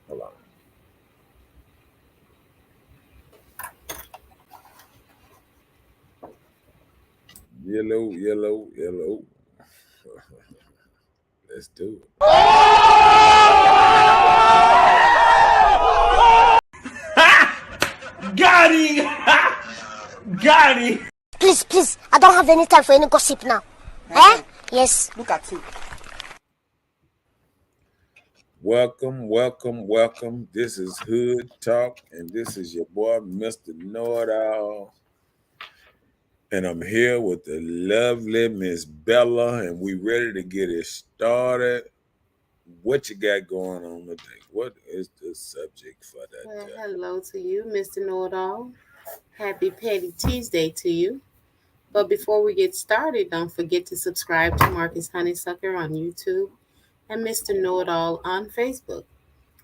Hold on. Yellow, yellow, yellow. Let's do it. Got him! Got him! Please, please, I don't have any time for any gossip now. Eh? Yes. Look at you. Welcome, welcome, welcome. This is Hood Talk, and this is your boy, Mr. Know It All. And I'm here with the lovely Miss Bella, and we ready to get it started. What you got going on today? What is the subject for that? Well, hello to you, Mr. Know-It-All. Happy Petty Tuesday to you. But before we get started, don't forget to subscribe to Marcus Honeysucker on YouTube and Mr. Know-It-All on Facebook.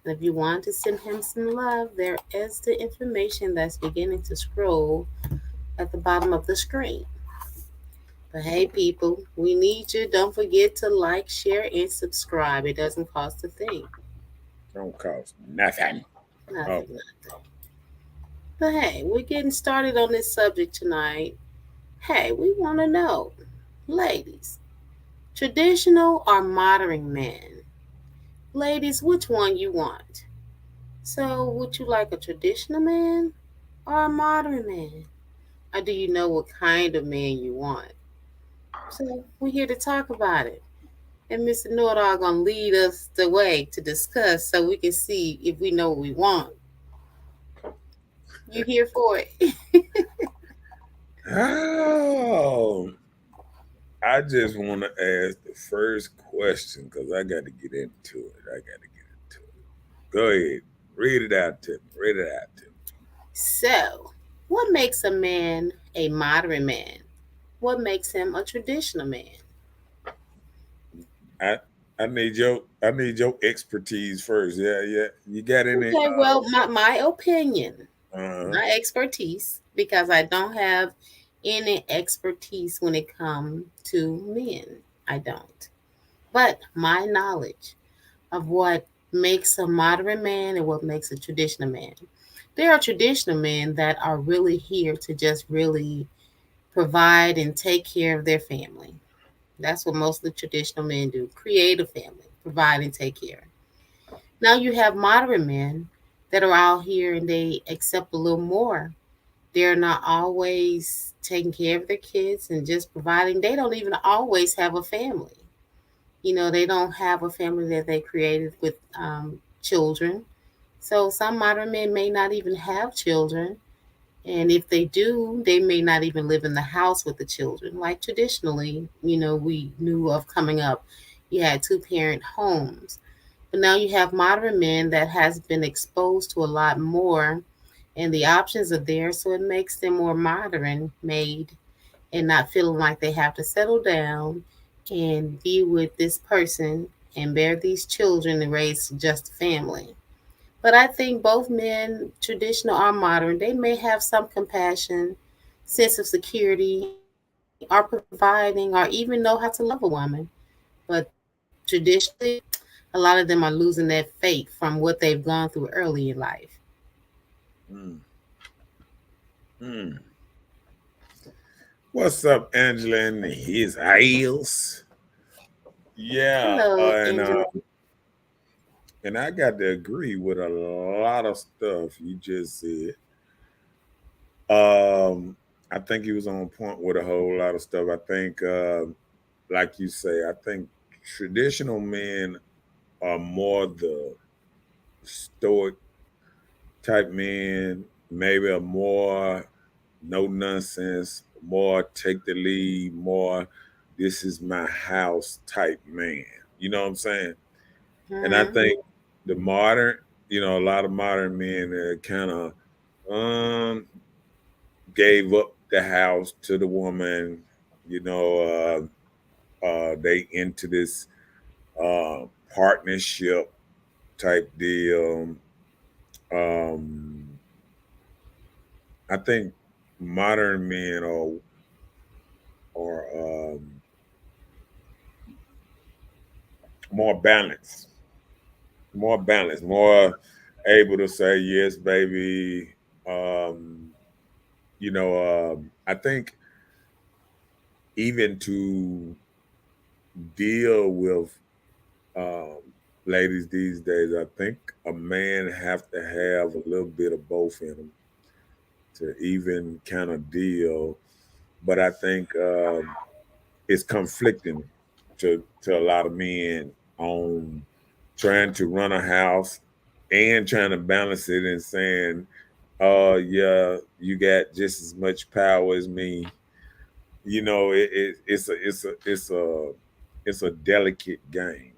And if you want to send him some love, there is the information that's beginning to scroll at the bottom of the screen. But hey, people, we need you. Don't forget to like, share, and subscribe. It doesn't cost a thing. Don't cost nothing. Nothing. But hey, we're getting started on this subject tonight. Hey, we want to know, ladies, traditional or modern man? Ladies, which one you want? So, would you like a traditional man or a modern man? Or do you know what kind of man you want? So, we're here to talk about it. And Mr. Know-It-All gonna lead us the way to discuss so we can see if we know what we want. You here for it? Oh, I just want to ask the first question because I got to get into it. Go ahead. Read it out to me. So, what makes a man a modern man? What makes him a traditional man? I I need your expertise first. Yeah. You got any? Okay, well, my opinion, Uh, my expertise, because I don't have any expertise when it comes to men. I don't. But my knowledge of what makes a modern man and what makes a traditional man. There are traditional men that are really here to just really provide and take care of their family. That's what most of the traditional men do: create a family, provide and take care. Now you have modern men that are out here and they accept a little more. They're not always taking care of their kids and just providing. They don't even always have a family. They don't have a family that they created with children. So some modern men may not even have children. And if they do, they may not even live in the house with the children. Like traditionally, we knew of coming up, you had two-parent homes. But now you have modern men that has been exposed to a lot more, and the options are there, so it makes them more modern made and not feeling like they have to settle down and be with this person and bear these children and raise just a family. But I think both men, traditional or modern, they may have some compassion, sense of security, or providing, or even know how to love a woman. But traditionally, a lot of them are losing that faith from what they've gone through early in life. mm, mm. What's up, Angela and his heels? Yeah, Hello, Angela. and I got to agree with a lot of stuff you just said. I think he was on point with a whole lot of stuff. I think, like you say, I think traditional men are more the stoic type men, maybe a more no nonsense, more take the lead, more this is my house type man. You know what I'm saying? And I Hmm. think the modern, a lot of modern men kind of um gave up the house to the woman. You know, they into this uh, partnership type deal. Um, I think modern men are more balanced. more balanced, more able to say yes, baby. Um, I think even to deal with um, ladies these days, I think a man have to have a little bit of both in him to even kind of deal. But I think it's conflicting to a lot of men on trying to run a house and trying to balance it and saying, "Oh yeah, you got just as much power as me." It's a delicate game.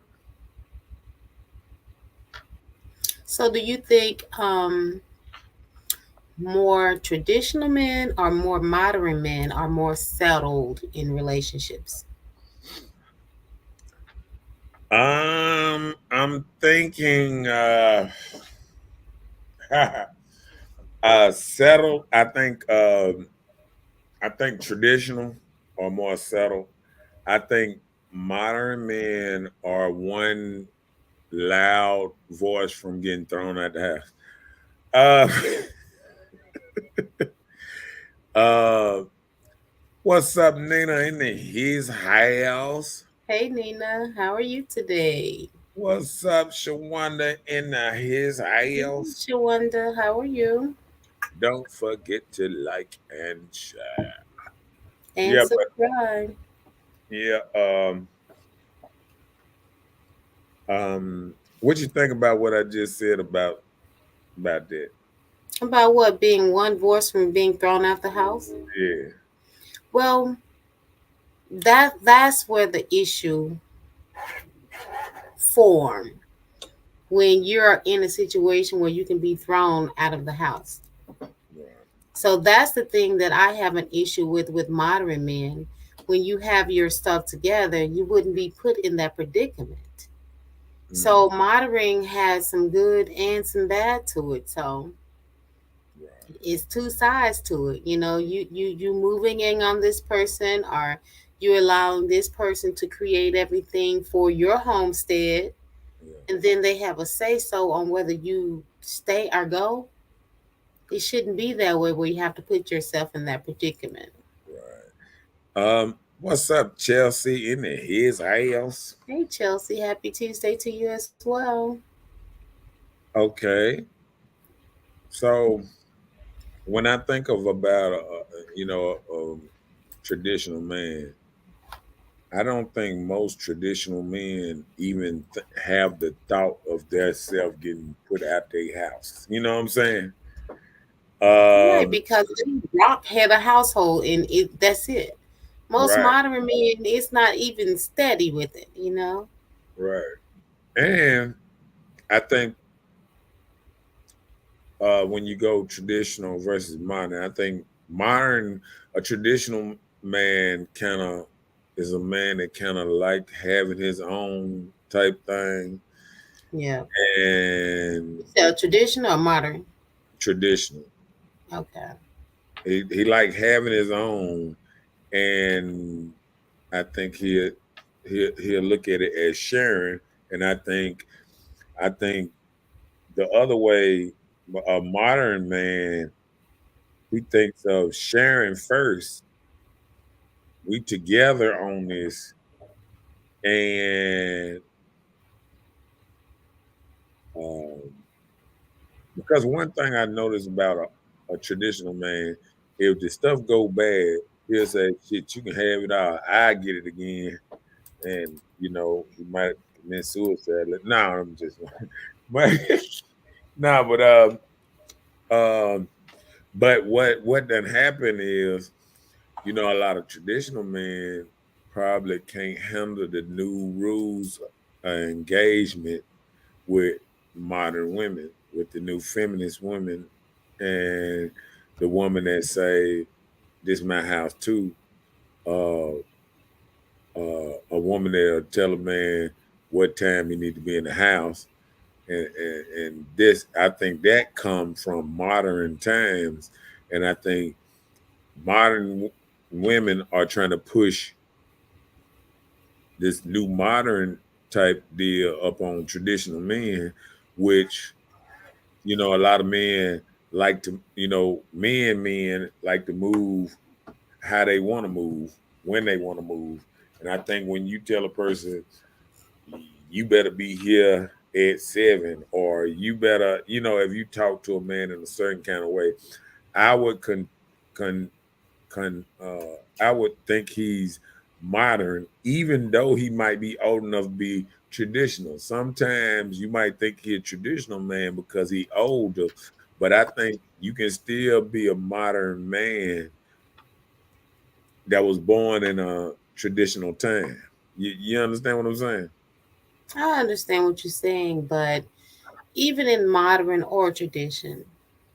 So, do you think more traditional men or more modern men are more settled in relationships? I'm thinking settled. I think traditional or more settled. I think modern men are one loud voice from getting thrown out the house. Uh, what's up, Nina? In his house. Hey, Nina, how are you today? What's up, Shawanda? In his house. Shawanda, how are you? Don't forget to like and share. And Yeah, but subscribe. yeah. What you think about what I just said about that? About what, being one voice from being thrown out the house? Yeah. Well, that's where the issue form when you're in a situation where you can be thrown out of the house. Right. So that's the thing that I have an issue with modern men. When you have your stuff together, you wouldn't be put in that predicament. So Mm, modern has some good and some bad to it. So right. it's two sides to it. You moving in on this person, or you allowing this person to create everything for your homestead, Yeah. and then they have a say so on whether you stay or go. It shouldn't be that way where you have to put yourself in that predicament. Right. What's up, Chelsea? In his house. Hey, Chelsea, happy Tuesday to you as well. Okay. So when I think of about traditional man, I don't think most traditional men even have the thought of their self getting put out their house. You know what I'm saying? Right, Um, because Rock had a household and that's it. Most right, modern men, it's not even steady with it. right. And I think when you go traditional versus modern, I think a traditional man kind of is a man that kind of like having his own type thing Yeah. and So traditional or modern? traditional. Okay. He like having his own, and I think he'll look at it as sharing, and I think the other way, a modern man, he thinks of sharing first. We together on this, and um, because one thing I noticed about a traditional man, if the stuff go bad, he'll say, "Shit, you can have it all. I get it again." And he might commit suicide. Like, no, I'm just, but no, um, but what done happened is, a lot of traditional men probably can't handle the new rules of engagement with modern women, with the new feminist women, and the woman that say, "This my house too." Uh, a woman that'll tell a man what time he need to be in the house, and this, I think that comes from modern times, and I think modern women are trying to push this new modern type deal up on traditional men, which a lot of men like to, men like to move how they want to move when they want to move. And I think when you tell a person you better be here at 7, or you better, if you talk to a man in a certain kind of way, I would I would think he's modern, even though he might be old enough to be traditional. Sometimes you might think he's a traditional man because he's older, but I think you can still be a modern man that was born in a traditional time. You understand what I'm saying? I understand what you're saying, but even in modern or tradition,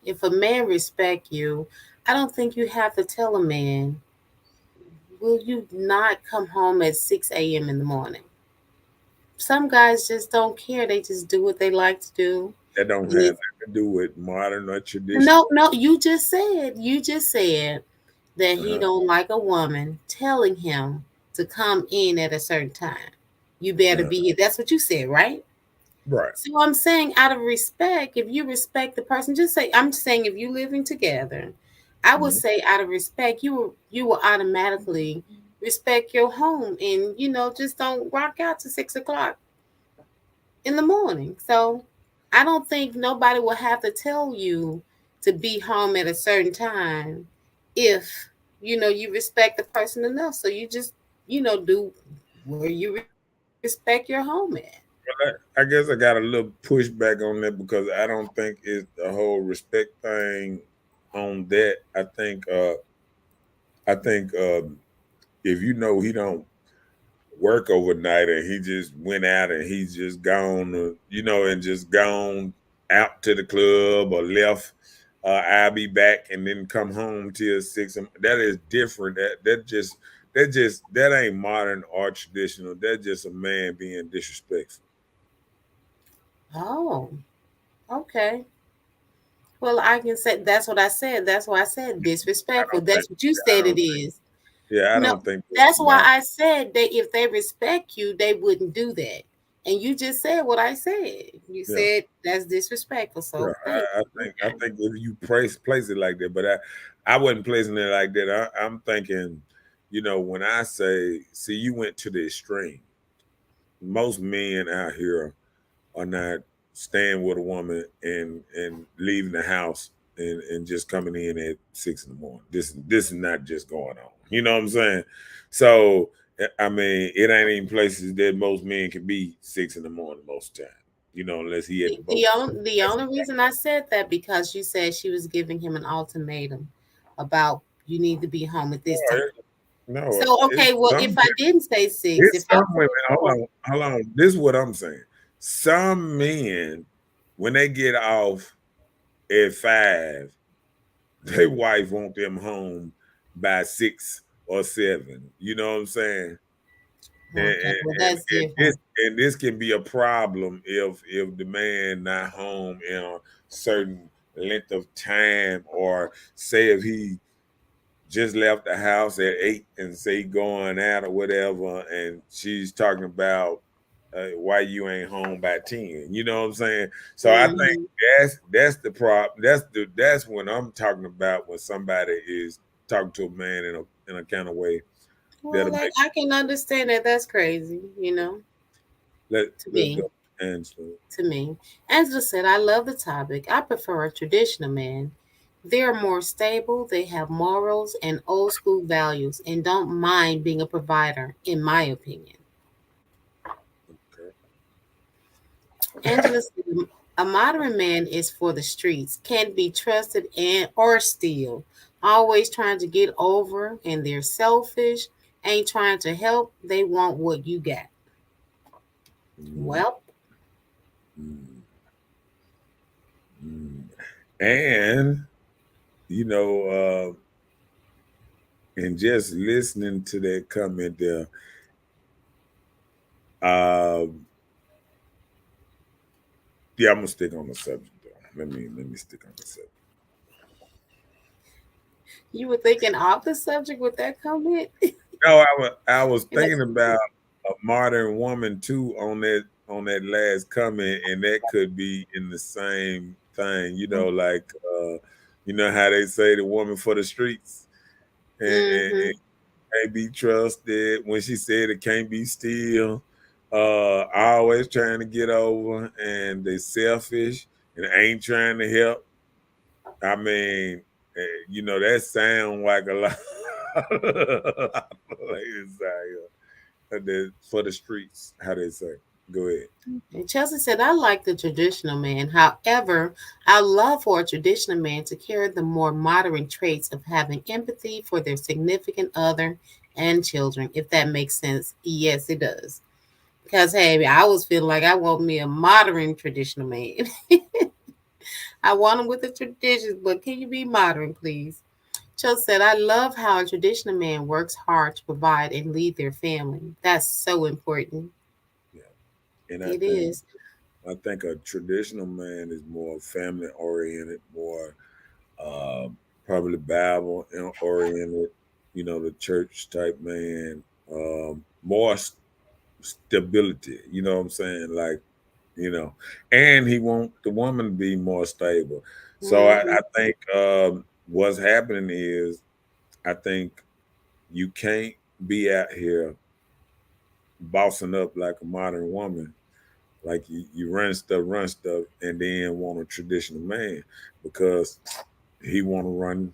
if a man respect you, I don't think you have to tell a man, will you not come home at 6 a.m. in the morning? Some guys just don't care. They just do what they like to do. That don't have And nothing it's, to do with modern or traditional. no, you just said that he Uh-huh. don't like a woman telling him to come in at a certain time. You better Uh-huh. be here. That's what you said, right? Right. So I'm saying, out of respect, if you respect the person, just say, I'm saying, if you living together, I would Mhm. say, out of respect, you will automatically respect your home, and just don't rock out to 6 o'clock in the morning. So I don't think nobody will have to tell you to be home at a certain time if you respect the person enough. So you just do where you respect your home at. I guess I got a little pushback on that because I don't think it's the whole respect thing on that. I think if he don't work overnight and he just went out and he's just gone, and just gone out to the club or left. I'll be back and then come home till 6. That is different. That ain't modern or traditional. That's just a man being disrespectful. Oh, okay. Well, I can say that's what I said. That's why I said I disrespectful. don't think. That's what you I said it don't think. is. Yeah, I No, don't think that's that's why modern. I said that if they respect you, they wouldn't do that. And you just said what I said. You Yeah. said that's disrespectful. Yeah, So thank you. I Okay. think if you place it like that, but I wasn't placing it like that. I'm thinking, when I say, see, you went to the extreme. Most men out here are not staying with a woman and leaving the house and just coming in at 6 in the morning. This is not just going on. You know what I'm saying? So I mean, it ain't even places that most men can be 6 in the morning most time. Unless he at the boat. The only reason I said that, because you said she was giving him an ultimatum about, you need to be home at this time. No, So it's okay, well, if some I didn't say 6, if it's I some women. said Hold 4, on, hold on. This is what I'm saying. Some men, when they get off at 5, their wife want them home by 6 or 7. You know what I'm saying? And, okay, well, and, that's and this different. and this can be a problem if the man not home in a certain length of time, or say if he just left the house at 8 and say going out or whatever, and she's talking about why you ain't home by 10. You know what I'm saying? So I think Mhm. that's the problem. That's when I'm talking about, when somebody is talking to a man in a kind of way Well, that'll like, make. I can understand that. That's crazy, to Let's me. go. And so, To me. Angela said, I love the topic. I prefer a traditional man. They're more stable, they have morals and old school values, and don't mind being a provider, in my opinion. okay. Angela said, a modern man is for the streets, can't be trusted and or steal. Always trying to get over, and they're selfish, ain't trying to help. They want what you got. Mm, Well, mm, mm. And you know, and just listening to that comment there, uh, yeah, I'm gonna stick on the subject though. Let me stick on the subject. you were thinking off the subject with that comment? No, I was And thinking about, a modern woman too on that last comment, and that could be in the same thing. Like you know how they say the woman for the streets and Mm-hmm. can't be trusted. When she said it can't be still, always trying to get over, and they selfish and ain't trying to help. I mean, that sound like a lot of ladies out here. For the streets, how they say. Go ahead. And Chelsea said, I like the traditional man. However, I love for a traditional man to carry the more modern traits of having empathy for their significant other and children, if that makes sense. Yes, it does. Because, hey, I was feeling like I want me a modern traditional man. I want him with the traditions, but can you be modern, please? Chelsea said, I love how a traditional man works hard to provide and lead their family. That's so important. Yeah, and It is. I think a traditional man is more family oriented, more uh, probably Bible oriented. The church type man, more stability. You know what I'm saying? Like, and he want the woman to be more stable. So Mhm. I think what's happening is I think you can't be out here bossing up like a modern woman. Like you run stuff, and then want a traditional man because he want to run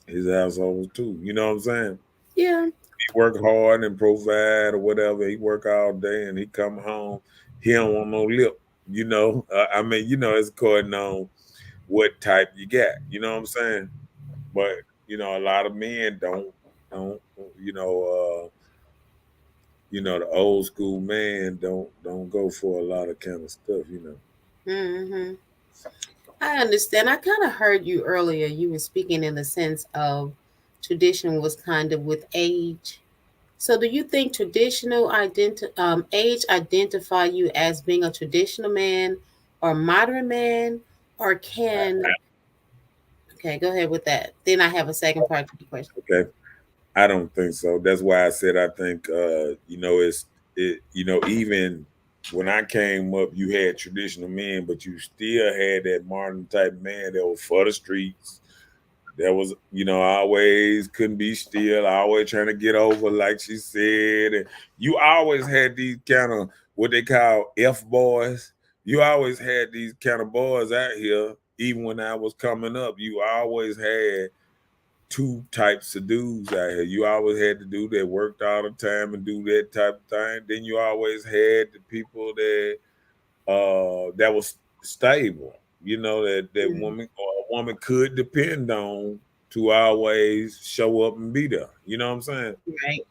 his household too. You know what I'm saying? Yeah. He work hard and provide or whatever. He work all day and he come home. He don't want no lip. I mean, it's according on what type you got. You know what I'm saying? But a lot of men don't you know the old school man don't go for a lot of kind of stuff. Hmm. I understand. I kind of heard you earlier. You were speaking in the sense of tradition was kind of with age. So, do you think age identify you as being a traditional man or modern man, or can? Okay, go ahead with that. Then I have a second part to the question. Okay. I don't think so. That's why I said I think even when I came up, you had traditional men, but you still had that modern type man that was for the streets. That was, always couldn't be still, always trying to get over, like she said. And you always had these kind of what they call F boys. You always had these kind of boys out here. Even when I was coming up, you always had two types of dudes out here. You always had the dude that worked all the time and do that type of thing. Then you always had the people that was stable. That Mhm. woman or a woman could depend on to always show up and be there. You know what I'm saying? Right.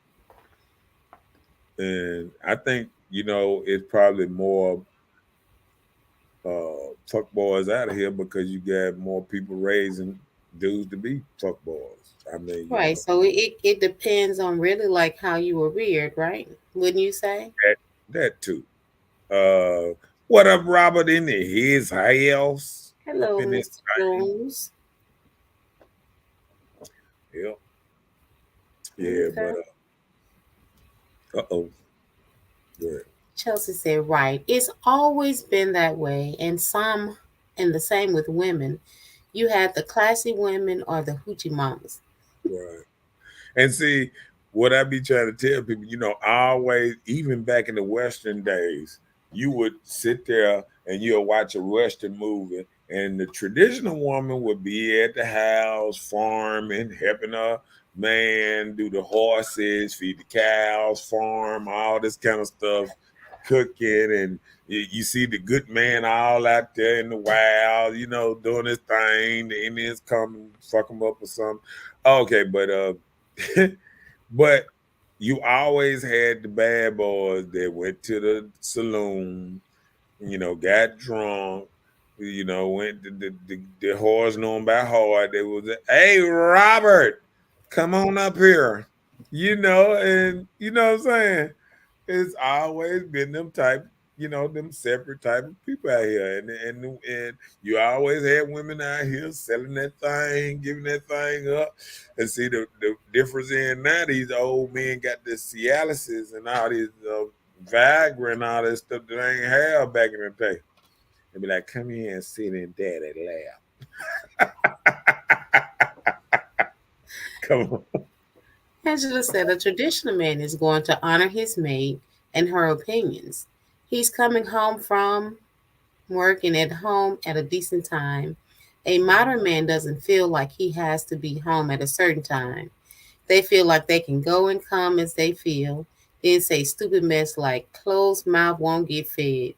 And I think it's probably more fuck boys out of here because you got more people raising dudes to be fuck boys. I mean, Right. So it depends on really like how you were reared, right? Wouldn't you say? that too. What up, Robert? In his house, up Hello, in his Mr. thing. Jones. Yeah, yeah, but Okay. uh-oh. Go ahead. Chelsea said, right. It's always been that way. And the same with women. You had the classy women or the hoochie mamas. Right. And see, what I be trying to tell people, always, even back in the Western days, you would sit there and you'll watch a Western movie, and the traditional woman would be at the house, farming, helping her man do the horses, feed the cows, farm, all this kind of stuff, cooking, and you see the good man all out there in the wild, doing his thing. The Indians come and fuck him up or something. Okay, but you always had the bad boys that went to the saloon, got drunk, went the whores known by heart. They was, hey, Robert, come on up here, and you know what I'm saying? It's always been them type, them separate type of people out here, and you always had women out here selling that thing, giving that thing up, and see the difference in now. These old men got this Cialis and all these Viagra and all that stuff that they ain't have back in the day. They be like, "Come here and sit in daddy lap." Come on. Angela said a traditional man is going to honor his maid and her opinions. He's coming home from work and at home at a decent time. A modern man doesn't feel like he has to be home at a certain time. They feel like they can go and come as they feel, then say stupid mess like closed mouth won't get fed.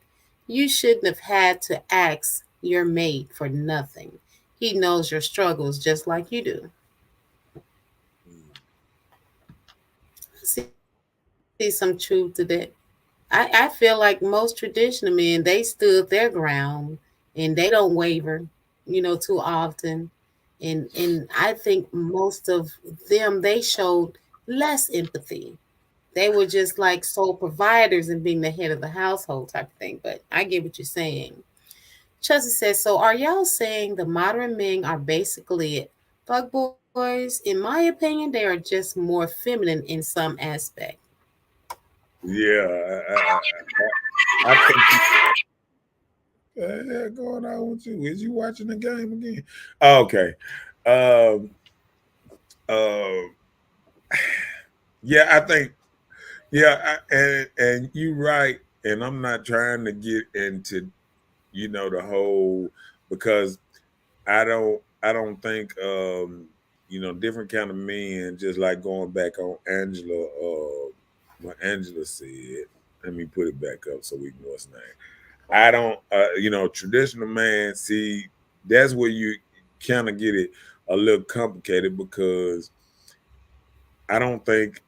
You shouldn't have had to ask your mate for nothing. He knows your struggles just like you do. See some truth to that. I feel like most traditional men, they stood their ground and they don't waver, too often. And I think most of them, they showed less empathy. They were just like sole providers and being the head of the household type of thing. But I get what you're saying. Chelsea says, so are y'all saying the modern men are basically fuck boys? In my opinion, they are just more feminine in some aspect. Yeah, I think. What the hell going on with you? Is you watching the game again? Okay. Um. Yeah, I think. Yeah, and you right. And I'm not trying to get into, the whole, because I don't think different kind of men, just like going back on Angela, what Angela said. Let me put it back up so we can know his name. I don't traditional man, see, that's where you kind of get it a little complicated, because I don't think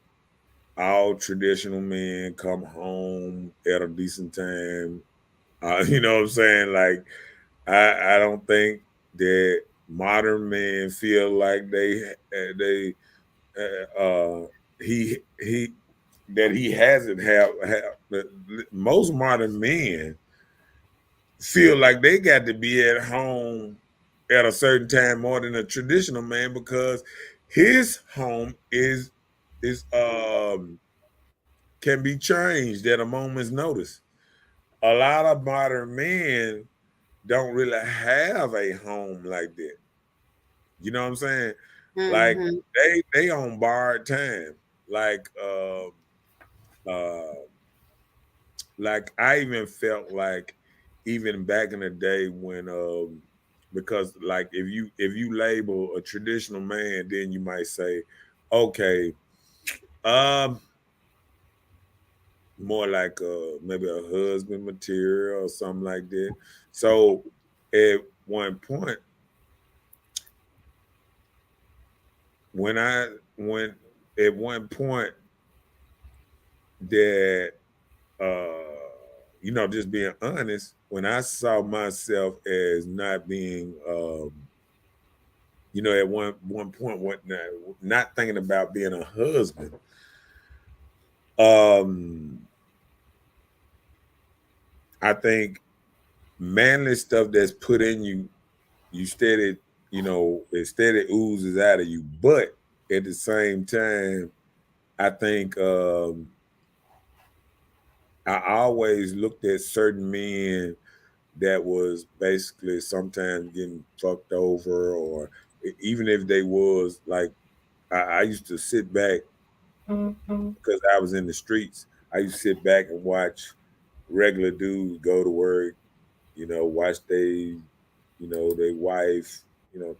all traditional men come home at a decent time. You know what I'm saying? Like, I don't think that modern men feel like they he that he hasn't have most modern men feel like they got to be at home at a certain time more than a traditional man, because his home is can be changed at a moment's notice. A lot of modern men don't really have a home like that. You know what I'm saying? Like, Hmm. they on borrowed time. Like uh like I even felt like, even back in the day when because like if you label a traditional man, then you might say, okay, um more like maybe a husband material or something like that. So at one point, when I when at one point that just being honest, when I saw myself as not being at one point, what not thinking about being a husband, um I think manly stuff that's put in you, you steady, it steady oozes out of you. But at the same time, I think I always looked at certain men that was basically sometimes getting fucked over, or even if they was like, I used to sit back because I was in the streets. I used to sit back and watch regular dudes go to work, watch they wife,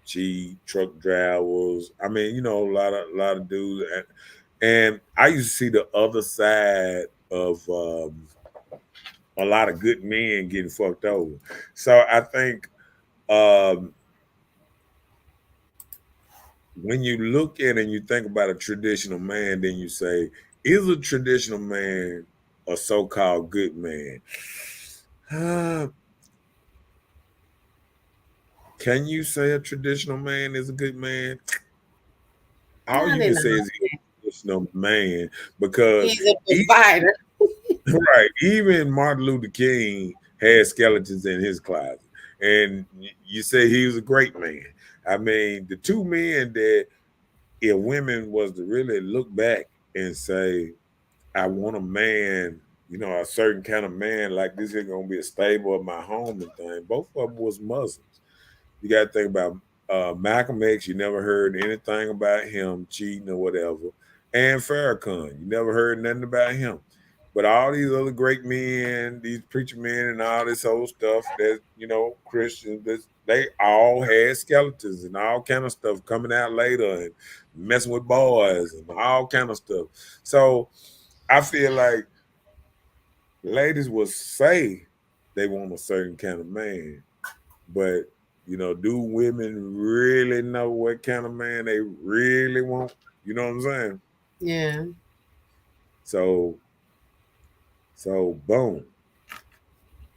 cheat, truck drivers. I mean, a lot of dudes, and I used to see the other side of a lot of good men getting fucked over. So I think um, when you look at and you think about a traditional man, then you say, is a traditional man a so-called good man? Uh, can you say a traditional man is a good man? All No, you they're can say not. is he's a traditional man, because He's a he, provider. Right. Even Martin Luther King had skeletons in his closet. And you say he was a great man. I mean, the two men that if women was to really look back and say, I want a man, a certain kind of man like this is gonna be a stable of my home and thing. Both of them was Muslims. You got to think about Malcolm X. You never heard anything about him cheating or whatever. And Farrakhan, you never heard nothing about him. But all these other great men, these preacher men, and all this old stuff that Christians, they all had skeletons and all kind of stuff coming out later and messing with boys and all kind of stuff. So I feel like ladies will say they want a certain kind of man, but do women really know what kind of man they really want? You know what I'm saying? Yeah. So boom.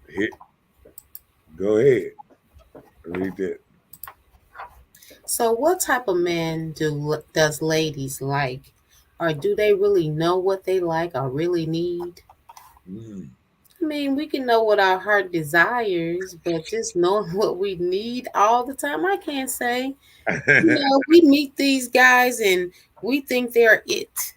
Hit go ahead. Read that. So, what type of man does ladies like, or do they really know what they like or really need? Mm. I mean, we can know what our heart desires, but just knowing what we need all the time, I can't say. We meet these guys and we think they're it.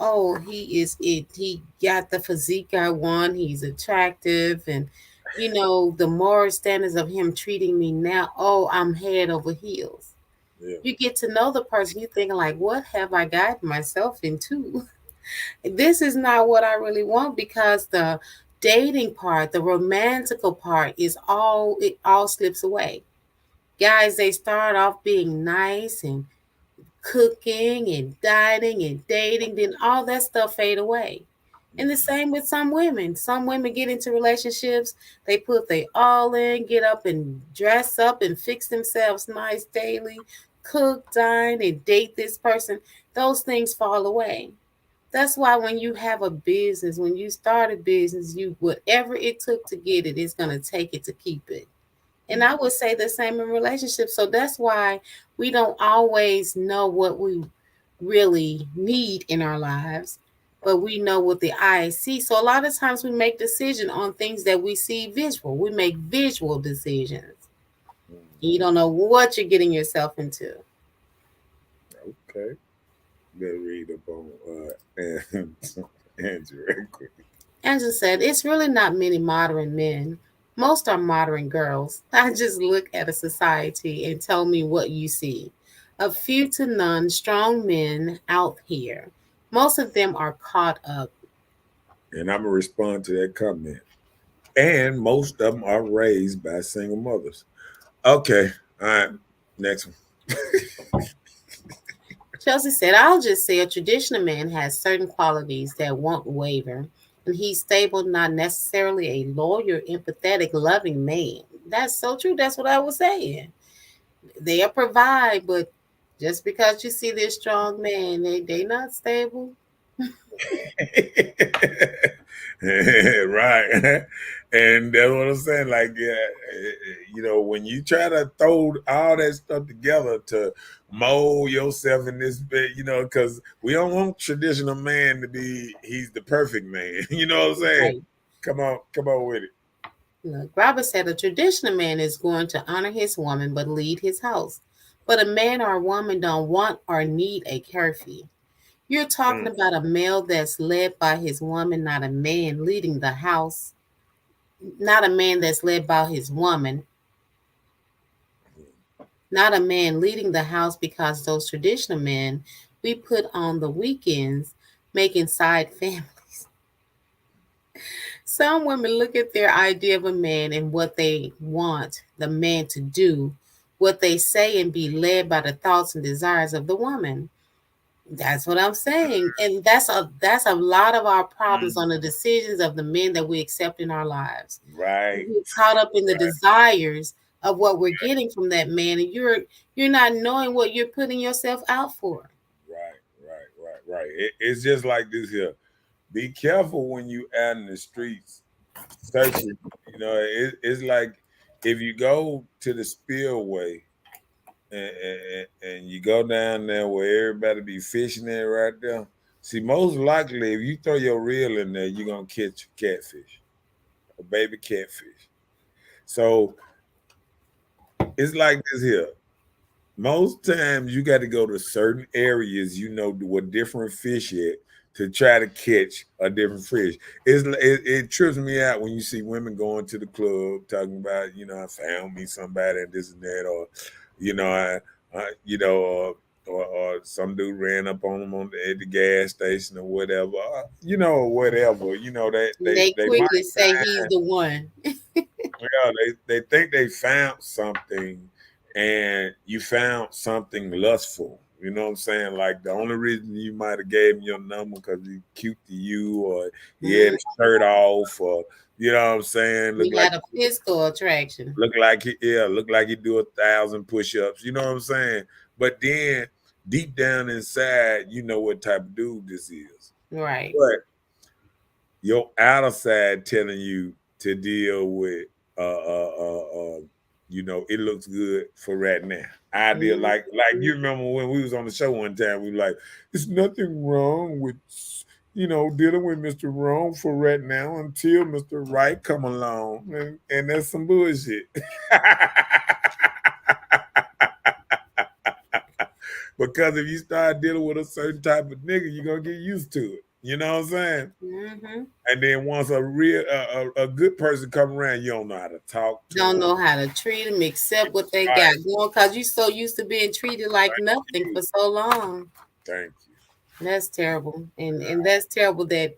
Oh, he is it. He got the physique I want. He's attractive. And, the moral standards of him treating me now, oh, I'm head over heels. Yeah. You get to know the person, you thinking like, what have I gotten myself into? This is not what I really want, because the dating part, the romantical part it all slips away. Guys, they start off being nice and cooking and dining and dating, then all that stuff fade away. And the same with some women. Some women get into relationships, they put they all in, get up and dress up and fix themselves nice daily, cook, dine, and date this person. Those things fall away. That's why when you have a business, when you start a business, you whatever it took to get it, it's gonna take it to keep it. And I would say the same in relationships. So that's why we don't always know what we really need in our lives, but we know what the eyes see. So a lot of times we make decisions on things that we see visual. We make visual decisions. You don't know what you're getting yourself into. Okay. Better read up on Andrew right quick. Angela said, it's really not many modern men. Most are modern girls. I just look at a society and tell me what you see. A few to none strong men out here. Most of them are caught up. And I'm gonna respond to that comment. And most of them are raised by single mothers. Okay. All right. Next one. Chelsea said, I'll just say a traditional man has certain qualities that won't waver. And he's stable, not necessarily a loyal, empathetic, loving man. That's so true. That's what I was saying. They'll provide, but just because you see this strong man, they not stable. Right. And that's what I'm saying. Like, when you try to throw all that stuff together to mold yourself in this bit, because we don't want traditional man to be, he's the perfect man. You know what I'm saying? Right. Come on with it. Look, Robert said a traditional man is going to honor his woman but lead his house. But a man or a woman don't want or need a curfew. You're talking about a male that's led by his woman, not a man leading the house, not a man that's led by his woman, not a man leading the house, because those traditional men we put on the weekends making side families. Some women look at their idea of a man and what they want the man to do, what they say, and be led by the thoughts and desires of the woman. That's what I'm saying. And that's a lot of our problems on the decisions of the men that we accept in our lives. Right. We get caught up in the desires of what we're getting from that man, and you're not knowing what you're putting yourself out for. Right. It's just like this here. Be careful when you out in the streets searching. It's like if you go to the spillway and you go down there where everybody be fishing at right there. See, most likely, if you throw your reel in there, you're gonna catch a catfish, a baby catfish. So it's like this here. Most times, you got to go to certain areas, what different fish at to try to catch a different fish. It trips me out when you see women going to the club talking about, I found me somebody and this and that, or you know, or some dude ran up on them at the gas station or whatever, whatever. They might quickly say he's the one. they think they found something, and you found something lustful. You know what I'm saying? Like the only reason you might have gave him your number because he's cute to you, or he had his shirt off, or you know what I'm saying? We had a physical attraction. Look like he do 1,000 push-ups. You know what I'm saying? But then deep down inside, you know what type of dude this is. Right. But your outer side telling you to deal with it looks good for right now. Ideal, like you remember when we was on the show one time, we were like, there's nothing wrong with dealing with Mr. Wrong for right now until Mr. Right come along. And that's some bullshit. Because if you start dealing with a certain type of nigga, you're gonna get used to it. You know what I'm saying? Mm-hmm. And then once a good person come around, you don't know how to talk to don't them. know how to treat them, accept what they got going, because you're so used to being treated like nothing for so long. Thank you. That's terrible, and that's terrible that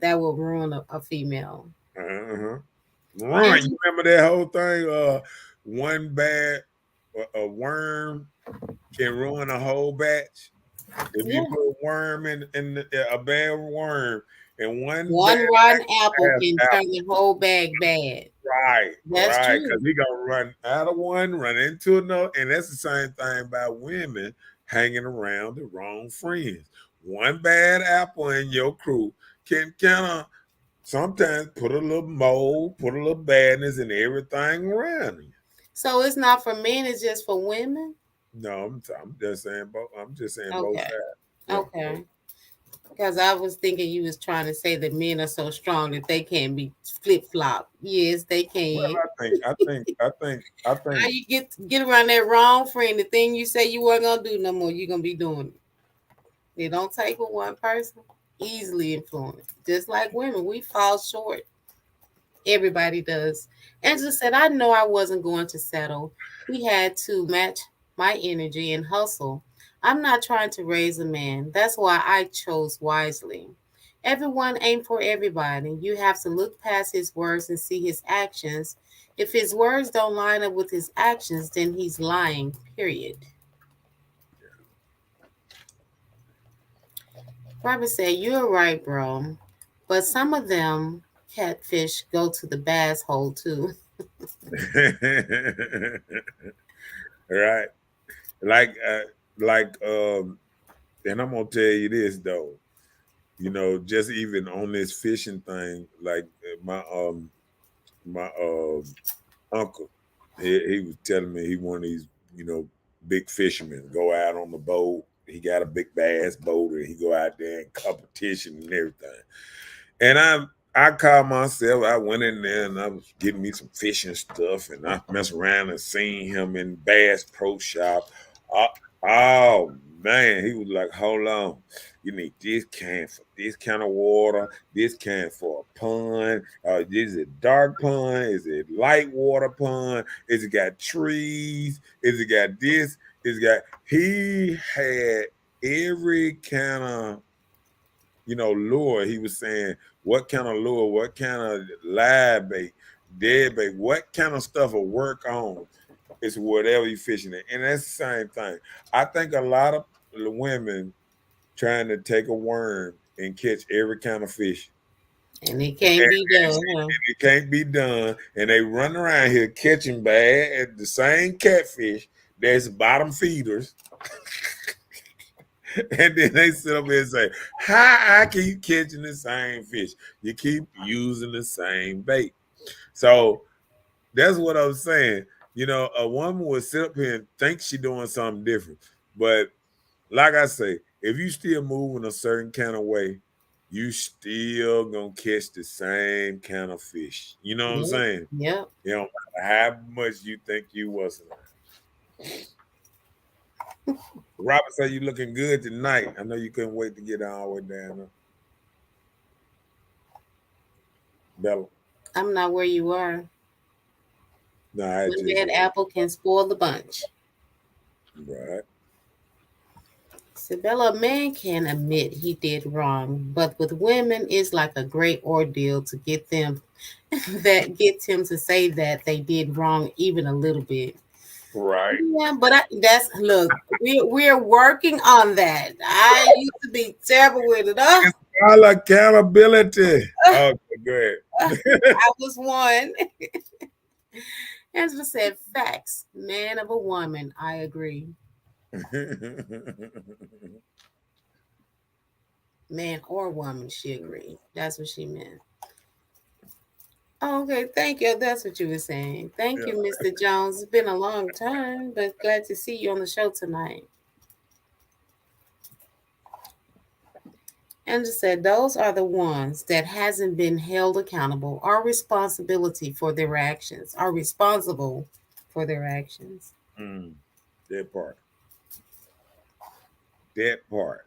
will ruin a female. Right. You remember that whole thing? One bad a worm can ruin a whole batch. If you put a worm in a bad worm, and one rotten apple can turn the whole bag bad. Right. That's true. Because we gonna run out of one, run into another, and that's the same thing about women hanging around the wrong friends. One bad apple in your crew can kind of sometimes put a little mold, put a little badness in everything around you. So it's not for men; it's just for women. No, I'm just saying both. I'm just saying both sides. Okay. Because I was thinking you was trying to say that men are so strong that they can't be flip flop. Yes, they can. Well, I think. How you get around that wrong friend? The thing you say you weren't gonna do no more, you're gonna be doing it. It don't take with one person. Easily influenced. Just like women, we fall short. Everybody does. Angela said, I know I wasn't going to settle. We had to match my energy and hustle. I'm not trying to raise a man. That's why I chose wisely. Everyone ain't for everybody. You have to look past his words and see his actions. If his words don't line up with his actions, then he's lying, period. Robert said, you're right, bro. But some of them catfish go to the bass hole too. Right. And I'm gonna tell you this though, just even on this fishing thing, like my uncle, he was telling me he one of these big fishermen, go out on the boat. He got a big bass boat, and he go out there in competition and everything. And I called myself. I went in there and I was getting me some fishing stuff, and I messed around and seen him in Bass Pro Shop. Oh man, he was like, "Hold on, you need this can for this kind of water, this can for a pond. Is it dark pond? Is it light water pond? Is it got trees? Is it got this? He had every kind of lure. He was saying what kind of lure, what kind of live bait, dead bait, what kind of stuff will work on. It's whatever you're fishing at. And that's the same thing. I think a lot of women trying to take a worm and catch every kind of fish. And it can't be done. It can't be done. And they run around here catching bad the same catfish that's bottom feeders. And then they sit up here and say, how I keep catching the same fish? You keep using the same bait. So that's what I'm saying. A woman would sit up here and think she's doing something different. But like I say, if you still moving a certain kind of way, you still gonna catch the same kind of fish. You know what I'm Yep. saying? Yep. You know, how much you think you wasn't. Robert said you looking good tonight. I know you couldn't wait to get all the way down there. Bella. I'm not where you are. No, I One just bad apple can spoil the bunch. right. Sabella, a man can admit he did wrong, but with women, it's like a great ordeal to get them that gets him to say that they did wrong even a little bit. Right. Yeah, but that's look, we're working on that. I used to be terrible with it. All accountability. Okay, good. I was one. Angela said, "Facts, man of a woman." I agree. Man or woman, she agreed. That's what she meant. Oh, okay, thank you. That's what you were saying. Thank you, Mr. Jones. It's been a long time, but glad to see you on the show tonight. Angela said, "Those are the ones that hasn't been held accountable or responsibility for their actions, are responsible for their actions." That part. That part.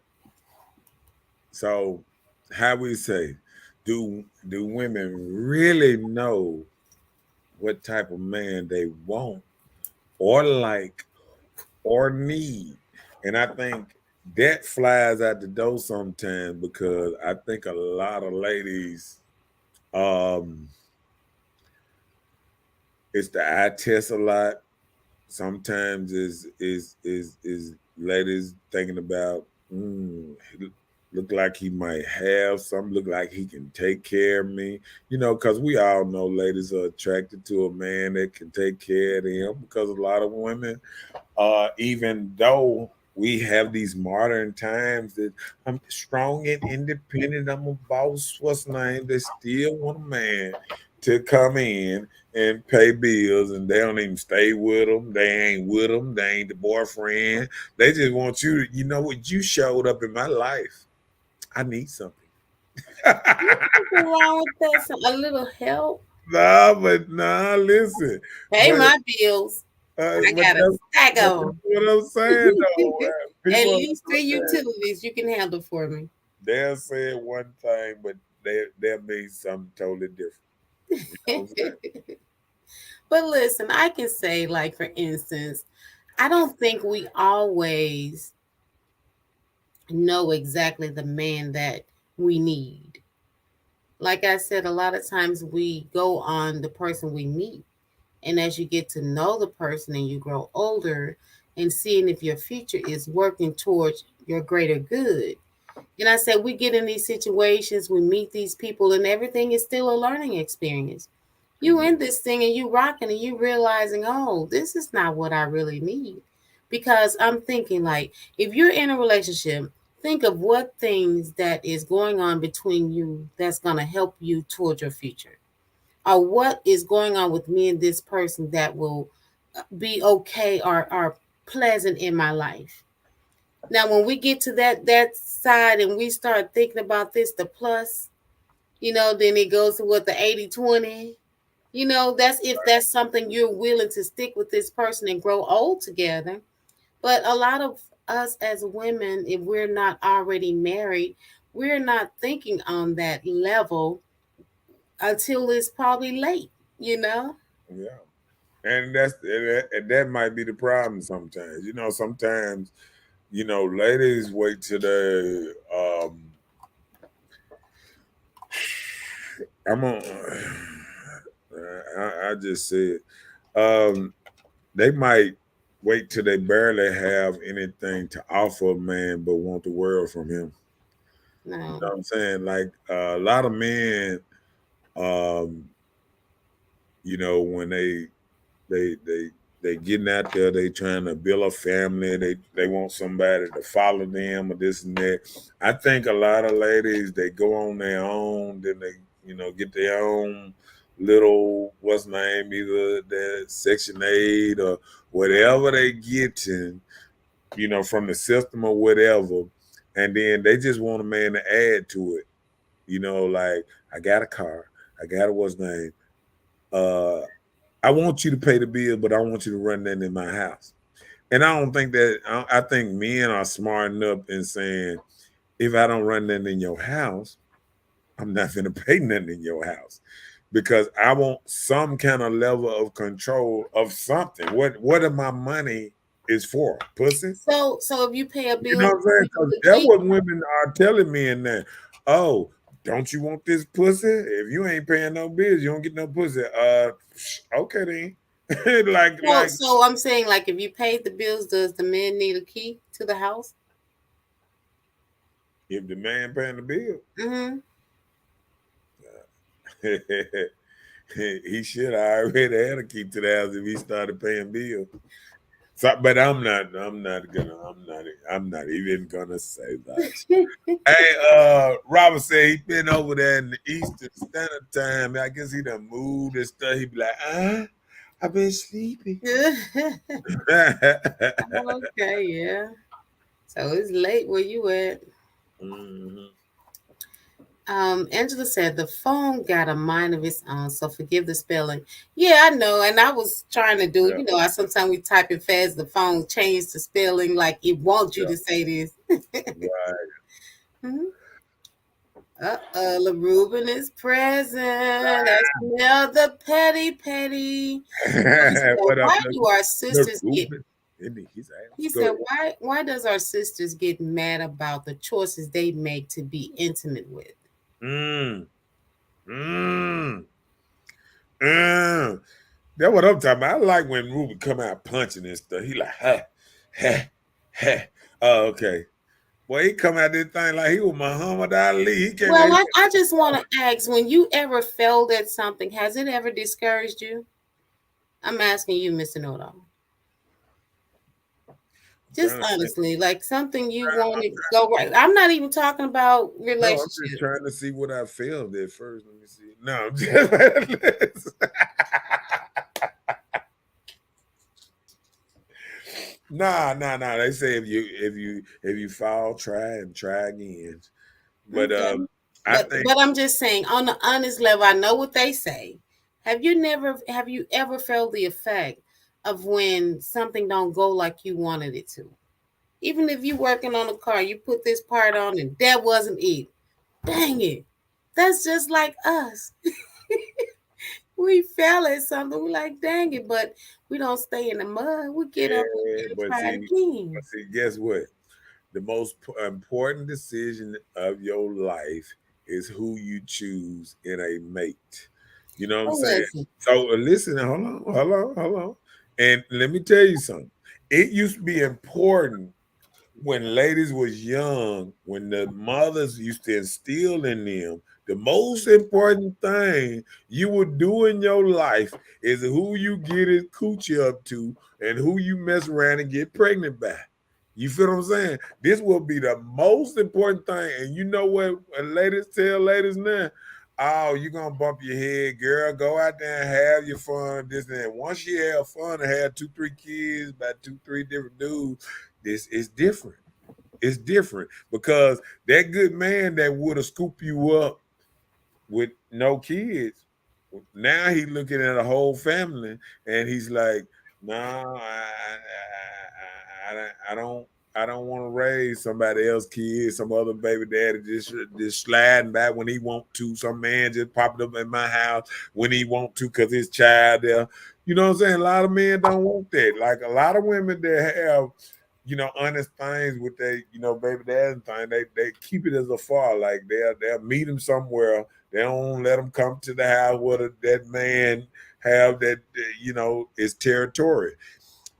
So, how we say, do women really know what type of man they want or like or need? And I think that flies out the door sometimes because I think a lot of ladies, it's the eye test a lot. Sometimes is ladies thinking about he look like he might have some, look like he can take care of me, because we all know ladies are attracted to a man that can take care of them because a lot of women, even though we have these modern times that I'm strong and independent, I'm a boss, what's name, they still want a man to come in and pay bills, and they don't even stay with them. They ain't with them. They ain't the boyfriend. They just want you to, what, you showed up in my life. I need something. Nothing wrong with that. A little help. Nah, listen. Pay But, my bills. I got a stack of them. What I'm saying, though. At least 3 utilities you can handle for me. They'll say one thing, but they'll mean something totally different. You know what I'm saying? But listen, I can say, like, for instance, I don't think we always know exactly the man that we need. Like I said, a lot of times we go on the person we meet. And as you get to know the person and you grow older and seeing if your future is working towards your greater good. And I said, we get in these situations, we meet these people, and everything is still a learning experience. You in this thing and you rocking and you realizing, oh, this is not what I really need. Because I'm thinking, like, if you're in a relationship, think of what things that is going on between you that's going to help you towards your future. Or what is going on with me and this person that will be okay or pleasant in my life. Now, when we get to that side and we start thinking about this, the plus, then it goes to what, the 80-20. That's if that's something you're willing to stick with this person and grow old together. But a lot of us as women, if we're not already married, we're not thinking on that level until it's probably late. Yeah. And that might be the problem sometimes. Sometimes, ladies wait till they I'm on I just said they might wait till they barely have anything to offer a man but want the world from him. No. You know what I'm saying? Like a lot of men, when they getting out there, they trying to build a family, they want somebody to follow them or this and that. I think a lot of ladies, they go on their own, then they get their own little, what's name, either their Section 8 or whatever they get in, from the system or whatever. and then they just want a man to add to it. You know, like I got a car, I got a what's name. Uh, I want you to pay the bill, but I want you to run that in my house. And I don't think that I think men are smart enough in saying, if I don't run nothing in your house, I'm not gonna pay nothing in your house because I want some kind of level of control of something. What am my money is for? Pussy? So if you pay a You bill, know what I'm saying? you 'Cause the that's key. what women are telling me in there. Oh, don't you want this pussy? If you ain't paying no bills, you don't get no pussy. Okay then. like So I'm saying, like, if you paid the bills, does the man need a key to the house? if the man paying the bill, Mm-hmm. he should already had a key to the house if he started paying bills. So, but I'm not even gonna say that. Hey, Robert said he been over there in the Eastern Standard Time. I guess he done moved and stuff. He be like, I've been sleepy. Okay, yeah. So it's late where you at. Mhm. Angela said the phone got a mind of its own, so forgive the spelling. Yeah, I know, and I was trying to do. Yeah. You know, I sometimes we type it fast, the phone changed the spelling, like it wants you Yeah. to say this. Right. Mhm. LaRuben is present. I smell the petty. He said, What up, why do our look, sisters get? Ruben? Isn't his ass? He Go said, ahead. why does our sisters get mad about the choices they make to be intimate with? Mm, mm, mm. That's what I'm talking about. I like when Ruben come out punching and stuff. He like, ha. Oh, okay. Well, he come out this thing like he was Muhammad Ali. He came Well, in. I just want to ask, when you ever failed at something, has it ever discouraged you? I'm asking you, Mr. Know-It-All. Just honestly, like something you want to go right. I'm not even talking about No, I'm just relationship. trying to see what I failed at first. Let me see. No, I'm just nah. They say if you fall, try again. But Okay. I think But I'm just saying, on the honest level, I know what they say. Have you ever felt the effect of when something don't go like you wanted it to? Even if you working on a car, you put this part on and that wasn't it. Dang it. That's just like us. We fell at something. We like, dang it, but we don't stay in the mud. We get up yeah, and but try it but again. see, guess what? The most important decision of your life is who you choose in a mate. You know what I'm Oh, saying? listen. So listen, hold on. And let me tell you something. It used to be important when ladies was young, when the mothers used to instill in them, the most important thing you would do in your life is who you get his coochie up to and who you mess around and get pregnant by. You feel what I'm saying? This will be the most important thing. And you know what ladies tell ladies now? Oh, you're gonna bump your head, girl. Go out there and have your fun. This and that. Once you have fun and have 2, 3 kids by 2, 3 different dudes, this is different. It's different because that good man that would have scooped you up with no kids, now he's looking at a whole family and he's like, "No, I don't want to raise somebody else's kids, some other baby daddy just sliding back when he want to. Some man just popped up in my house when he want to because his child there. You know what I'm saying? A lot of men don't want that. Like a lot of women that have honest things with their, baby dad and thing, they keep it as afar. Like they'll meet him somewhere. They don't let him come to the house where that man have that, is territory.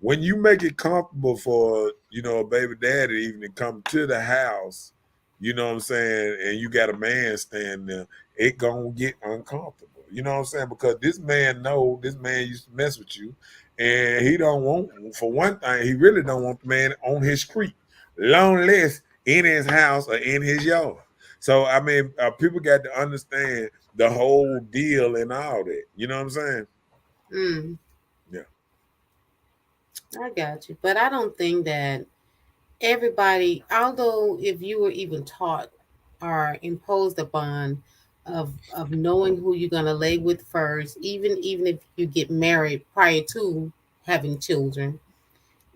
When you make it comfortable for, a baby daddy even to come to the house, you know what I'm saying, and you got a man standing there, it gonna get uncomfortable. You know what I'm saying? Because this man used to mess with you, and he don't want, for one thing, he really don't want the man on his street, long less in his house or in his yard. So I mean, people got to understand the whole deal and all that. You know what I'm saying? Mm, Yeah. I got you. But I don't think that everybody, although if you were even taught or imposed upon of knowing who you're gonna lay with first, even if you get married prior to having children,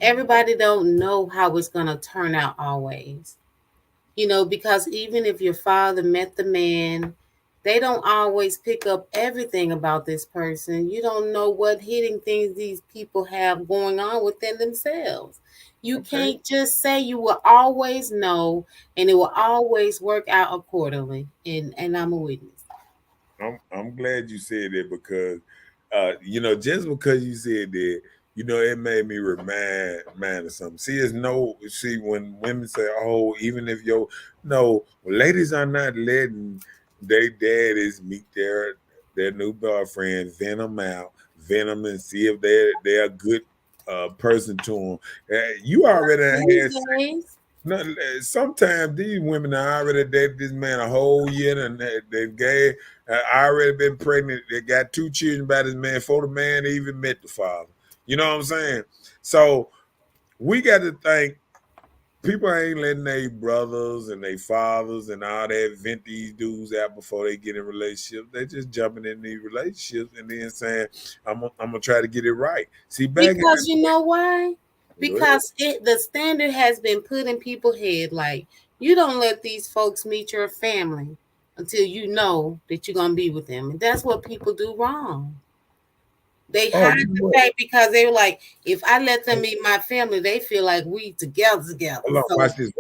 everybody don't know how it's gonna turn out always. Because even if your father met the man, they don't always pick up everything about this person. You don't know what hidden things these people have going on within themselves. You Okay. can't just say you will always know and it will always work out accordingly. And I'm a witness. I'm glad you said that because just because you said that, it made me remind of something. See when women say, oh, even if no, ladies are not letting their daddies meet their new boyfriend, venom and see if they're a good person to them. You already These had days, no, sometimes these women are already dated this man a whole year and they gay. Already been pregnant. They got 2 children by this man before the man even met the father. You know what I'm saying? So we got to think people ain't letting their brothers and their fathers and all that vent these dudes out before they get in relationships. They just jumping in these relationships and then saying, I'm gonna try to get it right. See, back in because you know why? the go ahead. Because the standard has been put in people's head like you don't let these folks meet your family until you know that you're gonna be with them. And that's what people do wrong. They Oh, hide you know the what? fact because they were like, if I let them meet my family, they feel like we together. Hold on, So watch this.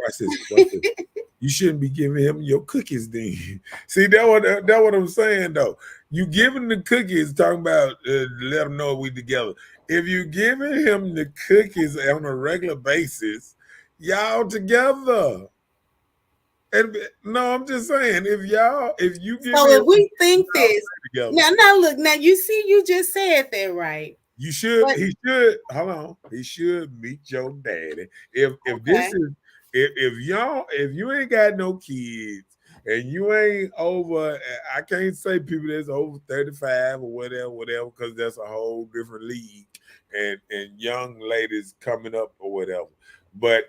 You shouldn't be giving him your cookies then. See, that what I'm saying though. You giving the cookies, talking about let him know we together. If you giving him the cookies on a regular basis, y'all together. And no, I'm just saying, if you give so him if we think y'all this together, now look, now you see you just said that right. you should. But He should. Hold on. He should meet your daddy. If this okay. is if you ain't got no kids and you ain't over, I can't say people that's over 35 or whatever, because that's a whole different league and young ladies coming up or whatever. But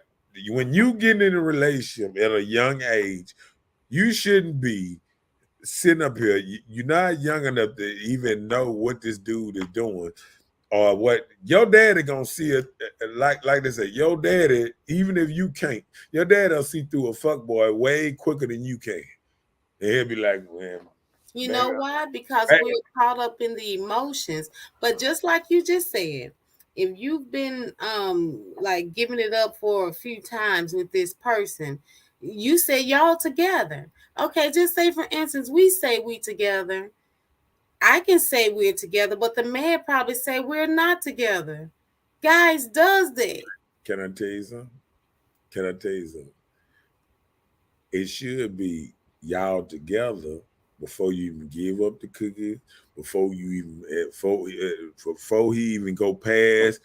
when you get in a relationship at a young age, you shouldn't be sitting up here. You're not young enough to even know what this dude is doing or what your daddy gonna see it. Like they say, your daddy, even if you can't, your daddy'll see through a fuck boy way quicker than you can. And he'll be like, man, You man, know why? Because hey, we're caught up in the emotions. But just like you just said, if you've been like giving it up for a few times with this person, you say y'all together. Okay, just say for instance, we say we together. I can say we're together, but the man probably say we're not together. Guys does that. can I tell you something? Can I tell you something? It should be y'all together before you even give up the cookies, before you even before he even go past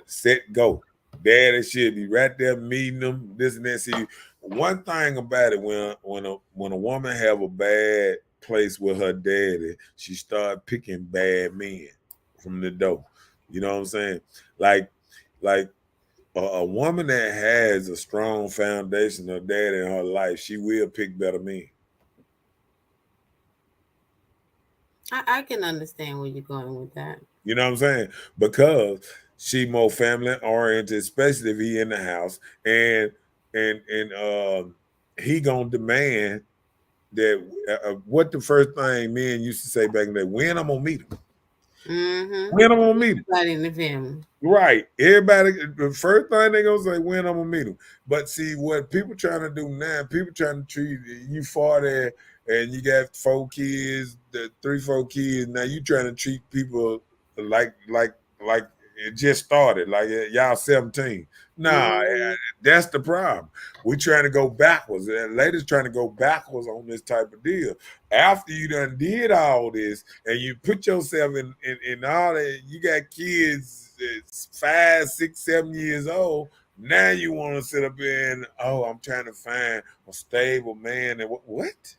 set go. Daddy should be right there meeting them, this and that. See, one thing about it, when a woman have a bad place with her daddy, she start picking bad men from the door. You know what I'm saying? Like a woman that has a strong foundation of dad in her life, she will pick better men. I can understand where you're going with that. You know what I'm saying? Because she more family oriented, especially if he in the house, and he gonna demand that what the first thing men used to say back in the day, when I'm gonna meet him. Mm-hmm. When I'm gonna meet him. Everybody in the family. Right. Everybody, the first thing they gonna say, when I'm gonna meet him. But see, what people trying to do now, people trying to treat you 40 and you got 4 kids, 3, 4 kids. Now you trying to treat people like it just started, like y'all 17. Nah, Mm-hmm. that's the problem. We trying to go backwards. Ladies trying to go backwards on this type of deal. After you done did all this and you put yourself in all that, you got kids that's 5, 6, 7 years old. Now you want to sit up there and I'm trying to find a stable man. And what?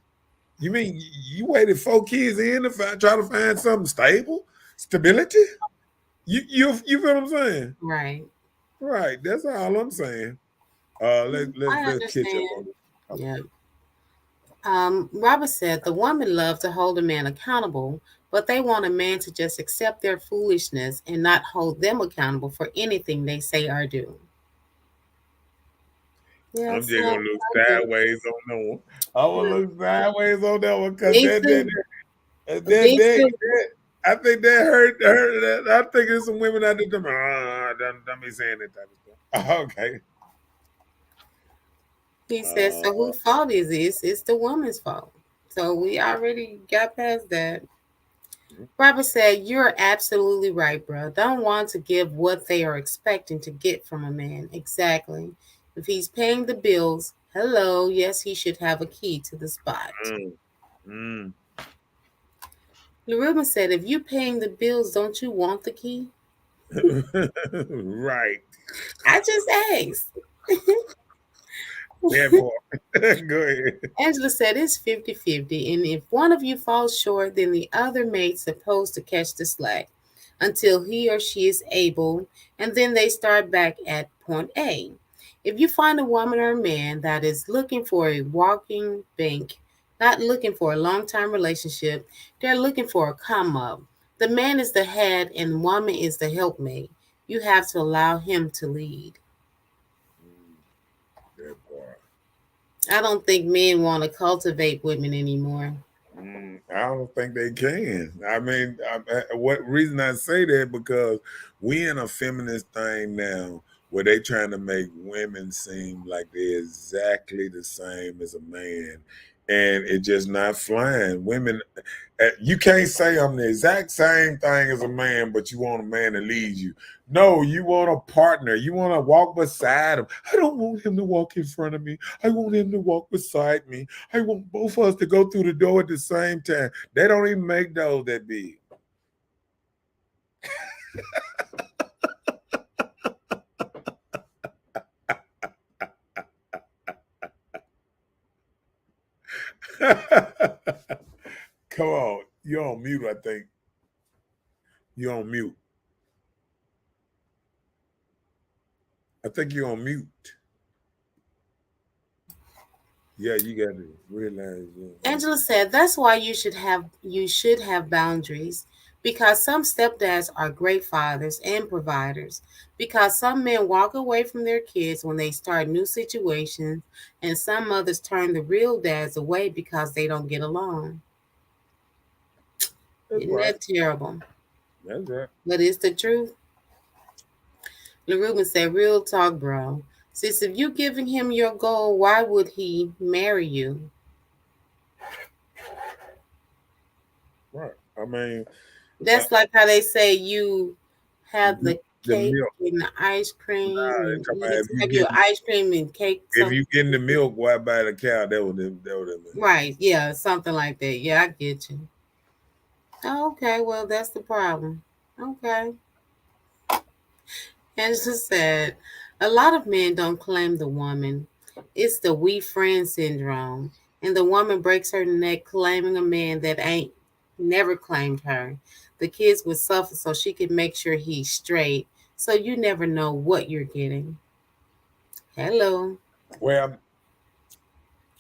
You mean you waited 4 kids in to try to find something stable, stability? You feel what I'm saying? Right. Right. That's all I'm saying. I Let's catch up understand. on it. Yeah. Robert said the women love to hold a man accountable, but they want a man to just accept their foolishness and not hold them accountable for anything they say or do. Yeah, I'm just gonna so look I get it. sideways on that one. I'm gonna look sideways on that one because Me too. Me too. I think that hurt that. I think there's some women out there don't be saying that type of stuff. Okay. He said, so Uh, whose fault is this? It's the woman's fault. So we already got past that. Robert said, you're absolutely right, bro. Don't want to give what they are expecting to get from a man. Exactly. If he's paying the bills, hello, yes, he should have a key to the spot. mm, mm. Ruben said, if you paying the bills, don't you want the key? Right. I just asked. That part. Go ahead. Angela said it's 50-50, and if one of you falls short, then the other mate's supposed to catch the slack until he or she is able, and then they start back at point A. If you find a woman or a man that is looking for a walking bank, not looking for a long time relationship, they're looking for a come up. The man is the head and the woman is the helpmate. You have to allow him to lead. That part. I don't think men want to cultivate women anymore. I don't think they can. I mean, what reason I say that because we in a feminist thing now where they trying to make women seem like they're exactly the same as a man, and it just not flying. Women, you can't say I'm the exact same thing as a man, but you want a man to lead you. No, you want a partner. You want to walk beside him. I don't want him to walk in front of me. I want him to walk beside me. I want both of us to go through the door at the same time. They don't even make those that big. Come on. You're on mute, I think. You're on mute. I think you're on mute. Yeah, you got to realize. Angela said that's why you should have boundaries because some stepdads are great fathers and providers because some men walk away from their kids when they start new situations and some mothers turn the real dads away because they don't get along. That's Isn't right. that terrible? That's right. But it's the truth. LaRuben said, real talk, bro. Sis, if you giving him your goal, why would he marry you? Right. I mean, That's like how they say you have the the cake milk. and the ice cream Nah, and come eat on, it. Have your ice cream and cake. if you Something. getting the milk, why buy the cow? That would mean. Right. Yeah. Something like that. Yeah. I get you. Oh, okay. Well, that's the problem. Okay. Angela said, a lot of men don't claim the woman. It's the we friend syndrome. And the woman breaks her neck claiming a man that ain't never claimed her. The kids would suffer so she could make sure he's straight. So you never know what you're getting. Hello. Well,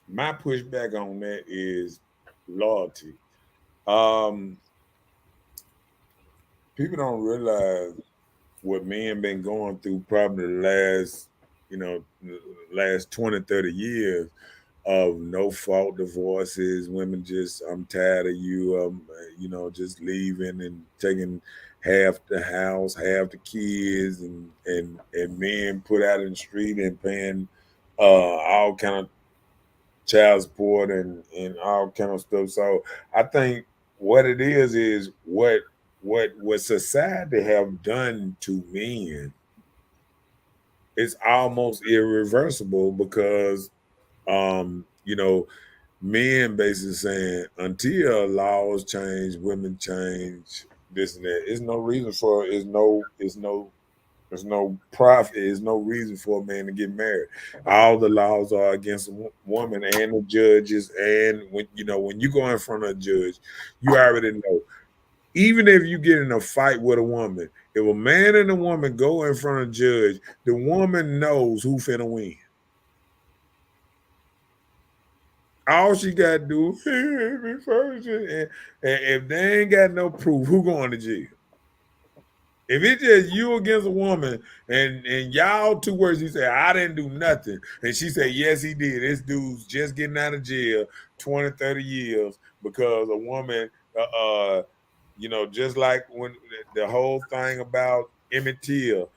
my pushback on that is loyalty. Um, People don't realize what men been going through probably the last, last 20, 30 years of no fault divorces, women just, I'm tired of you, just leaving and taking half the house, half the kids, and men put out in the street and paying all kind of child support and all kind of stuff. So I think what it is what society have done to men is almost irreversible because men basically saying until laws change, women change, this and that. It's no reason for there's no profit. There's no reason for a man to get married. All the laws are against a woman and the judges. And when you go in front of a judge, you already know. Even if you get in a fight with a woman, if a man and a woman go in front of a judge, the woman knows who finna win. All she got to do is be first. And if they ain't got no proof, who going to jail? If it's just you against a woman and y'all two words, you say, I didn't do nothing. And she said, yes, he did. This dude's just getting out of jail 20, 30 years because a woman, just like when the whole thing about Emmett Till,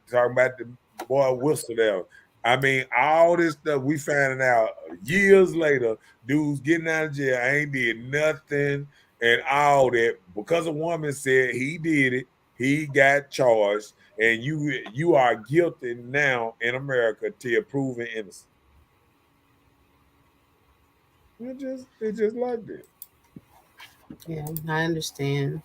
talking about the boy Whistle there. I mean, all this stuff we finding out years later, dudes getting out of jail, ain't did nothing and all that because a woman said he did it. He got charged, and you are guilty now in America till proven innocent. It just like that. Yeah, I understand.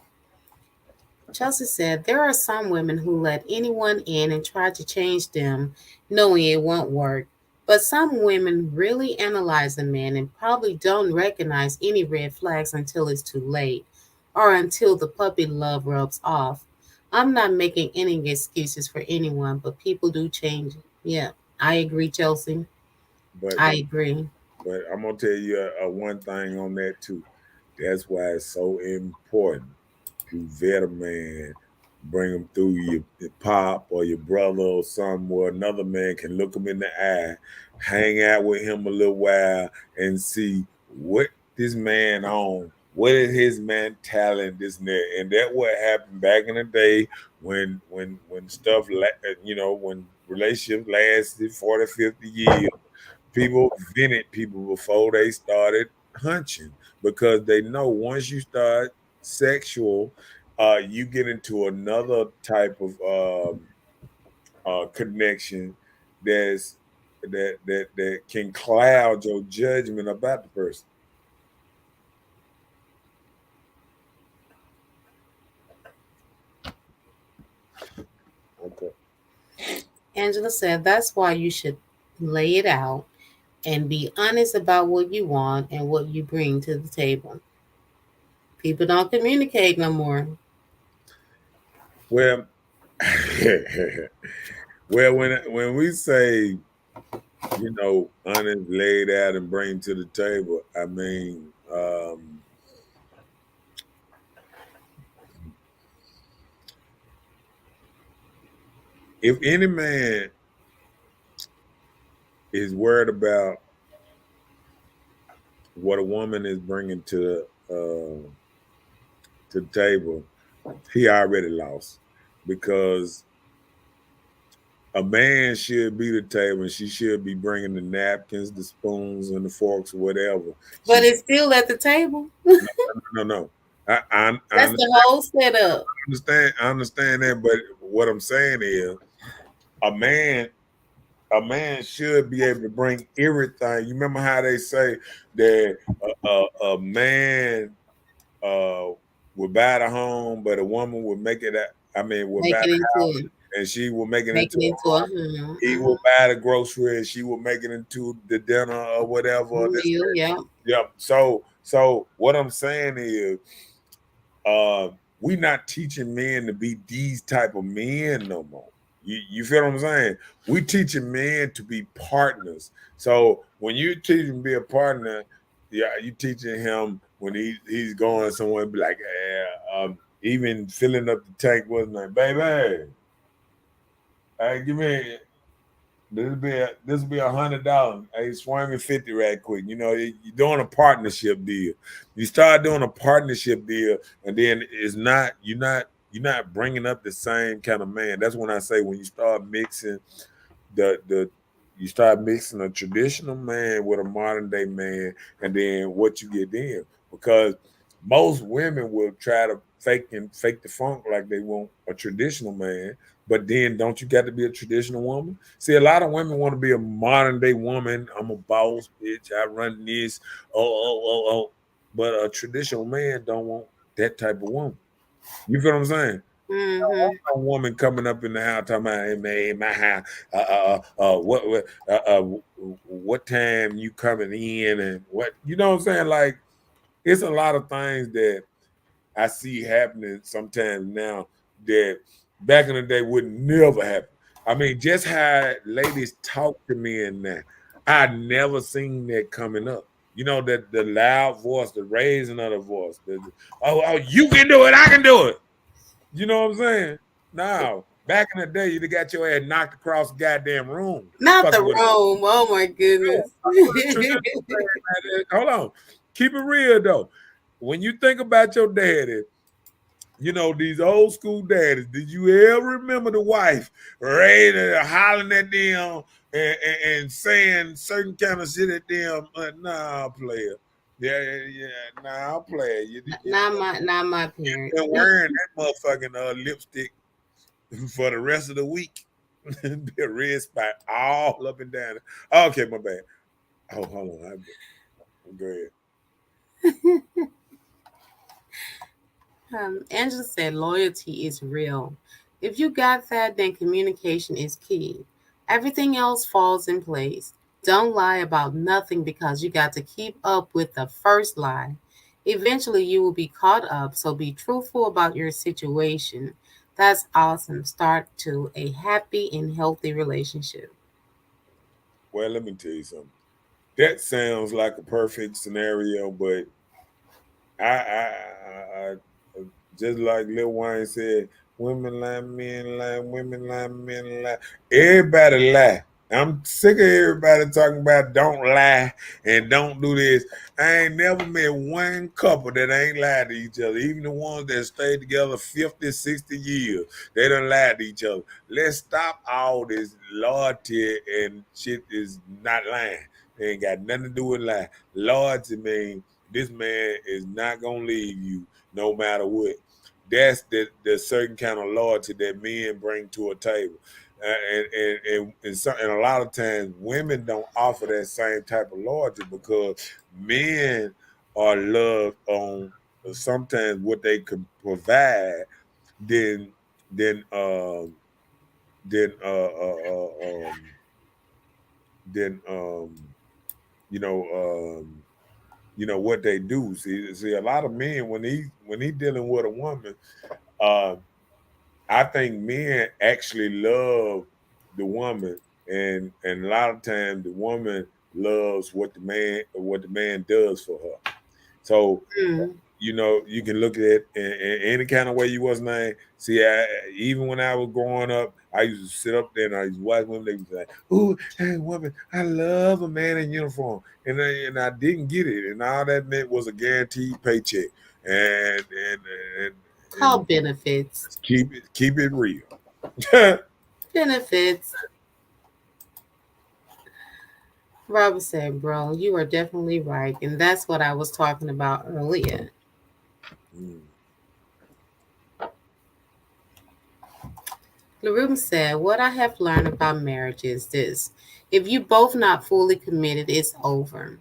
Chelsea said, there are some women who let anyone in and try to change them, knowing it won't work. But some women really analyze a man and probably don't recognize any red flags until it's too late or until the puppy love rubs off. I'm not making any excuses for anyone, but people do change. Yeah, I agree, Chelsea. But I agree. but I'm gonna tell you one thing on that too. That's why it's so important to vet a man, bring him through your pop or your brother or something where another man can look him in the eye, hang out with him a little while and see what this man on, what is his man talent, this and that. And that what happened back in the day when stuff, when relationships lasted 40, 50 years. People vented people before they started hunching because they know once you start sexual, you get into another type of connection that can cloud your judgment about the person. Okay. Angela said, that's why you should lay it out and be honest about what you want and what you bring to the table. People don't communicate no more. Well, well, when we say honest, laid out, and bring to the table, I mean, if any man is worried about what a woman is bringing to the table, he already lost because a man should be the table and she should be bringing the napkins, the spoons, and the forks, whatever. But it's still at the table. No. That's the whole setup. I understand that, but what I'm saying is a man should be able to bring everything. You remember how they say that a man would buy the home, but a woman would make it. Would buy the house, and she will make it into a home. He will buy the groceries, she will make it into the dinner or whatever. Yeah. So what I'm saying is, we not teaching men to be these type of men no more. You feel what I'm saying? We teaching men to be partners. So when you teach him to be a partner, yeah, you teaching him when he's going somewhere, be like, even filling up the tank wasn't like, baby, give me this will be $100. Hey, swing me 50 right quick. You're doing a partnership deal. You start doing a partnership deal, and then you're not bringing up the same kind of man. That's when I say when you start mixing you start mixing a traditional man with a modern day man, and then what you get in, because most women will try to fake the funk like they want a traditional man, but then don't you got to be a traditional woman? See, a lot of women want to be a modern day woman. I'm a boss bitch. I run this. Oh. But a traditional man don't want that type of woman. You feel what I'm saying? Mm-hmm. A woman coming up in the house talking about, hey man, my house, what time you coming in, and what, you know what I'm saying? Like, it's a lot of things that I see happening sometimes now that back in the day would never happen. I mean, just how ladies talk to men now, I never seen that coming up. You know, that the loud voice, the raising of the voice. Oh, you can do it, I can do it. You know what I'm saying? Now, back in the day, you'd have got your ass knocked across the goddamn room. Not the Fucking with Rome. Oh my goodness. hold on. Keep it real though. When you think about your daddy, you know, these old school daddies, did you ever remember the wife raising, hollering at them and saying certain kind of shit at them? Nah, player. Yeah, nah, player. Not my You parents. been wearing that motherfucking lipstick for the rest of the week. Be a red spot all up and down. Okay, my bad. Oh, hold on. Go ahead. Angela said loyalty is real. If you got that, then communication is key. Everything else falls in place. Don't lie about nothing because you got to keep up with the first lie. Eventually, you will be caught up, so be truthful about your situation. That's awesome. Start to a happy and healthy relationship. Well, let me tell you something. That sounds like a perfect scenario, but I just like Lil Wayne said, women lie, men lie, women lie, men lie. Everybody lie. I'm sick of everybody talking about don't lie and don't do this. I ain't never met one couple that ain't lied to each other. Even the ones that stayed together 50, 60 years, they done lied to each other. Let's stop all this loyalty and shit is not lying. They ain't got nothing to do with lying. Loyalty means this man is not gonna leave you no matter what. That's the certain kind of loyalty that men bring to a table. And a lot of times women don't offer that same type of loyalty because men are loved on sometimes what they can provide than than than than you know what they do. See, a lot of men when he dealing with a woman, uh, I think men actually love the woman, and a lot of times the woman loves what the man does for her. So Mm. you can look at it in any kind of way you was named. See, even when I was growing up, I used to sit up there and I used to watch women. They was like, "Ooh, hey, woman, I love a man in uniform," and I didn't get it, and all that meant was a guaranteed paycheck, and and and, Called and benefits. keep it real. Benefits. Robert said, bro, you are definitely right. And that's what I was talking about earlier. Mm. LaRue said, what I have learned about marriage is this. If you both not fully committed, it's over.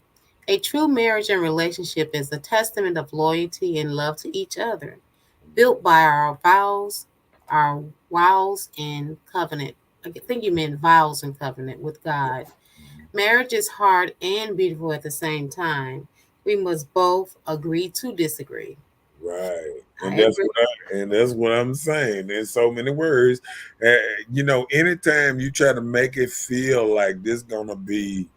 A true marriage and relationship is a testament of loyalty and love to each other, built by our vows and covenant. I think you meant vows and covenant with God. Marriage is hard and beautiful at the same time. We must both agree to disagree. Right. I And that's agree. what I'm saying. There's so many words. Anytime you try to make it feel like this gonna be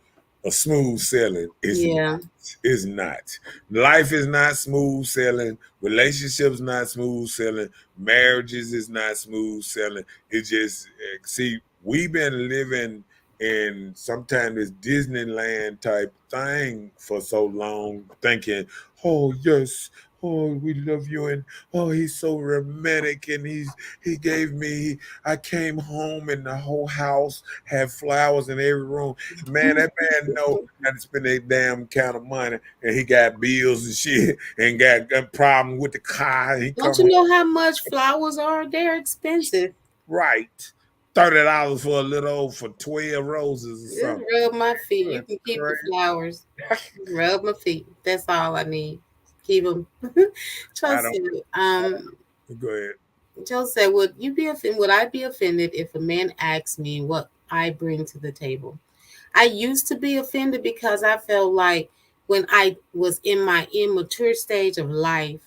a smooth sailing, Yeah. it's not. Life is not smooth sailing. Relationships not smooth sailing. Marriages is not smooth sailing. It's just see, we've been living in sometimes this Disneyland type thing for so long, thinking, oh yes, oh we love you, and oh he's so romantic, and he gave me. I came home and the whole house had flowers in every room. Man, that man know how to spend that damn kind of money, and he got bills and shit, and got problem with the car. He Don't come you home know how much flowers are? They're expensive. right. $30 for a little for 12 roses or Just something. rub my feet. You That's can keep the crazy. flowers. Rub my feet. That's all I need. Keep them. I don't Chelsea, go ahead. Joe said, "Would you be offended? Would I be offended if a man asks me what I bring to the table?" I used to be offended because I felt like when I was in my immature stage of life,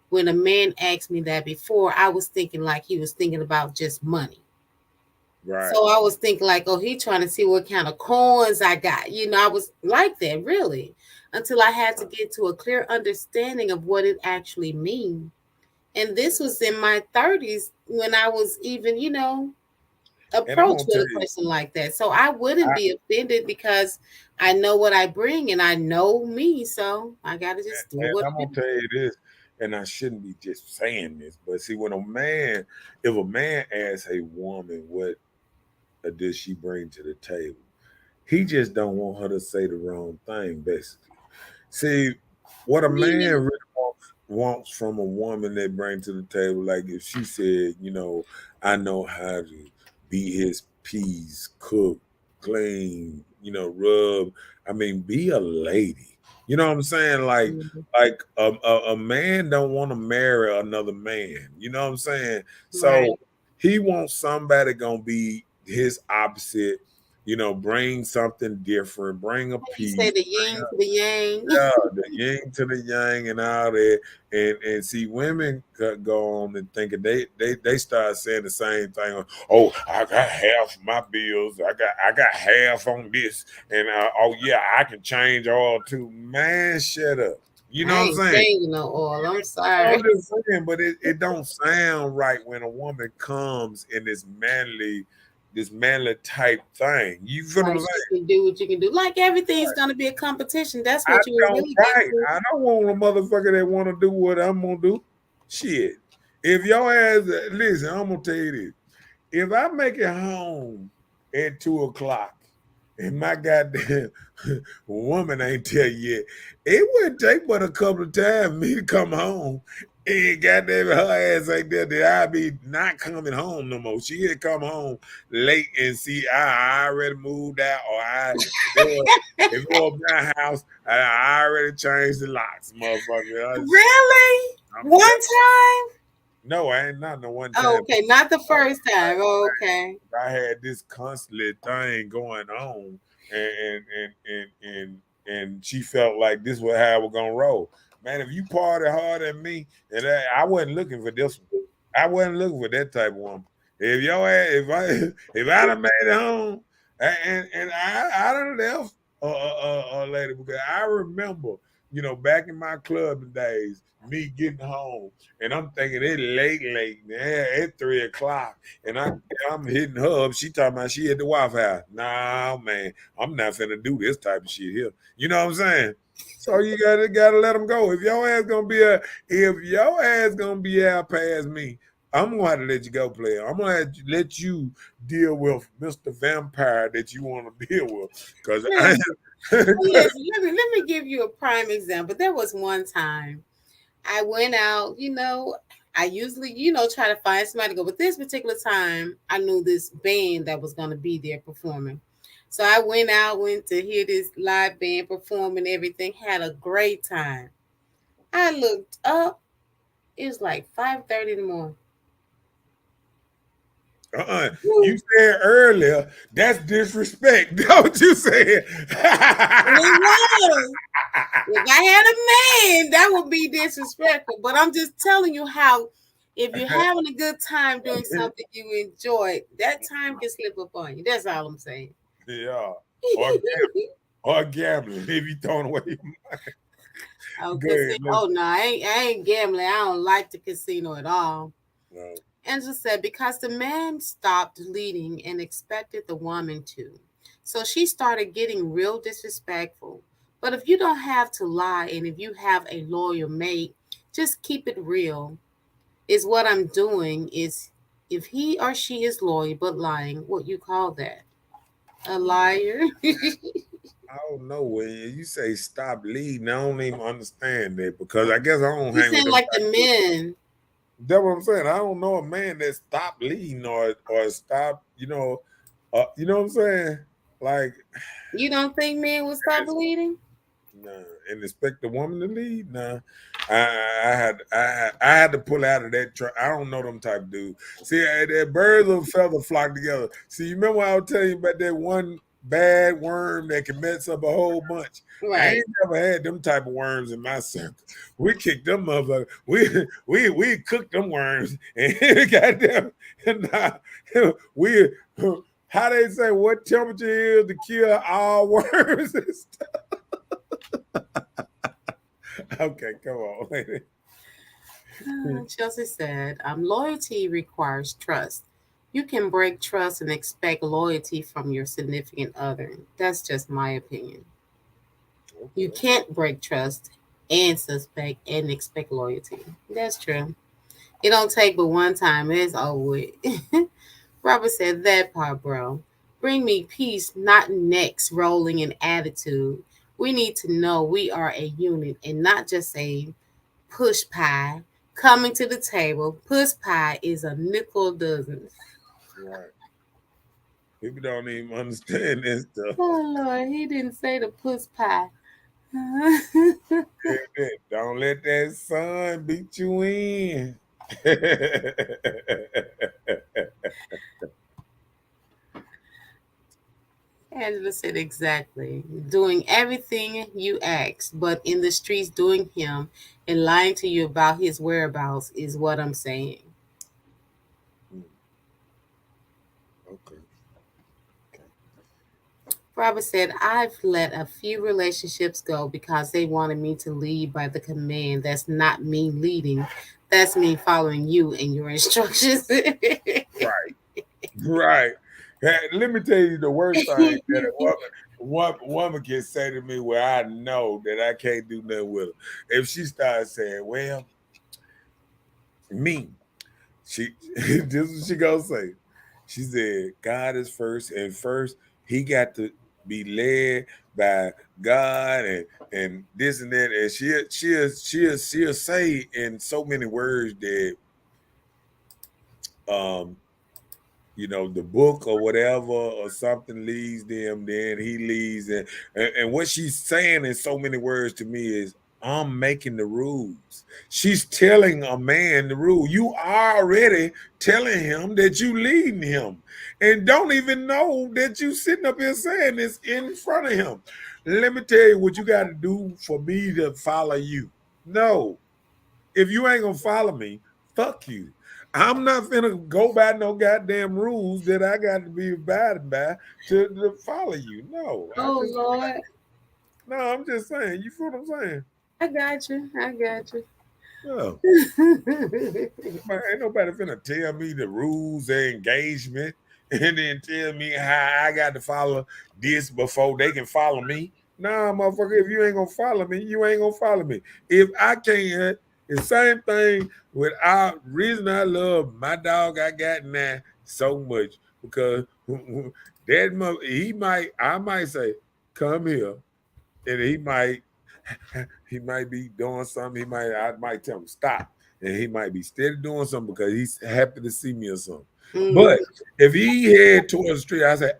when a man asked me that before, I was thinking like he was thinking about just money. Right. So I was thinking like, oh, he trying to see what kind of coins I got. I was like that really until I had to get to a clear understanding of what it actually means. And this was in my 30s when I was even, And I'm approached gonna with tell a you, question like that. So I wouldn't be offended because I know what I bring and I know me. So I gotta just do and what I'm I gonna tell you this, and I shouldn't be just saying this, but see, if a man asks a woman what does she bring to the table, he just don't want her to say the wrong thing, basically. See, what a man do. really wants from a woman they bring to the table, like if she said, I know how to beat his peas, cook, clean, rub. I mean, be a lady. You know what I'm saying? Mhm. Like a man don't want to marry another man. You know what I'm saying? Right. So he wants somebody gonna be his opposite. Bring something different, bring a You say piece, the yin to the yang. yeah, the yin to the yang and all that. And see, women go on and think they start saying the same thing. Oh, I got half my bills. I got half on this, and oh yeah, I can change all too. Man, shut up. You know I what I'm ain't saying? changing no oil. I'm I'm sorry. just saying, but it don't sound right when a woman comes in this manly type thing. You feel what I'm Like saying? you can do what you can do. Like everything's gonna be a competition. That's I what you were don't really right. getting to. I don't want a motherfucker that want to do what I'm gonna do. Shit. If your ass listen, I'm gonna tell you this. If I make it home at 2 o'clock and my goddamn woman ain't tell you yet, it wouldn't take but a couple of times me to come home. And goddamn her ass ain't there, that I be not coming home no more. She had come home late and see I already moved out, or if it was my house, I already changed the locks, motherfucker. Really? I'm One telling time? no, I ain't not no one Oh, time. okay, not the first time. Oh, okay. I had this constantly thing going on, and she felt like this was how we're gonna roll. Man, if you party hard at me, and I wasn't looking for this one. I wasn't looking for that type of woman. If your ass, if I done made it home, and I done left a lady, because I remember, back in my clubbing days, me getting home, and I'm thinking it late, man, at 3 o'clock, and I'm hitting her up. She talking about she at the Waffle House. Nah, man, I'm not finna do this type of shit here. You know what I'm saying? So you gotta let them go. If your ass gonna be out past me, I'm gonna have to let you go, player. I'm gonna have to let you deal with Mr. Vampire that you want to deal with. Cause I Listen, listen, let me give you a prime example. There was one time I went out, I usually, try to find somebody to go. But this particular time, I knew this band that was going to be there performing. So I went to hear this live band perform and everything, had a great time. I looked up, it was like 5:30 in the morning. You said earlier that's disrespect. Don't you say it? It was. If I had a man, that would be disrespectful. But I'm just telling you how, if you're having a good time doing something you enjoy, that time can slip up on you. That's all I'm saying. Yeah. Or gambling if you throwing away your money. Oh, Good. no, I ain't gambling. I don't like the casino at all. No. Angela said, because the man stopped leading and expected the woman to. So she started getting real disrespectful. But if you don't have to lie and if you have a loyal mate, just keep it real. Is what I'm doing is, if he or she is loyal but lying, what you call that? A liar? I don't know. When you say stop leading, I don't even understand that, because I guess I don't You hang with sound them like type the of people. men. That's what I'm saying. I don't know a man that stopped leading or stop, you know what I'm saying? Like, You don't think men will stop bleeding? nah, and expect the woman to lead. Nah, I had to pull out of that. I don't know them type of dudes. See, that birds of a feather flock together. See, you remember I was telling you about that one bad worm that can mess up a whole bunch. I Right. ain't never had them type of worms in my circle. We kicked them motherfuckers. We cooked them worms and goddamn nah, we how they say what temperature is to kill all worms and stuff. Okay, come on. Chelsea said, loyalty requires trust. You can break trust and expect loyalty from your significant other. That's just my opinion. You can't break trust and suspect and expect loyalty. That's true. It don't take but one time. It's over with. Robert said, that part, bro. Bring me peace, not necks rolling in attitude. We need to know we are a unit and not just a push pie coming to the table. Push pie is a nickel dozen. Right. People don't even understand this stuff. Oh Lord, he didn't say the push pie. Don't let that sun beat you in. Angela said exactly. Doing everything you ask, but in the streets doing him and lying to you about his whereabouts is what I'm saying. Okay. Robert said, I've let a few relationships go because they wanted me to lead by the command. That's not me leading. That's me following you and your instructions. Right. Let me tell you the worst thing that a woman can say to me where I know that I can't do nothing with her. If she starts saying, well, me, this is what she gonna say. She said, God is first, and first he got to be led by God and this and that. And she'll say in so many words that the book or whatever or something leads them, then he leads. And what she's saying in so many words to me is, I'm making the rules. She's telling a man the rule. You are already telling him that you leading him and don't even know that you sitting up here saying this in front of him. Let me tell you what you got to do for me to follow you. No. If you ain't going to follow me, fuck you. I'm not finna go by no goddamn rules that I got to be abiding by to follow you. No. Oh Lord. No, I'm just saying. You feel what I'm saying? I got you. No. Man, ain't nobody finna tell me the rules of engagement and then tell me how I got to follow this before they can follow me. Nah, motherfucker, if you ain't gonna follow me, you ain't gonna follow me. If I can't, the same thing with our reason I love my dog I got now so much because I might say, come here, and he might be doing something. I might tell him stop, and he might be steady doing something because he's happy to see me or something. But if he head towards the street, I say,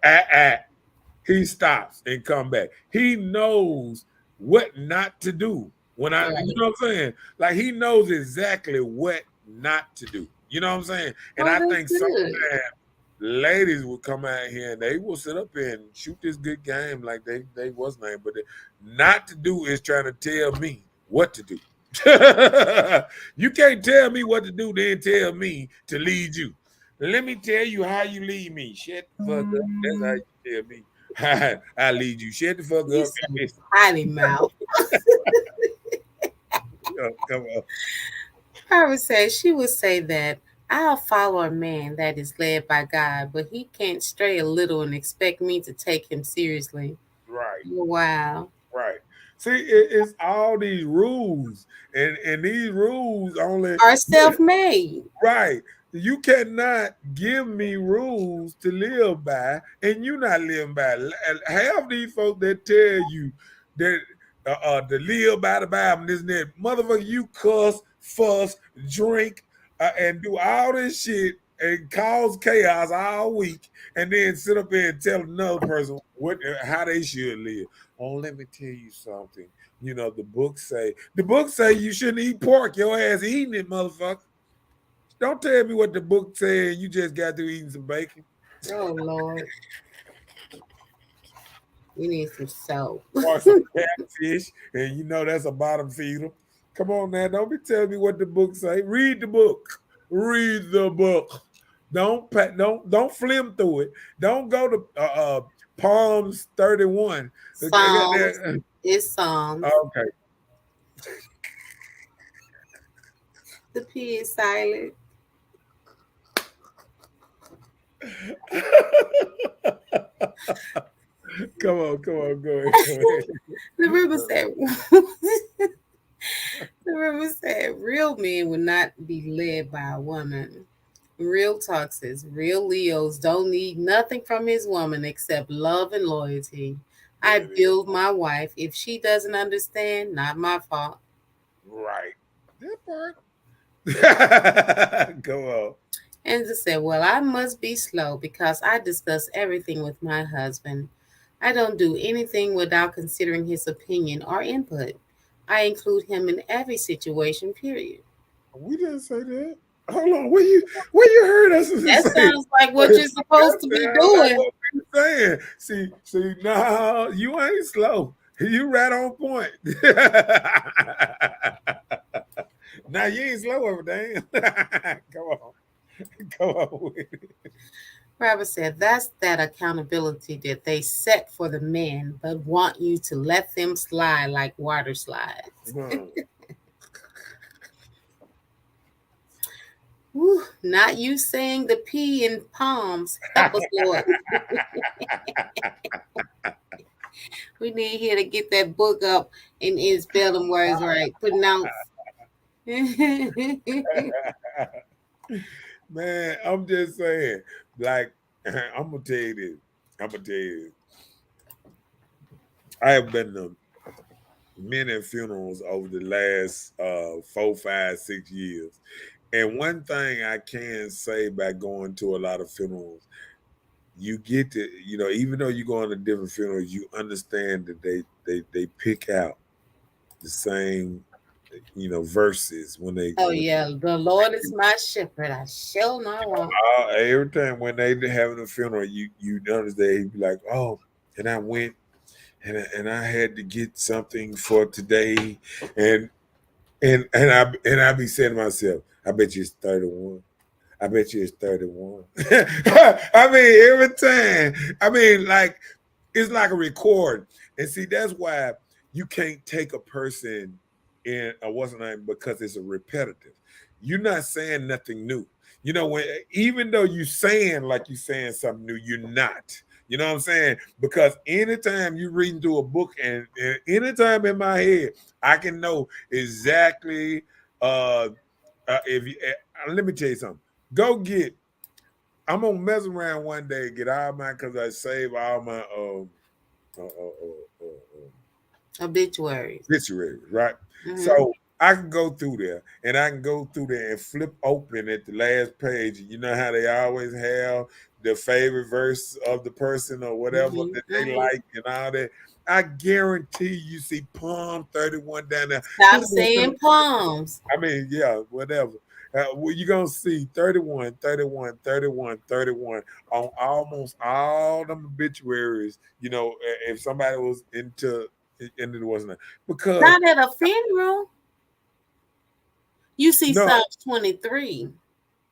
he stops and come back. He knows what not to do. You know what I'm saying? Like he knows exactly what not to do. You know what I'm saying? And I think sometimes ladies will come out here and they will sit up here and shoot this good game like they was named, but not to do is trying to tell me what to do. You can't tell me what to do, then tell me to lead you. Let me tell you how you lead me. Shut the fuck up. That's how you tell me. I lead you. Shut the fuck up. Potty mouth. Come on. She would say that I'll follow a man that is led by God, but he can't stray a little and expect me to take him seriously. Right. Wow. Right. See, it's all these rules, and these rules only are self-made. Right. You cannot give me rules to live by, and you not living by. Half these folks that tell you that to live by the Bible, this and that, motherfucker, you cuss, fuss, drink, and do all this shit and cause chaos all week, and then sit up there and tell another person how they should live. Oh, let me tell you something. The book say you shouldn't eat pork. Your ass eating it, motherfucker. Don't tell me what the book said. You just got to eating some bacon. Oh Lord. You need some soap. or some catfish, and you know that's a bottom feeder. Come on now, don't be telling me what the book say. Read the book. Read the book. Don't flim through it. Don't go to Palms 31. Psalms. It's Psalms. Okay. The P is silent. Come on, go ahead. The river said. The river said, real men will not be led by a woman. Real Toxics, real Leos don't need nothing from his woman except love and loyalty. I build my wife. If she doesn't understand, not my fault. Right. That part. Go on. Angela said, well, I must be slow because I discuss everything with my husband. I don't do anything without considering his opinion or input. I include him in every situation, period. We didn't say that. Hold on, where you heard us? That sounds like what you're supposed to be doing. What we saying. See, no, you ain't slow. You right on point. Now you ain't slow over damn. Go on with it. Robert said, that's that accountability that they set for the men, but want you to let them slide like water slides. Whew, not you saying the P in Palms. Help us, Lord. We need here to get that book up and spell them words right. Pronounce. Man, I'm just saying, like, I'm gonna tell you this. I have been to many funerals over the last 4, 5, 6 years. And one thing I can say by going to a lot of funerals, you get to, even though you go on to different funerals, you understand that they pick out the same, verses when they. Oh yeah, the Lord is my shepherd; I shall not want. Every time when they having a funeral, you understand. He'd be like, "Oh," and I went, and I had to get something for today, and I be saying to myself, I bet you it's 31. I bet you it's 31. I mean, every time. I mean, like, it's like a record. And see, that's why you can't take a person in what's the name, because it's a repetitive. You're not saying nothing new. Even though you're saying like you're saying something new, you're not. You know what I'm saying? Because anytime you're reading through a book, and anytime in my head, I can know exactly. If you, let me tell you something. I'm gonna mess around one day, get all my, because I save all my obituaries, right? Mm-hmm. So I can go through there, and flip open at the last page. You know how they always have the favorite verse of the person or whatever that they like and all that. I guarantee you see Palm 31 down there. Stop saying palms. I mean, yeah, whatever. You're going to see 31 on almost all them obituaries, if somebody was into it wasn't. Because not at a funeral. You see Psalms 23.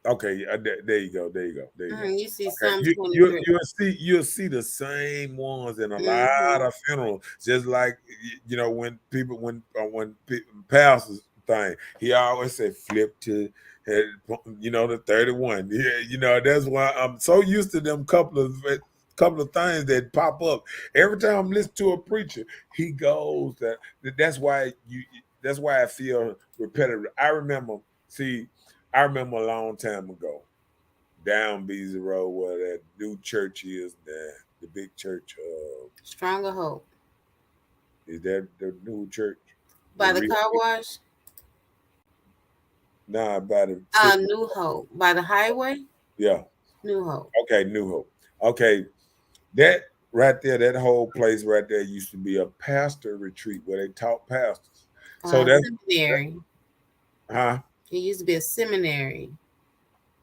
Okay, there you go. You see Psalms 23. You'll see the same ones in a lot of funerals. Just like when pastors thing, he always said flip to the 31. Yeah, that's why I'm so used to them couple of things that pop up every time I'm listening to a preacher. He goes that's why I feel repetitive. I remember a long time ago, down Beasley Road, where that new church is, the big church. Stronger Hope. Is that the new church? By the car wash? Nah, by the New Hope. By the highway? Yeah. New Hope. Okay, New Hope. Okay. That right there, that whole place right there used to be a pastor retreat where they taught pastors. So that's seminary. Huh? It used to be a seminary